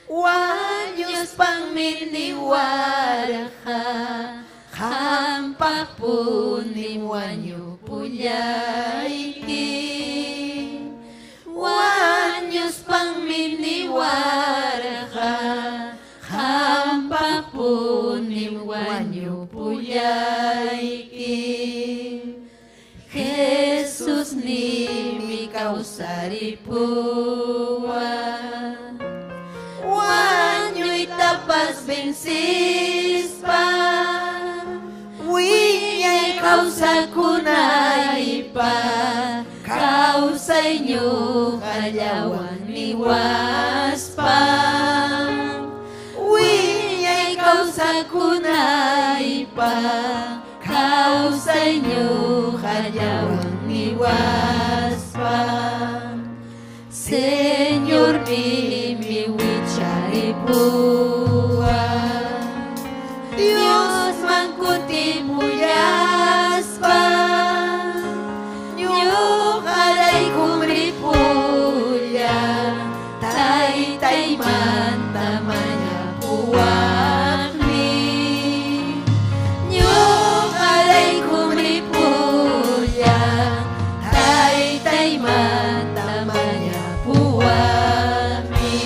Wanyus pangmini warja. Hampak punim wanyu puyaiki. Wanyus pangmini warja. Hampak punim wanyu puyaiki. Jesus ni mi kausari puwa. Wanyu itapas bensispa. Winyay kausa kunaipa. Kausa inyo kalyawan liwaspa. Winyay kausa kunaipa. Kausa inyo kalyawan liwaspa. Señor mi wichari puwa. Dios mangkuti muyaspa. Nyukaray kumripulya. Tay mantamanya puwakni. Nyukaray kumripulya. Tay mantamanya puwakni.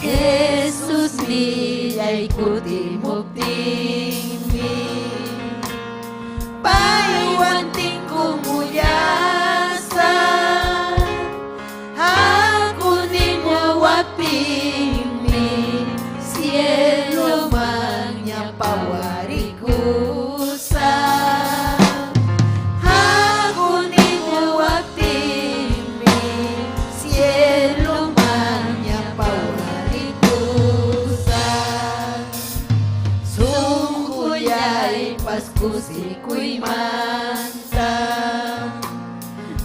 Jesus niya'y kuti muktimmi. Paiwanting kumuyasa. Aku ni mawapimi. Cielo mangnya pawari kusa. Aku ni mawapimi. Cielo mangnya pawari kusa. Sungguh ya'y paskusi kuy manta.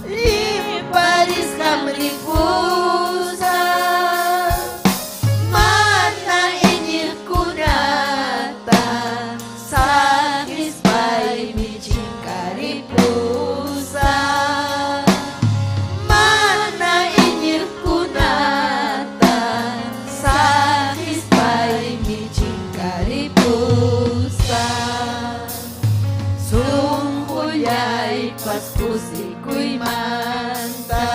Limparis kamripusa. Mana inyir kunata. Sakis pay micing karipusa. Mana inyir kunata. Sakis pay micing karipusa. Sungguh ya'y paskusi kuy manta.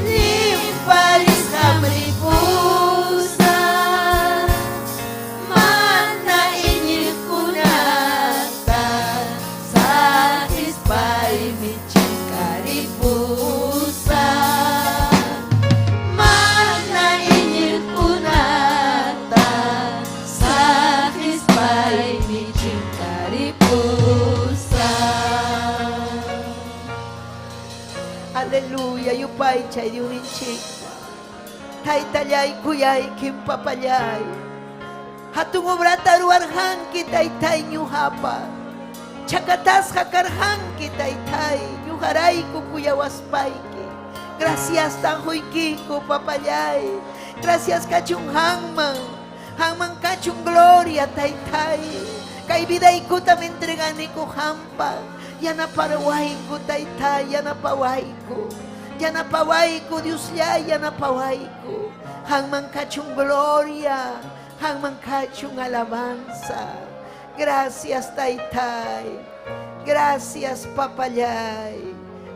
Limparis kamripusa. Mana inyir kunata. Sakis pay micing karipusa. Mana inyir kunata. Sakis pay micing karipusa. Aleluya, yupay chay diuninchik. Taytayay kuyay kimpapayay. Hatung obrata ruarhanki taytay nyuhapa. Chakatas hakarhanki taytay. Nyuharay kukuyawaspayki. Gracias tan huiquico, papayay. Gracias kachung hangman. Hangman kachung gloria, taytay. Kay vida ikuta me entregani ko hampa. Yana paraway ko, taytay. Yana paway ko. Yana paway ko, Dios ya, yana paway ko. Hangman kachung gloria. Hangman kachung alabanza. Gracias, taytay. Gracias, papayay.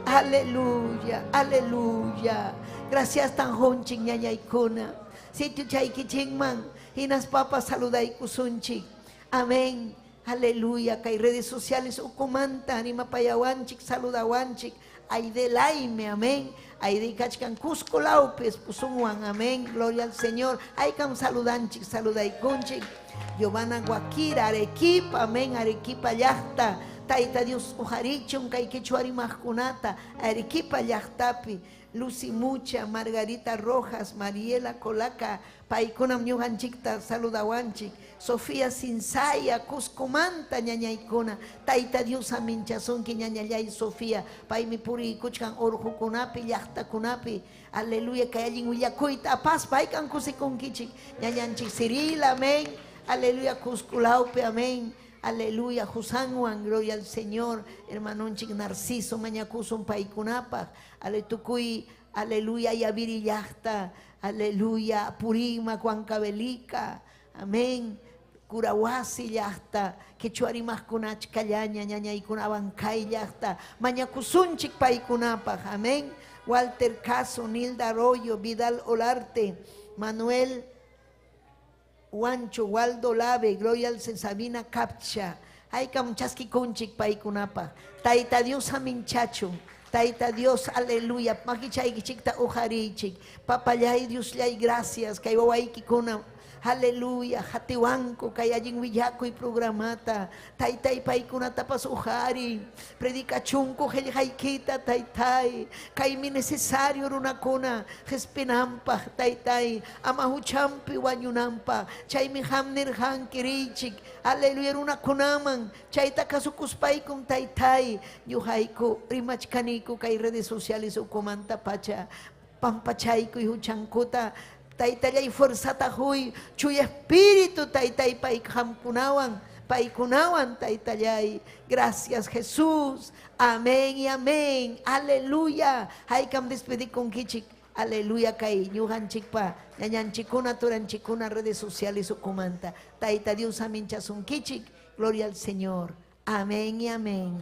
Aleluya, aleluya. Gracias tan honching ñaña ikuna. Sitio chay kichingman. Hinas papas saluday kusunchik. Amén. Aleluya. Kay redes sociales ukumanta. Anima payawanchik, saludawanchik. Ay de laime, amén. Ay de kachkan Cusco Laupes, pusungwan, amén. Gloria al Señor. Ay kam saludanchik, saluday kunchik. Giovanna Guaquira, Arequipa, amén. Arequipa yachta. Taita Dios ujarichun kay quechuari majkunata, Arequipa llaqtapi, Lucy Mucha, Margarita Rojas, Mariela Colaca, paikunam ñuqanchikta saludawanchik, Sofía Sinsaya, Cuscomanta ñañaykuna, Taita Dios aminchasunki ñañallay Sofía, paymi puri kuchkan orjukunapi, llaqtakunapi, aleluya, kay allin willakuyta apas paykan kusikunkichik, ñañanchik Cirila, amén, aleluya, Cusculaupe, amén. Aleluya, Jusanwan, gloria al Señor, hermanonchik Narciso, Mañacuson, Paikunapa, aletucuy, aleluya, Yaviri-Yachta, aleluya, Purima, Cuancabelica, amén, Curahuasi Yachta, Quechuarimascunach Callaña, Ñañaycunabancay Yachta, Mañacusunchik Paikunapa, amén, Walter Caso, Nilda Arroyo, Vidal Olarte, Manuel Juancho, Waldo Lave, Gloria al Sabina Capcha, ay kamchaski kunchik paikunapa, Taita Dios aminchacho, Taita Dios, aleluya, makichay kichikta ujarichik, papayay Dios lay gracias, kaywaway kikuna, aleluya, hatiwanko, kayajin willaco y programata, Taitay paikunata pasujari, predicachunko, helhaikita, Taitay, kaymi necesario runakuna, respinampa, Taitay, amahuchampi wanyunampa, chaymi hamner hankirichik, aleluya, runakunaman, chayta kasukuspay kung Taitay, yuhayko, rimachkaniko, kay redes sociales ukumanta pacha, pampachayko y huchankuta, Taitay fuerza tajuy, chuy espíritu, Taitay paikhamkunawan, paikunawan, Taitay. Gracias Jesús, amén y amén, aleluya. Haykam despedir con kichik, aleluya kay, ñuhanchik pa, ñañanchikuna, turanchikuna, redes sociales ukumanta. Taita Dios aminchasun kichik, gloria al Señor, amén y amén.